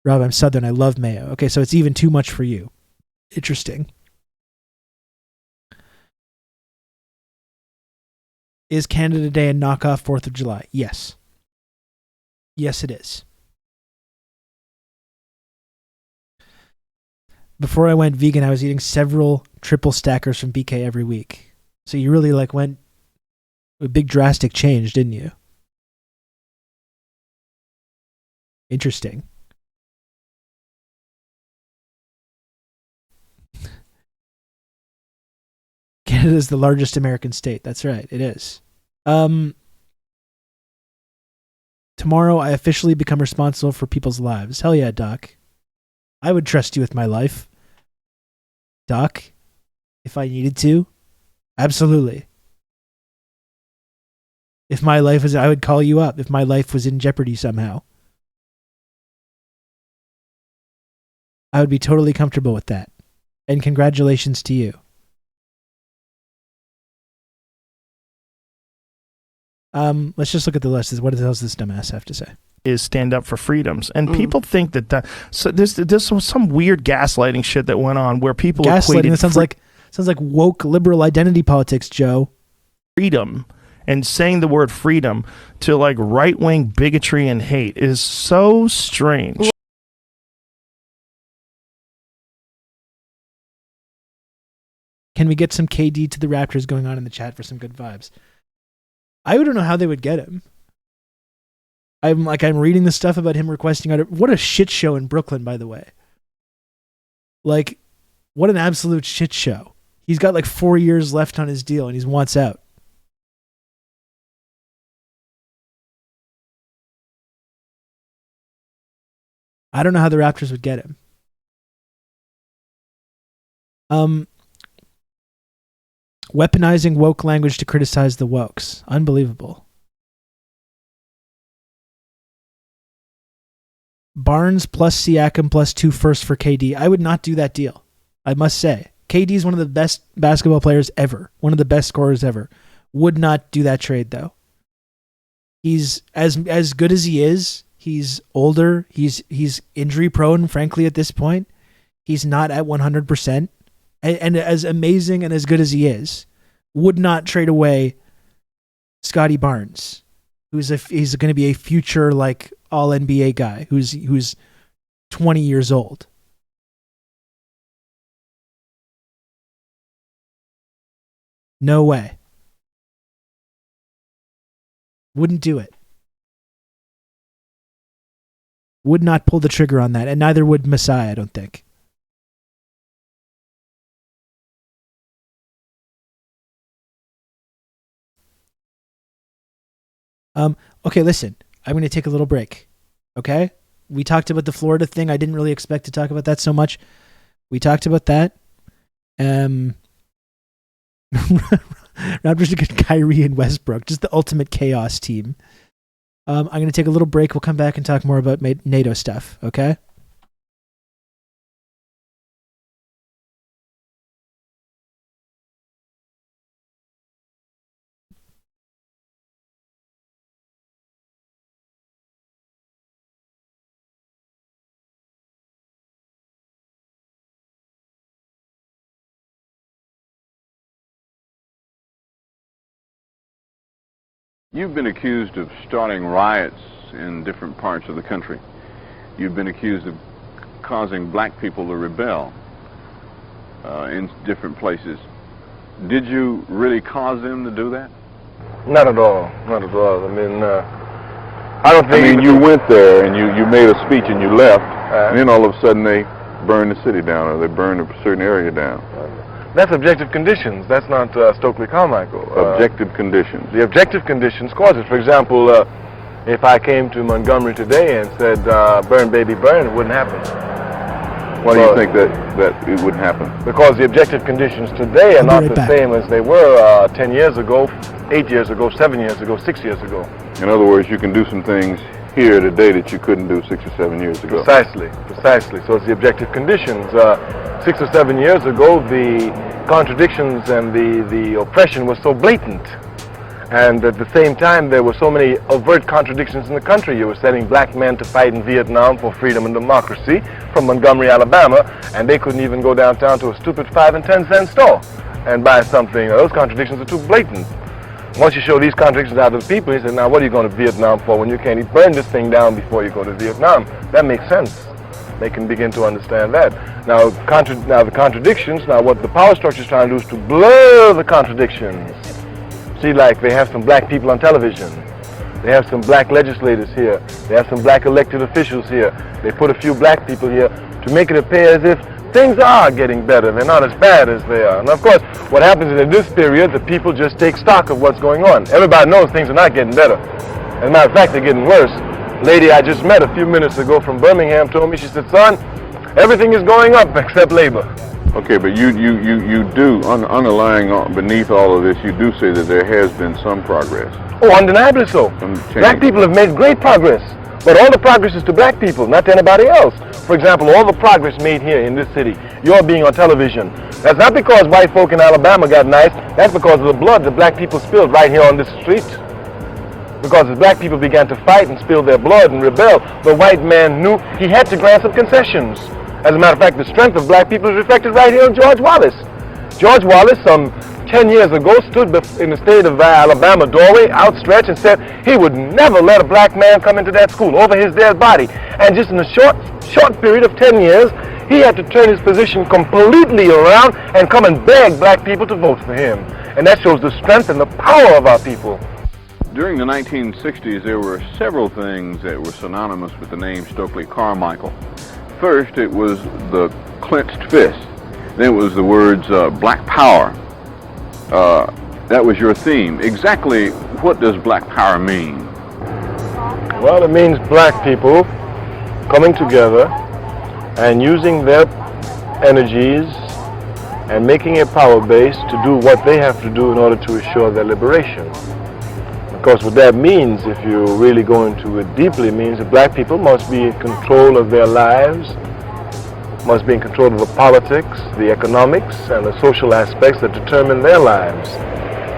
Rob, I'm Southern. I love mayo. Okay, so it's even too much for you. Interesting. Is Canada Day a knockoff 4th of July? Yes. Yes, it is. Before I went vegan, I was eating several triple stackers from BK every week. So you really like went a big drastic change, didn't you? Interesting. Canada is the largest American state. That's right. It is. Tomorrow, I officially become responsible for people's lives. Hell yeah, Doc. I would trust you with my life. Doc, if I needed to. Absolutely. If my life was, I would call you up if my life was in jeopardy somehow. I would be totally comfortable with that. And congratulations to you. Let's just look at the list. What does this dumbass have to say? Is stand up for freedoms, and people think that so there's some weird gaslighting shit that went on where people gaslighting. That sounds like woke liberal identity politics, Joe. Freedom and saying the word freedom to like right wing bigotry and hate is so strange. Can we get some KD to the Raptors going on in the chat for some good vibes? I don't know how they would get him. I'm reading the stuff about him requesting out. What a shit show in Brooklyn, by the way. Like, what an absolute shit show. He's got like 4 years left on his deal and he wants out. I don't know how the Raptors would get him. Weaponizing woke language to criticize the wokes. Unbelievable. Barnes plus Siakam plus 2 firsts for KD. I would not do that deal. I must say. KD is one of the best basketball players ever. One of the best scorers ever. Would not do that trade though. He's as good as he is. He's older. He's injury prone, frankly, at this point. He's not at 100%. And as amazing and as good as he is, would not trade away Scotty Barnes, he's going to be a future like all NBA guy who's 20 years old. No way. Wouldn't do it. Would not pull the trigger on that, and neither would Masai, I don't think. Okay, listen. I'm going to take a little break. Okay? We talked about the Florida thing. I didn't really expect to talk about that so much. We talked about that. Raptors to get Kyrie and Westbrook. Just the ultimate chaos team. I'm going to take a little break. We'll come back and talk more about NATO stuff. Okay? You've been accused of starting riots in different parts of the country. you've been accused of causing black people to rebel in different places. Did you really cause them to do that? Not at all. Not at all. I mean, I don't think... I mean, you went there and you made a speech and you left, and then all of a sudden they burned the city down, or they burned a certain area down. That's objective conditions. That's not Stokely Carmichael. Objective conditions. The objective conditions cause it. For example, if I came to Montgomery today and said, burn, baby, burn, it wouldn't happen. Why do you think that it wouldn't happen? Because the objective conditions today are not the same as they were 10 years ago, 8 years ago, 7 years ago, 6 years ago. In other words, you can do some things here today that you couldn't do 6 or 7 years ago. Precisely, precisely. So it's the objective conditions. 6 or 7 years ago, the contradictions and the oppression was so blatant. And at the same time, there were so many overt contradictions in the country. You were sending black men to fight in Vietnam for freedom and democracy from Montgomery, Alabama, and they couldn't even go downtown to a stupid 5 and 10 cent store and buy something. Those contradictions are too blatant. Once you show these contradictions out to the people, he said, now what are you going to Vietnam for when you can't even burn this thing down before you go to Vietnam? That makes sense. They can begin to understand that. Now, the contradictions, now what the power structure is trying to do is to blur the contradictions. See, like they have some black people on television. They have some black legislators here. They have some black elected officials here. They put a few black people here to make it appear as if things are getting better. They're not as bad as they are. And of course, what happens is in this period, the people just take stock of what's going on. Everybody knows things are not getting better. As a matter of fact, they're getting worse. Lady I just met a few minutes ago from Birmingham told me, she said, son, everything is going up except labor. Okay, but you do, underlying beneath all of this, you do say that there has been some progress. Oh, undeniably so. Black people have made great progress, but all the progress is to black people, not to anybody else. For example, all the progress made here in this city, you're being on television. That's not because white folk in Alabama got nice, that's because of the blood that black people spilled right here on this street. Because as black people began to fight and spill their blood and rebel, the white man knew he had to grant some concessions. As a matter of fact, the strength of black people is reflected right here on George Wallace. George Wallace, some 10 years ago, stood in the state of Alabama doorway, outstretched, and said he would never let a black man come into that school over his dead body. And just in a short period of 10 years, he had to turn his position completely around and come and beg black people to vote for him. And that shows the strength and the power of our people. During the 1960s, there were several things that were synonymous with the name Stokely Carmichael. First, it was the clenched fist. Then it was the words black power. That was your theme. Exactly what does black power mean? Well, it means black people coming together and using their energies and making a power base to do what they have to do in order to assure their liberation. Because what that means, if you really go into it deeply, means that black people must be in control of their lives, must be in control of the politics, the economics, and the social aspects that determine their lives.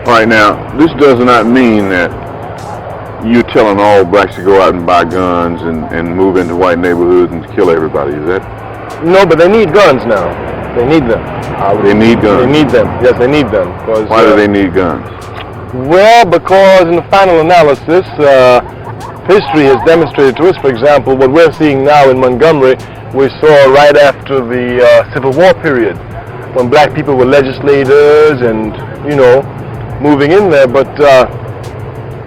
All right, now, this does not mean that you're telling all blacks to go out and buy guns and move into white neighborhoods and kill everybody, is that? No, but they need guns now. They need them. They need guns? They need them. Yes, they need them. Why do they need guns? Well, because in the final analysis, history has demonstrated to us, for example, what we're seeing now in Montgomery, we saw right after the Civil War period, when black people were legislators and, you know, moving in there. But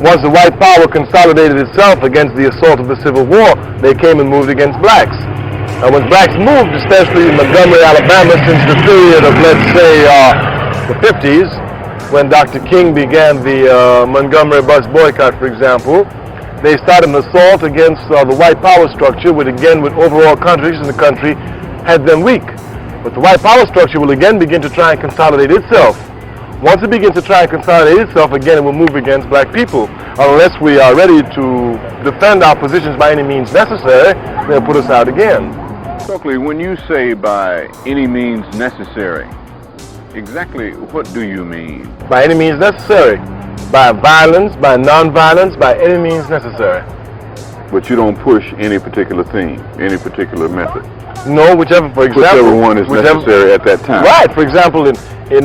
once the white power consolidated itself against the assault of the Civil War, they came and moved against blacks. And when blacks moved, especially in Montgomery, Alabama, since the period of, let's say, the 50s, when Dr. King began the Montgomery bus boycott, for example, they started an assault against the white power structure, which again, with overall contradictions in the country, had them weak. But the white power structure will again begin to try and consolidate itself. Once it begins to try and consolidate itself, again, it will move against black people. Unless we are ready to defend our positions by any means necessary, they'll put us out again. Stokely, when you say by any means necessary, exactly what do you mean? By any means necessary. By violence, by non-violence, by any means necessary. But you don't push any particular theme, any particular method? No, whichever, for example... Whichever one is necessary at that time. Right. For example, in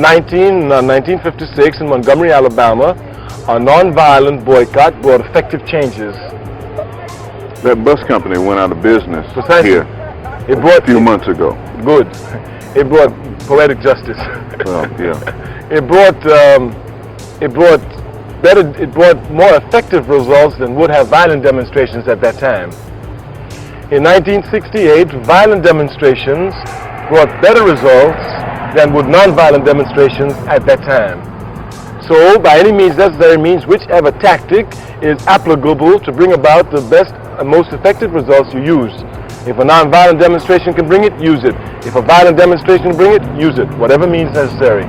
1956 in Montgomery, Alabama, a non-violent boycott brought effective changes. That bus company went out of business Precisely. here It brought a few months ago. Good. It brought poetic justice. Well, yeah. It brought more effective results than would have violent demonstrations at that time. In 1968, violent demonstrations brought better results than would nonviolent demonstrations at that time. So, by any means necessary means, whichever tactic is applicable to bring about the best and most effective results, you use. If a nonviolent demonstration can bring it, use it. If a violent demonstration can bring it, use it. Whatever means necessary.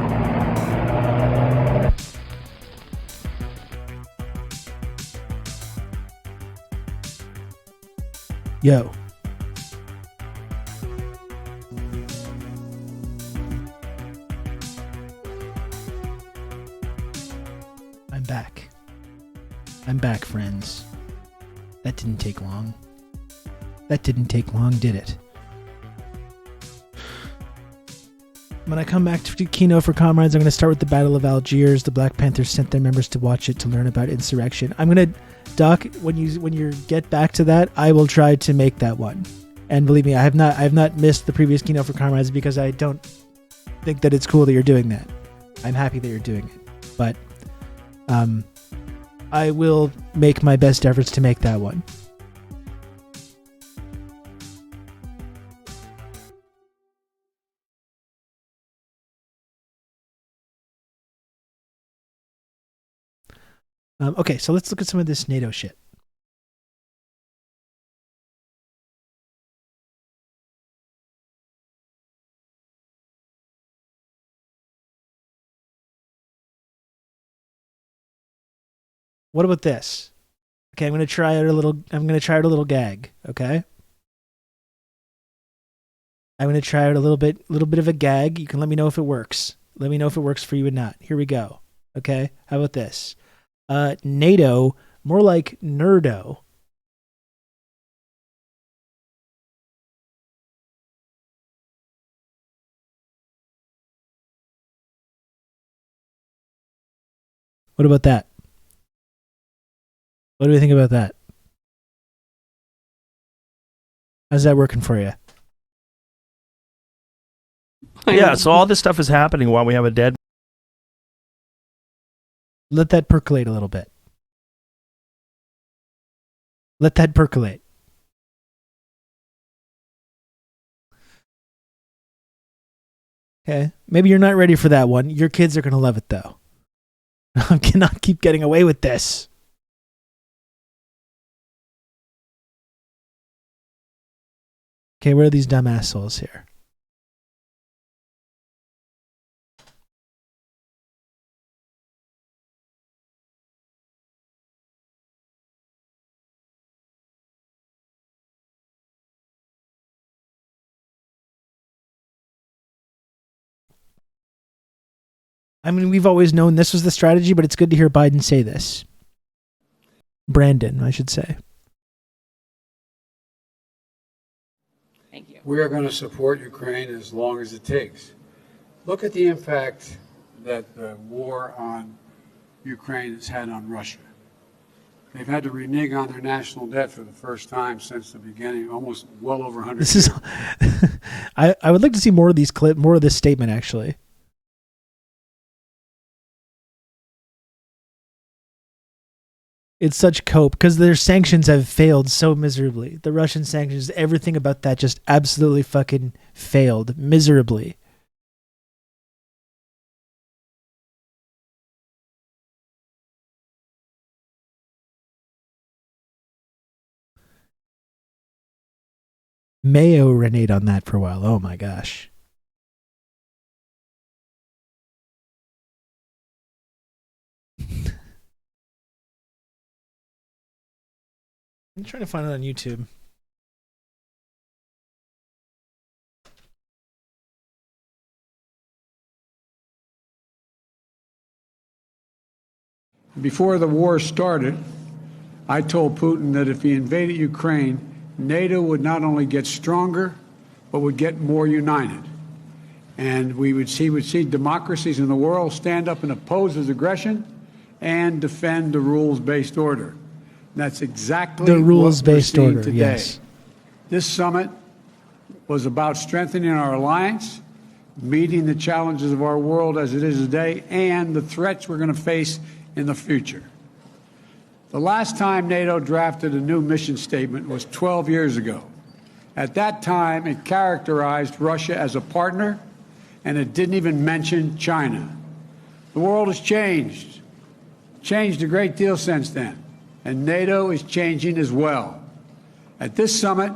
Yo. I'm back. I'm back, friends. That didn't take long. That didn't take long, did it? When I come back to Kino for Comrades, I'm going to start with the Battle of Algiers. The Black Panthers sent their members to watch it to learn about insurrection. I'm going to, Doc, when you get back to that, I will try to make that one. And believe me, I have not missed the previous Kino for Comrades because I don't think that it's cool that you're doing that. I'm happy that you're doing it. But I will make my best efforts to make that one. Okay, so let's look at some of this NATO shit. What about this? Okay, I'm going to try out a little gag, okay? I'm going to try out a little bit of a gag. You can let me know if it works. Let me know if it works for you or not. Here we go. Okay? How about this? NATO, more like nerdo. What about that? What do we think about that? How's that working for you? Yeah, so all this stuff is happening while we have a dead. Let that percolate a little bit. Let that percolate. Okay. Maybe you're not ready for that one. Your kids are going to love it, though. I cannot keep getting away with this. Okay, where are these dumb assholes here? I mean, we've always known this was the strategy, but it's good to hear Biden say this. Brandon, I should say. Thank you. We are going to support Ukraine as long as it takes. Look at the impact that the war on Ukraine has had on Russia. They've had to renege on their national debt for the first time since the beginning, almost well over 100 This years. is. I would like to see more of these more of this statement, actually. It's such cope because their sanctions have failed so miserably. The Russian sanctions, everything about that just absolutely fucking failed miserably. Mayo reneged on that for a while. Oh my gosh. I'm trying to find it on YouTube. Before the war started, I told Putin that if he invaded Ukraine, NATO would not only get stronger, but would get more united. And he would see democracies in the world stand up and oppose his aggression and defend the rules-based order. That's exactly The what rules-based we're seeing order, today. yes. This summit was about strengthening our alliance, meeting the challenges of our world as it is today, and the threats we're going to face in the future. The last time NATO drafted a new mission statement was 12 years ago. At that time, it characterized Russia as a partner, and it didn't even mention China. The world has changed a great deal since then, and NATO is changing as well. At this summit,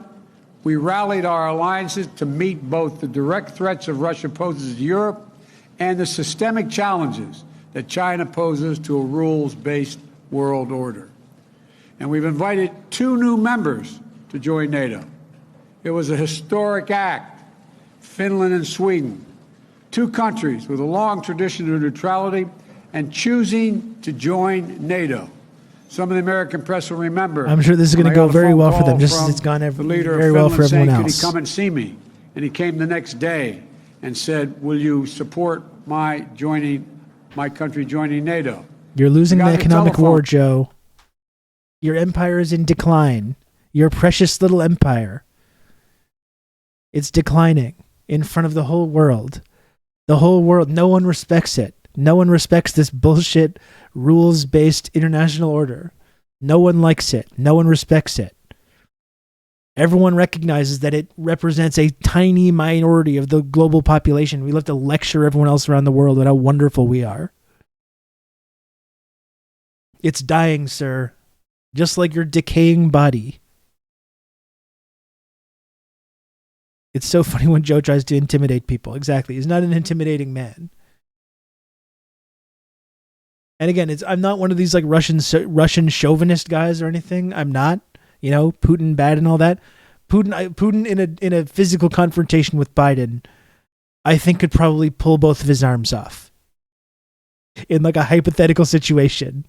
we rallied our alliances to meet both the direct threats of Russia poses to Europe and the systemic challenges that China poses to a rules-based world order. And we've invited 2 new members to join NATO. It was a historic act. Finland and Sweden, 2 countries with a long tradition of neutrality and choosing to join NATO. Some of the American press will remember. I'm sure this is going to go very well for them, just as it's gone very well for everyone else. Could he come and see me? And he came the next day and said, will you support my country joining NATO? You're losing the the economic telephone. war, Joe. Your empire is in decline. Your precious little empire. It's declining in front of the whole world. The whole world, no one respects it. No one respects this bullshit rules-based international order. No one likes it. No one respects it. Everyone recognizes that it represents a tiny minority of the global population. We love to lecture everyone else around the world about how wonderful we are. It's dying, sir. Just like your decaying body. It's so funny when Joe tries to intimidate people. Exactly. He's not an intimidating man. And again, I'm not one of these like Russian chauvinist guys or anything. I'm not. You know, Putin bad and all that. Putin in a physical confrontation with Biden, I think could probably pull both of his arms off. In like a hypothetical situation.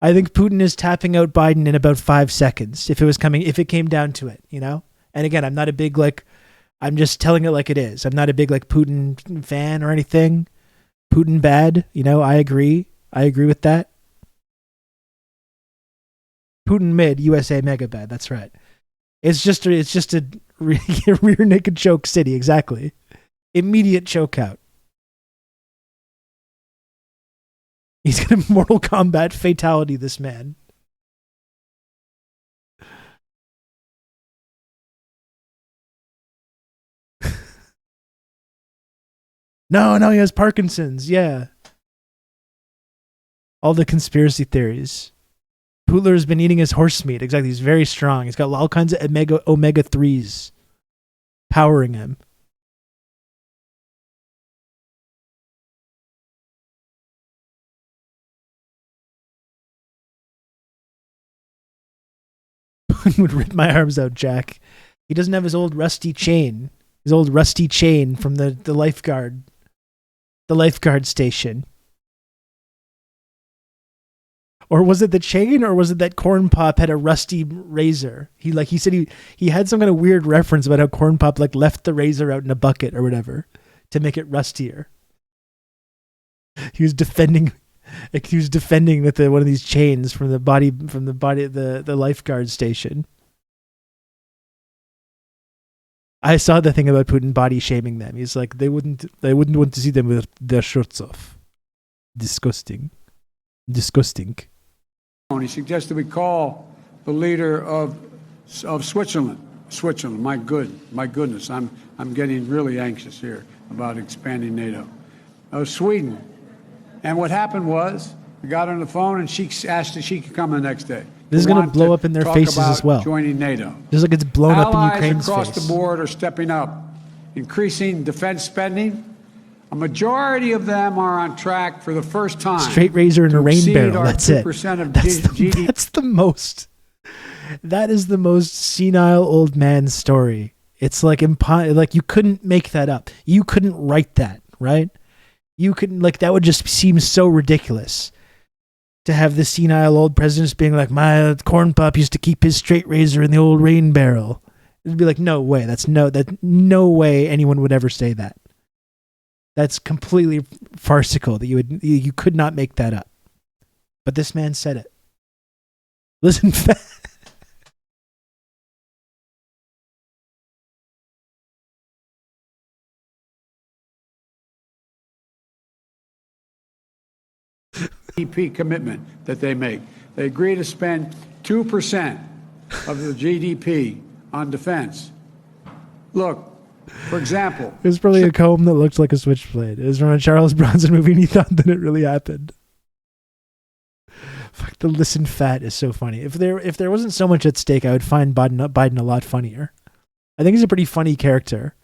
I think Putin is tapping out Biden in about 5 seconds if it came down to it, you know? And again, I'm not a big I'm just telling it like it is. I'm not a big Putin fan or anything. Putin bad, you know, I agree. I agree with that. Putin mid, USA mega bad, that's right. It's just a rear naked choke city, exactly. Immediate choke out. He's gonna Mortal Kombat fatality this man. No, he has Parkinson's. Yeah. All the conspiracy theories. Putler has been eating his horse meat. Exactly. He's very strong. He's got all kinds of omega 3s powering him. Would rip my arms out, Jack. He doesn't have his old rusty chain. His old rusty chain from the lifeguard station. Or was it the chain, or was it that Corn Pop had a rusty razor? He said he had some kind of weird reference about how Corn Pop left the razor out in a bucket or whatever to make it rustier. He was defending with one of these chains from the lifeguard station. I saw the thing about Putin body shaming them. He's like, they wouldn't want to see them with their shirts off. Disgusting. He suggested we call the leader of Switzerland. My goodness, I'm getting really anxious here about expanding NATO. Sweden. And what happened was, we got her on the phone and she asked if she could come the next day. This is going to blow up in their faces as well. Joining NATO. Just like it's blown up in Ukraine's across face. the board are stepping up, increasing defense spending. A majority of them are on track for the first time. Straight razor and a rain barrel. That's it. That is the most senile old man story. It's like you couldn't make that up. You couldn't write that, right? You couldn't, that would just seem so ridiculous. To have the senile old presidents being like, my Corn Pop used to keep his straight razor in the old rain barrel. It'd be like, no way. That's no way anyone would ever say that. That's completely farcical that you could not make that up. But this man said it. Listen fat. GDP commitment that they make. They agree to spend 2% of the GDP on defense. Look, for example, It was probably a comb that looked like a switchblade. It was from a Charles Bronson movie, and he thought that it really happened. Fuck, the listen fat is so funny. If there wasn't so much at stake, I would find Biden a lot funnier. I think he's a pretty funny character.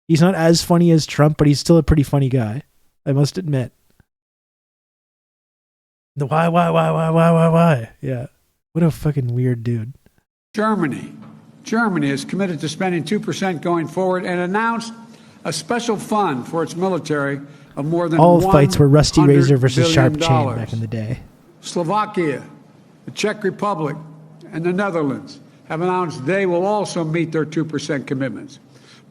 He's not as funny as Trump, but he's still a pretty funny guy. I must admit. The why? Yeah. What a fucking weird dude. Germany is committed to spending 2% going forward and announced a special fund for its military of more than all fights were Rusty Razor versus $100 Sharp billion. Chain back in the day. Slovakia, the Czech Republic, and the Netherlands have announced they will also meet their 2% commitments.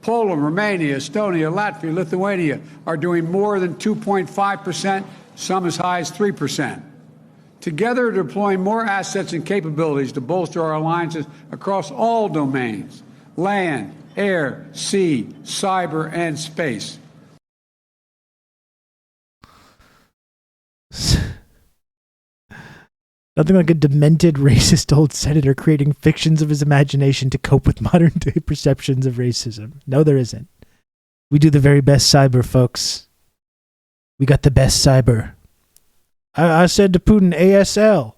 Poland, Romania, Estonia, Latvia, Lithuania are doing more than 2.5%, some as high as 3%. Together, deploying more assets and capabilities to bolster our alliances across all domains: land, air, sea, cyber, and space. Nothing like a demented racist old senator creating fictions of his imagination to cope with modern day perceptions of racism. No, there isn't. We do the very best cyber, folks. We got the best cyber. I said to Putin, ASL.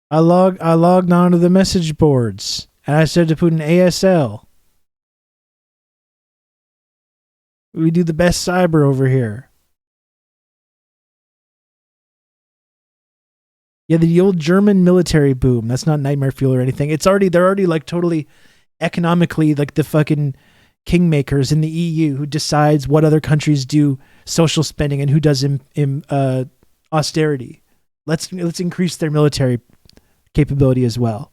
I logged onto the message boards, and I said to Putin, ASL. We do the best cyber over here. Yeah, the old German military boom. That's not nightmare fuel or anything. They're already like totally economically like the fucking kingmakers in the EU who decides what other countries do social spending and who does austerity. Let's increase their military capability as well.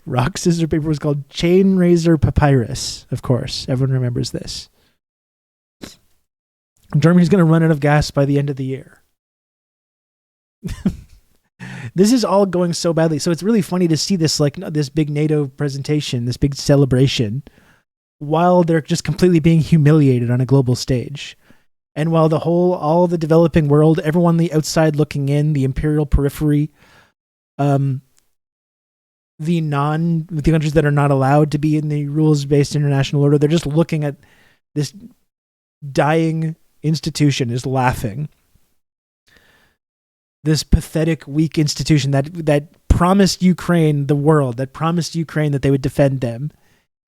Rock, scissors, paper was called Chain Razor Papyrus, of course. Everyone remembers this. Germany's going to run out of gas by the end of the year. This is all going so badly. So it's really funny to see this, like, this big NATO presentation, this big celebration, while they're just completely being humiliated on a global stage. And while all the developing world, everyone on the outside looking in, the imperial periphery, the countries that are not allowed to be in the rules-based international order, they're just looking at this dying institution is laughing. This pathetic, weak institution that promised Ukraine the world, that promised Ukraine that they would defend them,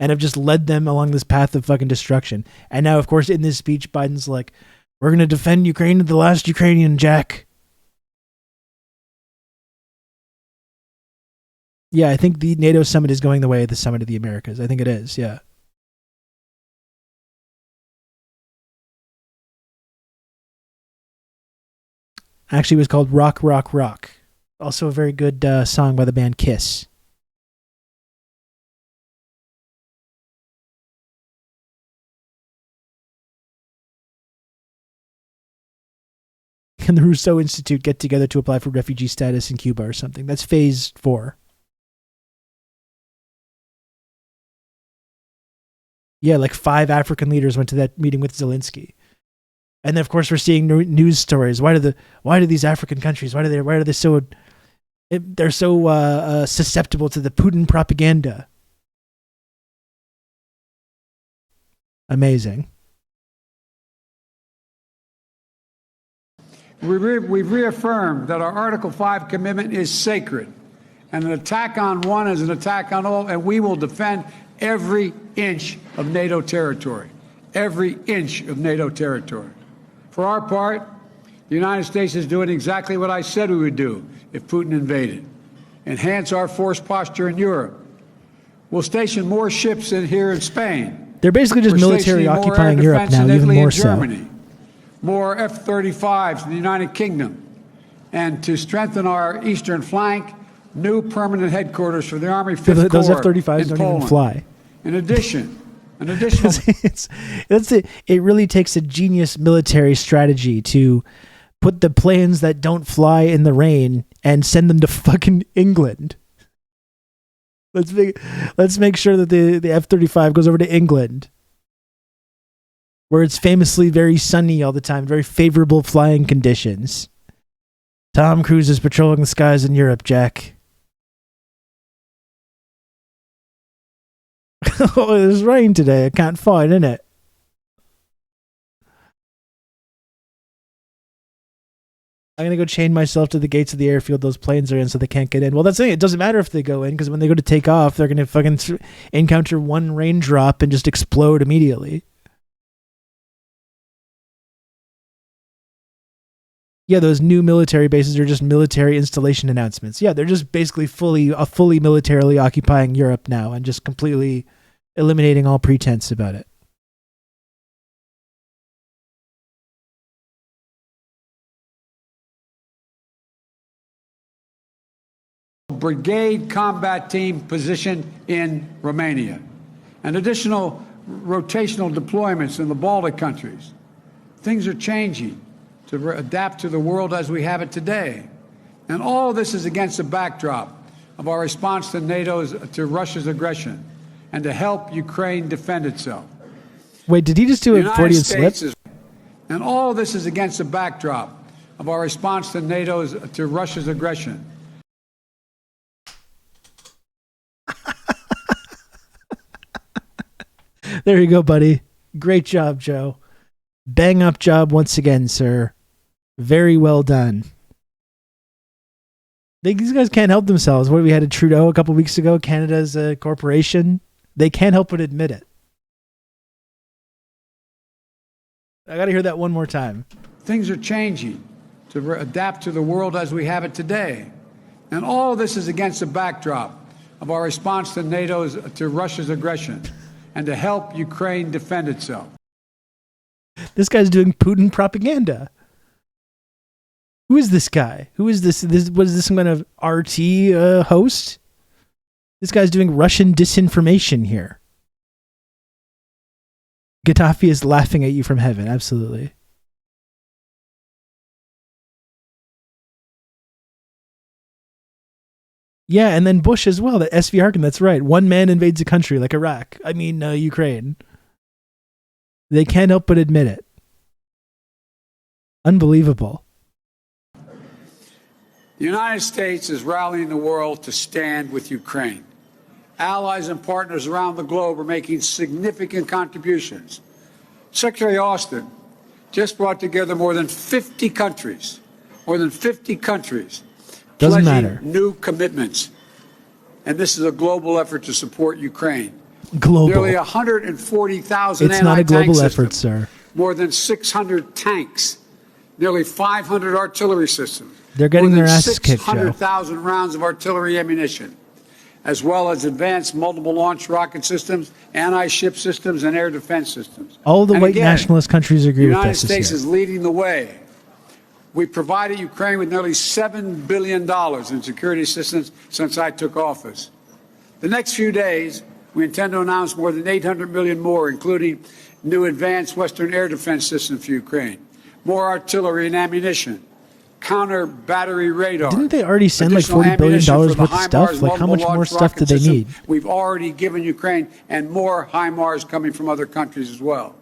and have just led them along this path of fucking destruction. And now, of course, in this speech, Biden's like, we're going to defend Ukraine to the last Ukrainian, Jack. Yeah, I think the NATO summit is going the way of the Summit of the Americas. I think it is, yeah. Actually, it was called Rock, Rock, Rock. Also a very good song by the band Kiss. And the Rousseau Institute get together to apply for refugee status in Cuba or something. That's phase 4. Yeah, like 5 African leaders went to that meeting with Zelensky. And then, of course, we're seeing news stories. Why do these African countries? Why are they so? They're so susceptible to the Putin propaganda. Amazing. We've reaffirmed that our Article 5 commitment is sacred, and an attack on one is an attack on all, and we will defend every inch of NATO territory. Every inch of NATO territory. For our part, the United States is doing exactly what I said we would do if Putin invaded. Enhance our force posture in Europe. We'll station more ships here in Spain. They're basically just military occupying Europe now, even more so. Germany. More F-35s in the United Kingdom. And to strengthen our eastern flank, new permanent headquarters for the Army 5th Corps those F-35s in don't Poland. even fly. In addition, An additional it really takes a genius military strategy to put the planes that don't fly in the rain and send them to fucking England. Let's make sure that the F-35 goes over to England, where it's famously very sunny all the time, very favorable flying conditions. Tom Cruise is patrolling the skies in Europe, Jack. Oh, there's rain today. I can't find, innit? I'm going to go chain myself to the gates of the airfield those planes are in so they can't get in. Well, that's the thing. It doesn't matter if they go in, because when they go to take off, they're going to fucking encounter one raindrop and just explode immediately. Yeah, those new military bases are just military installation announcements. Yeah, they're just basically fully militarily occupying Europe now and just completely eliminating all pretense about it. brigade combat team position in Romania, and additional rotational deployments in the Baltic countries. Things are changing to adapt to the world as we have it today. And all this is against the backdrop of our response to Russia's aggression and to help Ukraine defend itself. Wait, did he just do a Freudian slip? And all this is against the backdrop of our response to Russia's aggression. There you go, buddy. Great job, Joe. Bang up job once again, sir. Very well done. These guys can't help themselves. What, we had a Trudeau a couple weeks ago, Canada's a corporation. They can't help but admit it. I got to hear that one more time. Things are changing to adapt to the world as we have it today. And all this is against the backdrop of our response to Russia's aggression and to help Ukraine defend itself. This guy's doing Putin propaganda. Who is this guy? Who is this? Was this some kind of RT host? This guy's doing Russian disinformation here. Gaddafi is laughing at you from heaven. Absolutely. Yeah, and then Bush as well. That SV Harkin, that's right. One man invades a country like Iraq. I mean, Ukraine. They can't help but admit it. Unbelievable. The United States is rallying the world to stand with Ukraine. Allies and partners around the globe are making significant contributions. Secretary Austin just brought together more than 50 countries, Doesn't pledging matter. new commitments. And this is a global effort to support Ukraine. Global. Nearly 140,000 It's not a global anti-tank effort, systems, sir. more than 600 tanks, nearly 500 artillery systems. They're getting more their than asses kicked, Joe. 600,000 rounds of artillery ammunition, as well as advanced multiple launch rocket systems, anti-ship systems, and air defense systems. All the And white again, nationalist countries agree the with United this States year. is leading the way. We provided Ukraine with nearly $7 billion in security assistance since I took office. The next few days, we intend to announce more than $800 million more, including new advanced Western air defense systems for Ukraine, more artillery and ammunition, counter battery radar. Didn't they already send like additional $40 billion ammunition worth for of the stuff? HIMARS Like, how much multiple more launch stuff do rocket they system need? We've already given Ukraine, and more HIMARS coming from other countries as well.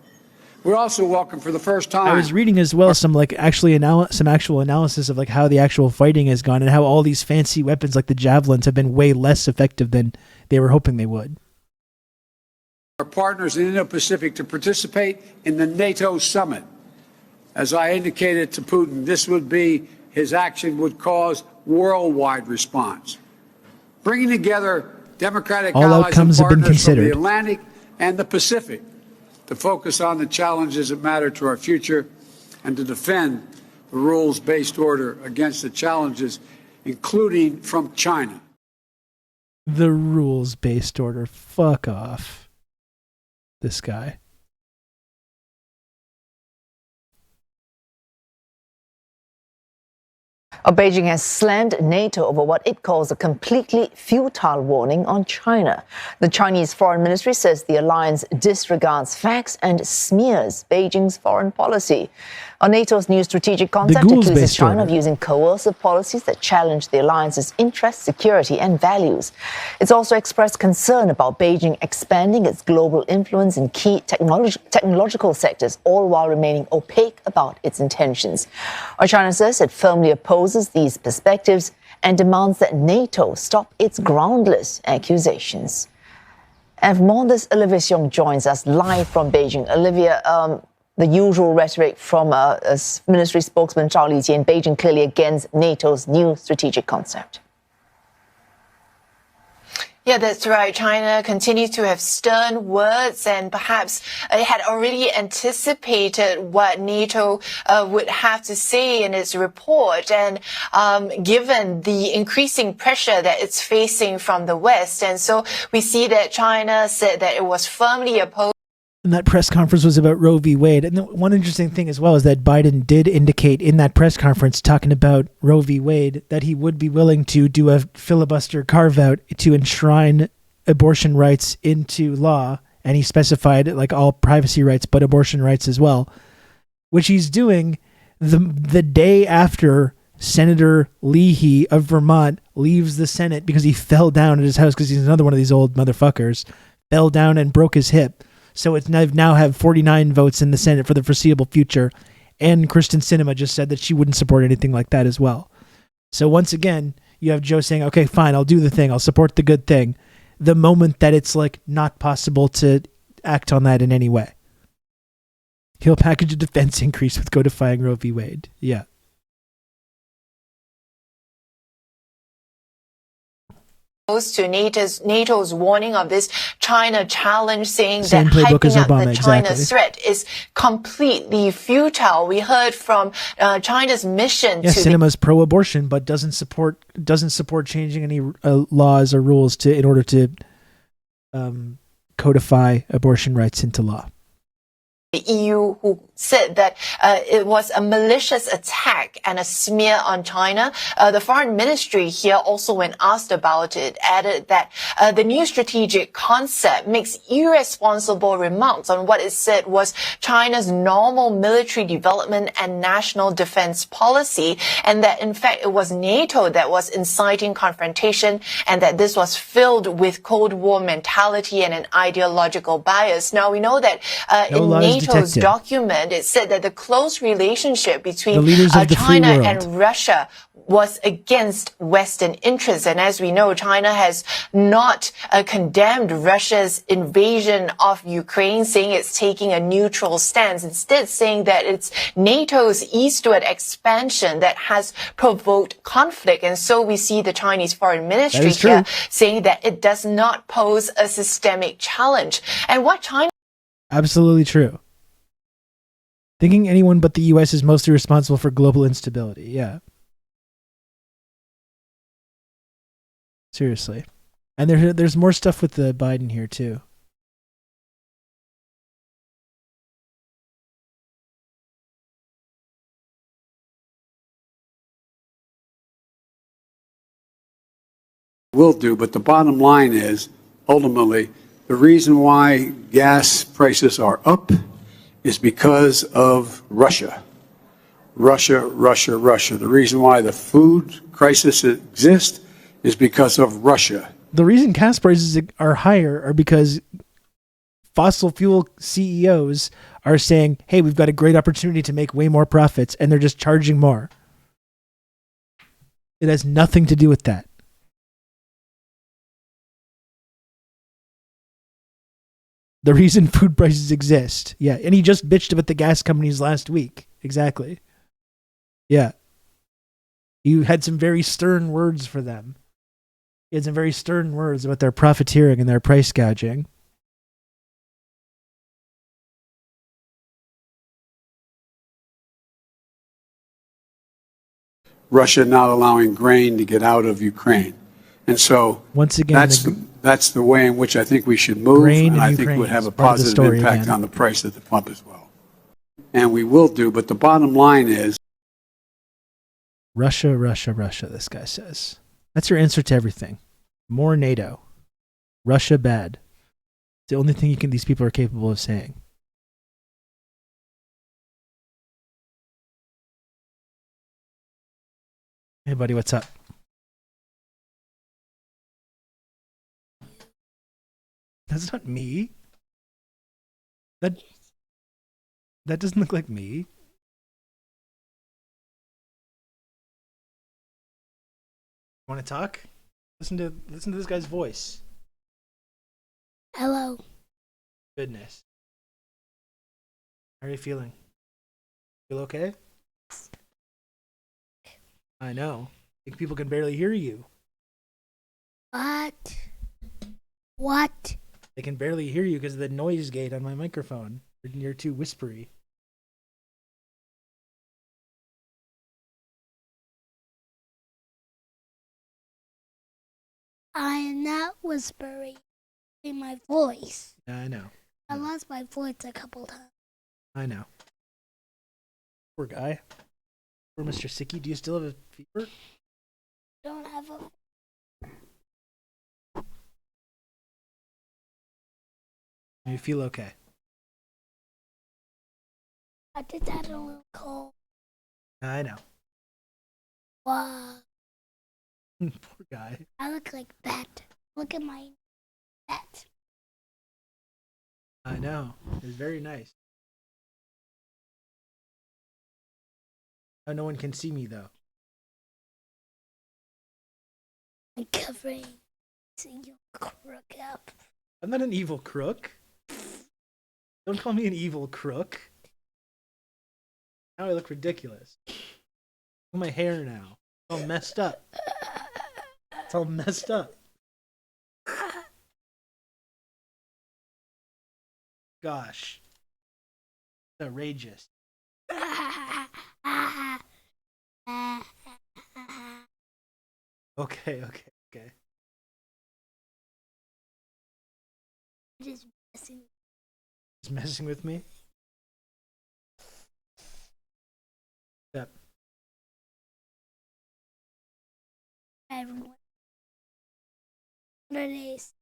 We also welcome for the first time. I was reading as well some like some actual analysis of like how the actual fighting has gone and how all these fancy weapons like the javelins have been way less effective than they were hoping they would. Our partners in Indo-Pacific to participate in the NATO summit. As I indicated to Putin, his action would cause worldwide response. Bringing together democratic All allies outcomes and have been partners from the considered. Atlantic and the Pacific to focus on the challenges that matter to our future and to defend the rules-based order against the challenges, including from China. The rules-based order. Fuck off. This guy. Beijing has slammed NATO over what it calls a completely futile warning on China. The Chinese Foreign Ministry says the alliance disregards facts and smears Beijing's foreign policy. On NATO's new strategic concept accuses China of using coercive policies that challenge the alliance's interests, security, and values. It's also expressed concern about Beijing expanding its global influence in key technological sectors, all while remaining opaque about its intentions. China says it firmly opposes these perspectives and demands that NATO stop its groundless accusations. And for more on this, Olivia Xiong joins us live from Beijing. Olivia, the usual rhetoric from ministry spokesman Zhao Lijian in Beijing clearly against NATO's new strategic concept. Yeah, that's right. China continues to have stern words, and perhaps it had already anticipated what NATO would have to say in its report. And given the increasing pressure that it's facing from the West, and so we see that China said that it was firmly opposed. And that press conference was about Roe v. Wade. And the one interesting thing as well is that Biden did indicate in that press conference talking about Roe v. Wade that he would be willing to do a filibuster carve-out to enshrine abortion rights into law. And he specified like all privacy rights, but abortion rights as well, which he's doing the day after Senator Leahy of Vermont leaves the Senate because he fell down at his house because he's another one of these old motherfuckers, fell down and broke his hip. So it's now have 49 votes in the Senate for the foreseeable future. And Kristen Sinema just said that she wouldn't support anything like that as well. So once again, you have Joe saying, okay, fine, I'll do the thing. I'll support the good thing. The moment that it's like not possible to act on that in any way. He'll package a defense increase with codifying Roe v. Wade. Yeah. To NATO's warning of this China challenge, saying Same that playbook as hyping up Obama, the China exactly. threat is completely futile. We heard from China's mission Yeah, to Sinema's pro-abortion, but doesn't support changing any laws or rules in order to codify abortion rights into law. the EU, who said that it was a malicious attack and a smear on China. The foreign ministry here also, when asked about it, added that the new strategic concept makes irresponsible remarks on what it said was China's normal military development and national defense policy, and that in fact it was NATO that was inciting confrontation, and that this was filled with Cold War mentality and an ideological bias. Now we know that in NATO's document, it said that the close relationship between China and Russia was against Western interests. And as we know, China has not condemned Russia's invasion of Ukraine, saying it's taking a neutral stance, instead saying that it's NATO's eastward expansion that has provoked conflict. And so we see the Chinese foreign ministry here saying that it does not pose a systemic challenge. And what China... Absolutely true. Thinking anyone but the U.S. is mostly responsible for global instability. Yeah. Seriously. And there's more stuff with the Biden here, too. Will do, but the bottom line is, ultimately, the reason why gas prices are up is because of Russia. Russia. The reason why the food crisis exists is because of Russia. The reason gas prices are higher are because fossil fuel CEOs are saying, hey, we've got a great opportunity to make way more profits, and they're just charging more. It has nothing to do with that. The reason food prices exist. Yeah. And he just bitched about the gas companies last week. Exactly. Yeah. You had some very stern words for them. He had some very stern words about their profiteering and their price gouging. Russia not allowing grain to get out of Ukraine. And so once again, that's the way in which I think we should move, and I think it would have a positive impact on the price at the pump as well. And we will do, but the bottom line is Russia, Russia, Russia, this guy says. That's your answer to everything. More NATO. Russia bad. It's the only thing these people are capable of saying. Hey buddy, what's up? That's not me. That doesn't look like me. Want to talk? Listen to this guy's voice. Hello. Goodness. How are you feeling? Feel okay? I know. I think people can barely hear you. What? What? They can barely hear you because of the noise gate on my microphone. You're too whispery. I am not whispering in my voice. Yeah, I know. I lost my voice a couple times. I know. Poor guy. Poor Mr. Sicky. Do you still have a fever? Don't have a. You feel okay? I just had a little cold. I know. Wow. Poor guy. I look like that. Look at my bat. I know. It's very nice. Oh, no one can see me though. I'm covering your crook up. I'm not an evil crook. Don't call me an evil crook. Now I look ridiculous. Look at my hair now. It's all messed up. It's all messed up. Gosh. It's outrageous. Okay. Just messing. Just messing with me? Yep. Everyone. What are these?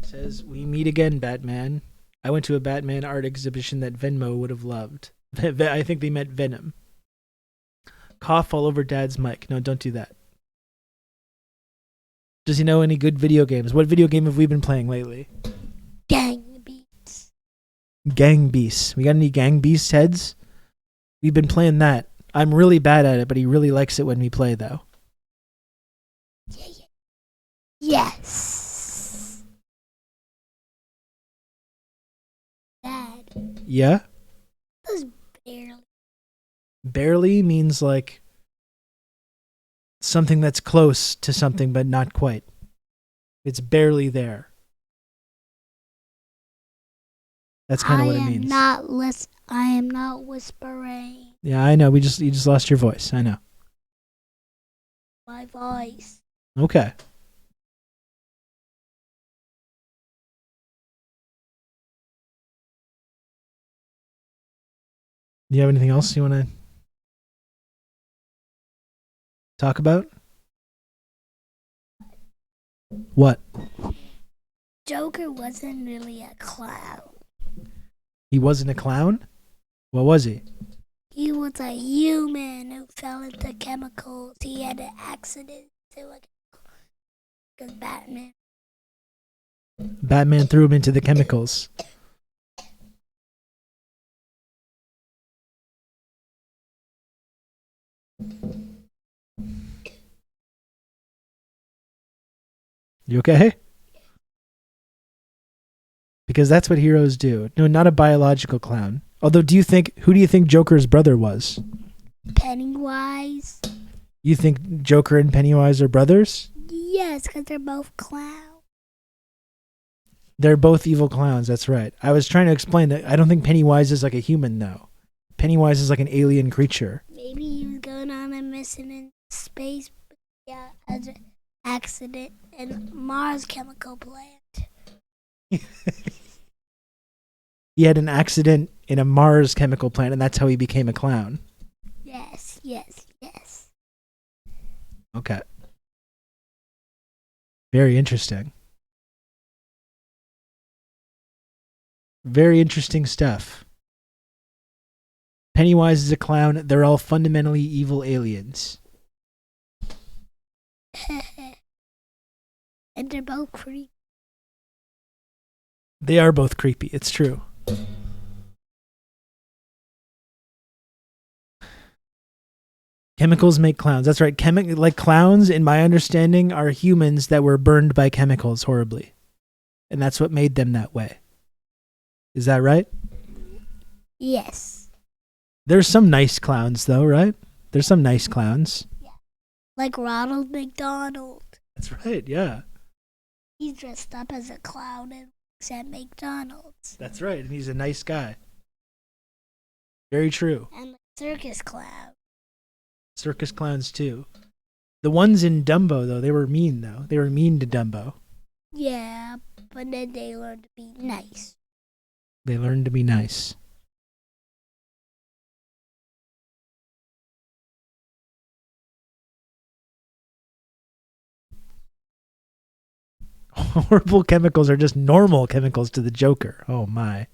Says, we meet again, Batman. I went to a Batman art exhibition that Venmo would have loved. I think they meant Venom. Cough all over Dad's mic. No, don't do that. Does he know any good video games? What video game have we been playing lately? Gang Beasts. Gang Beasts. We got any Gang Beasts heads? We've been playing that. I'm really bad at it, but he really likes it when we play, though. Yeah. Yes. Dad. Yeah? Those barely. Barely means like something that's close to something, but not quite. It's barely there. That's kind of what it means. I am not whispering. Yeah, I know. You just lost your voice. I know. My voice. Okay. Do you have anything else you want to talk about? What? Joker wasn't really a clown. He wasn't a clown? What was he? He was a human who fell into chemicals. He had an accident to a because Batman threw him into the chemicals. You okay? Because that's what heroes do. No, not a biological clown. Although, who do you think Joker's brother was? Pennywise. You think Joker and Pennywise are brothers? Yes, because they're both clowns. They're both evil clowns, that's right. I was trying to explain that I don't think Pennywise is like a human, though. Pennywise is like an alien creature. Maybe he was going on a mission in space, yeah, as an accident in Mars chemical plant. He had an accident in a Mars chemical plant, and that's how he became a clown. Yes, yes, yes. Okay. Very interesting. Very interesting stuff. Pennywise is a clown. They're all fundamentally evil aliens. And they're both creepy. They are both creepy. It's true. Chemicals make clowns. That's right. Like clowns, in my understanding, are humans that were burned by chemicals horribly. And that's what made them that way. Is that right? Yes. There's some nice clowns, though, right? There's some nice clowns. Yeah. Like Ronald McDonald. That's right, yeah. He's dressed up as a clown and works at McDonald's. That's right, and he's a nice guy. Very true. And the circus clown. Circus clowns, too. The ones in Dumbo, though, they were mean, though. They were mean to Dumbo. Yeah, but then they learned to be nice. They learned to be nice. Horrible chemicals are just normal chemicals to the Joker. Oh, my.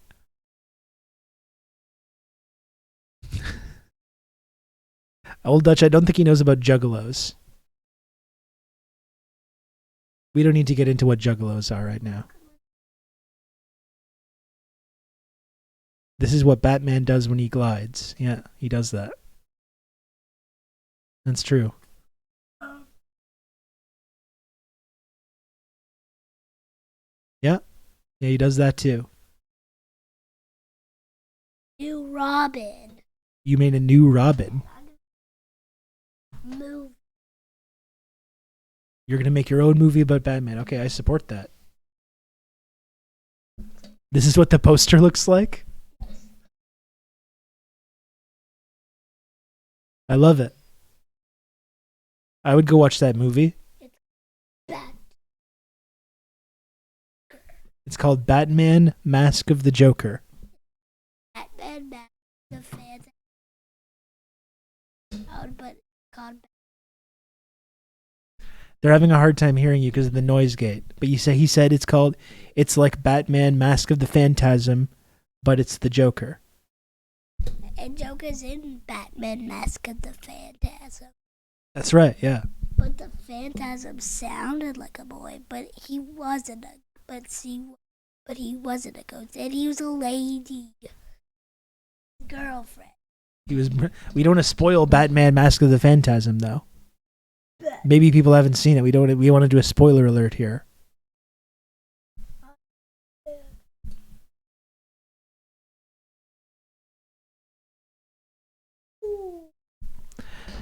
Old Dutch, I don't think he knows about juggalos. We don't need to get into what juggalos are right now. This is what Batman does when he glides. Yeah, he does that. That's true. Yeah. Yeah, he does that too. New Robin. You made a new Robin. Move. You're going to make your own movie about Batman. Okay, I support that. This is what the poster looks like? I love it. I would go watch that movie. It's called Batman Mask of the Joker. Batman Mask of Fans. But called. They're having a hard time hearing you because of the noise gate. But he said it's like Batman Mask of the Phantasm, but it's the Joker. And Joker's in Batman Mask of the Phantasm. That's right, yeah. But the Phantasm sounded like a boy, but he wasn't but he wasn't a ghost, and he was a lady girlfriend. We don't want to spoil Batman Mask of the Phantasm, though. Maybe people haven't seen it. We want to do a spoiler alert here.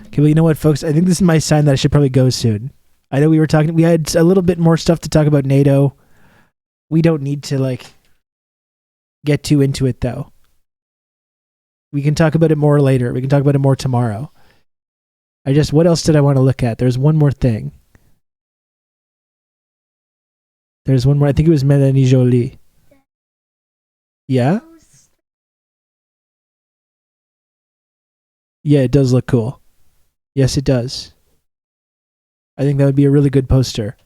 Okay, well, you know what, folks? I think this is my sign that I should probably go soon. I know we had a little bit more stuff to talk about NATO. We don't need to, get too into it, though. We can talk about it more later. We can talk about it more tomorrow. What else did I want to look at? There's one more thing. There's one more. I think it was Melanie Jolie. Yeah? Yeah, it does look cool. Yes, it does. I think that would be a really good poster.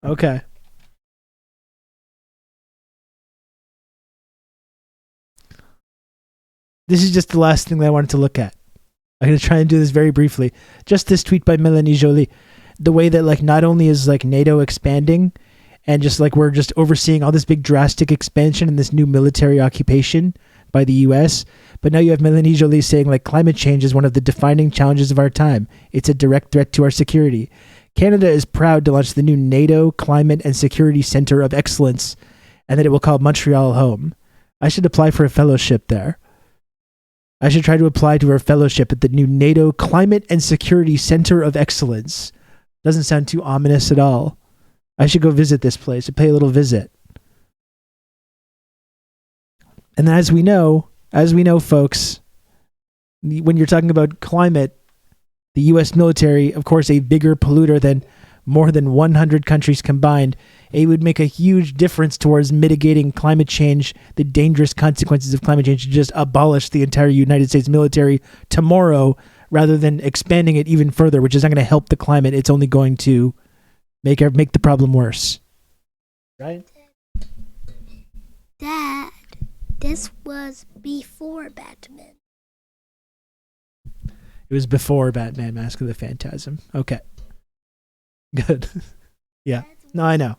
Okay. This is just the last thing that I wanted to look at. I'm going to try and do this very briefly. Just this tweet by Melanie Jolie. The way that not only is NATO expanding and just we're just overseeing all this big drastic expansion and this new military occupation by the US, but now you have Melanie Jolie saying climate change is one of the defining challenges of our time. It's a direct threat to our security. Canada is proud to launch the new NATO Climate and Security Center of Excellence and that it will call Montreal home. I should apply for a fellowship there. I should try to apply to her fellowship at the new NATO Climate and Security Center of Excellence. Doesn't sound too ominous at all. I should go visit this place and pay a little visit. And as we know, folks, When you're talking about climate, the U.S. military, of course, a bigger polluter than more than 100 countries combined, it would make a huge difference towards mitigating climate change, the dangerous consequences of climate change, to just abolish the entire United States military tomorrow rather than expanding it even further, which is not going to help the climate. It's only going to make the problem worse. Right? Dad, this was before Batman. It was before Batman Mask of the Phantasm. Okay. Good. Yeah. No, I know.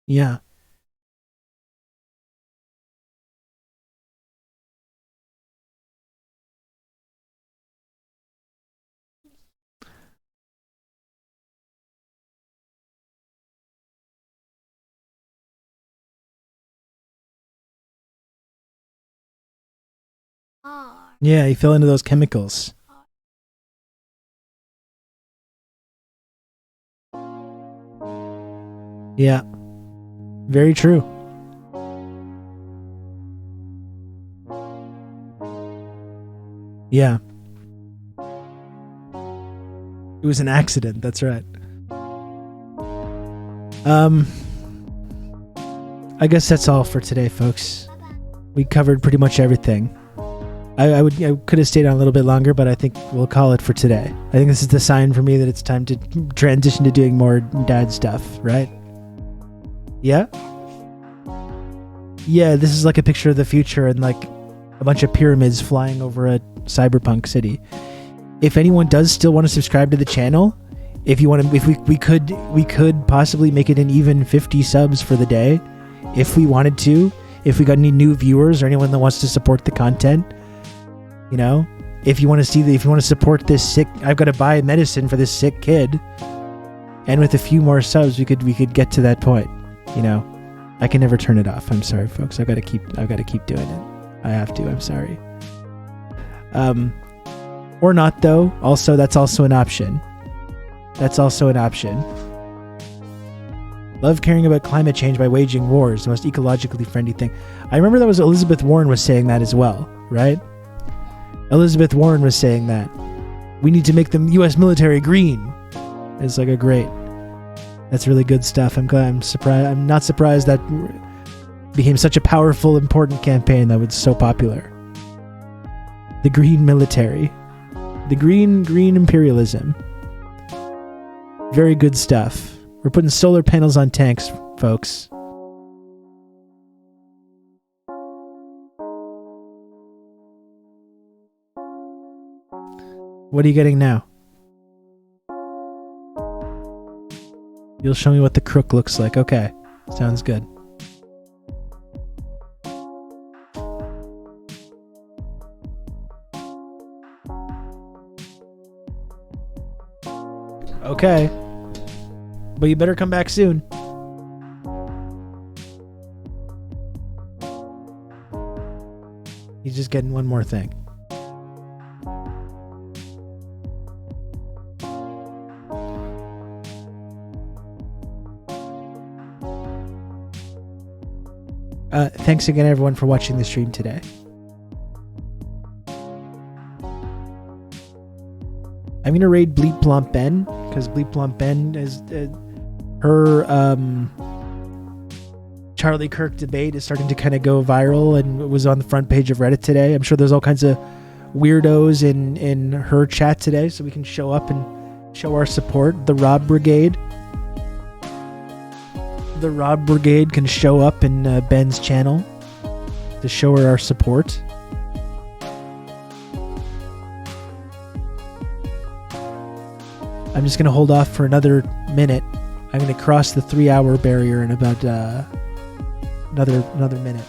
Yeah. Yeah, he fell into those chemicals. Yeah. Very true. Yeah. It was an accident, that's right. I guess that's all for today, folks. We covered pretty much everything. I could have stayed on a little bit longer, but I think we'll call it for today. I think this is the sign for me that it's time to transition to doing more dad stuff, right? Yeah? Yeah, this is like a picture of the future and like a bunch of pyramids flying over a cyberpunk city. If anyone does still want to subscribe to the channel, if you want to, if we could possibly make it an even 50 subs for the day, if we wanted to. If we got any new viewers or anyone that wants to support the content, you know, if you want to support this sick, I've got to buy medicine for this sick kid, and with a few more subs, we could get to that point. You know, I can never turn it off. I'm sorry, folks. I've got to keep doing it. I have to. I'm sorry. Or not though. Also, that's also an option. Love caring about climate change by waging wars, the most ecologically friendly thing. I remember that was Elizabeth Warren was saying that as well, right? Elizabeth Warren was saying that. We need to make the U.S. military green. It's like a great. That's really good stuff. I'm not surprised that became such a powerful, important campaign that was so popular. The green military. The green imperialism. Very good stuff. We're putting solar panels on tanks, folks. What are you getting now? You'll show me what the crook looks like. Okay. Sounds good. Okay. But you better come back soon. He's just getting one more thing. Thanks again, everyone, for watching the stream today. I'm going to raid Bleep Plump Ben, because Bleep Plump Ben is... her Charlie Kirk debate is starting to kind of go viral, and it was on the front page of Reddit today. I'm sure there's all kinds of weirdos in her chat today, so we can show up and show our support. The Rob Brigade can show up in Ben's channel to show her our support. I'm just going to hold off for another minute. I'm going to cross the 3-hour barrier in about another minute.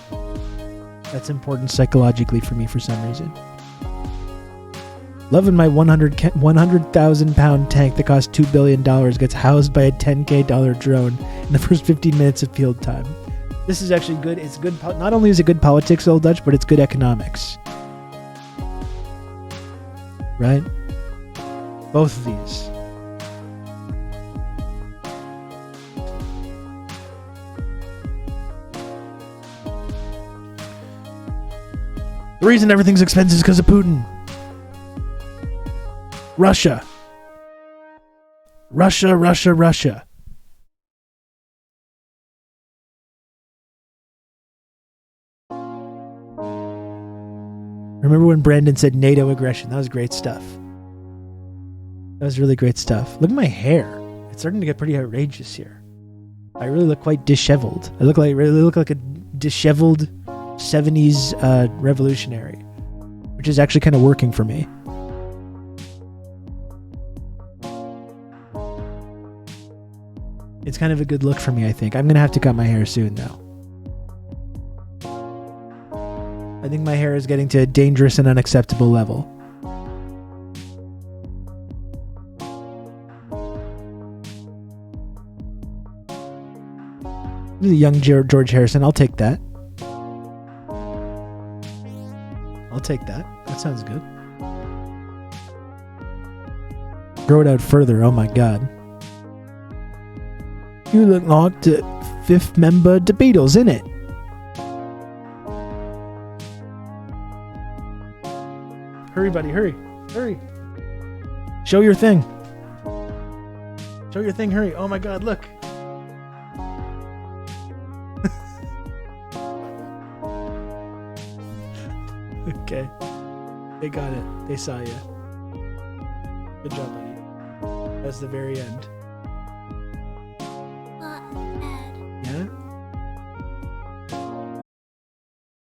That's important psychologically for me for some reason. Loving my 100,000 pound tank that costs $2 billion gets housed by a $10K drone in the first 15 minutes of field time. This is actually good. It's good. Not only is it good politics, Old Dutch, but it's good economics. Right? Both of these. The reason everything's expensive is because of Putin. Russia. Russia, Russia, Russia. Remember when Brandon said NATO aggression? That was great stuff. That was really great stuff. Look at my hair. It's starting to get pretty outrageous here. I really look quite disheveled. I really look like a disheveled 70s revolutionary, which is actually kind of working for me. It's kind of a good look for me, I think. I'm going to have to cut my hair soon, though. I think my hair is getting to a dangerous and unacceptable level. The young George Harrison, I'll take that. I'll take that. That sounds good. Grow it out further, oh my god. You look like the 5th member of the Beatles, innit? Hurry, buddy, hurry. Hurry. Show your thing. Show your thing, hurry. Oh my god, look. Okay. They got it. They saw you. Good job, buddy. That's the very end.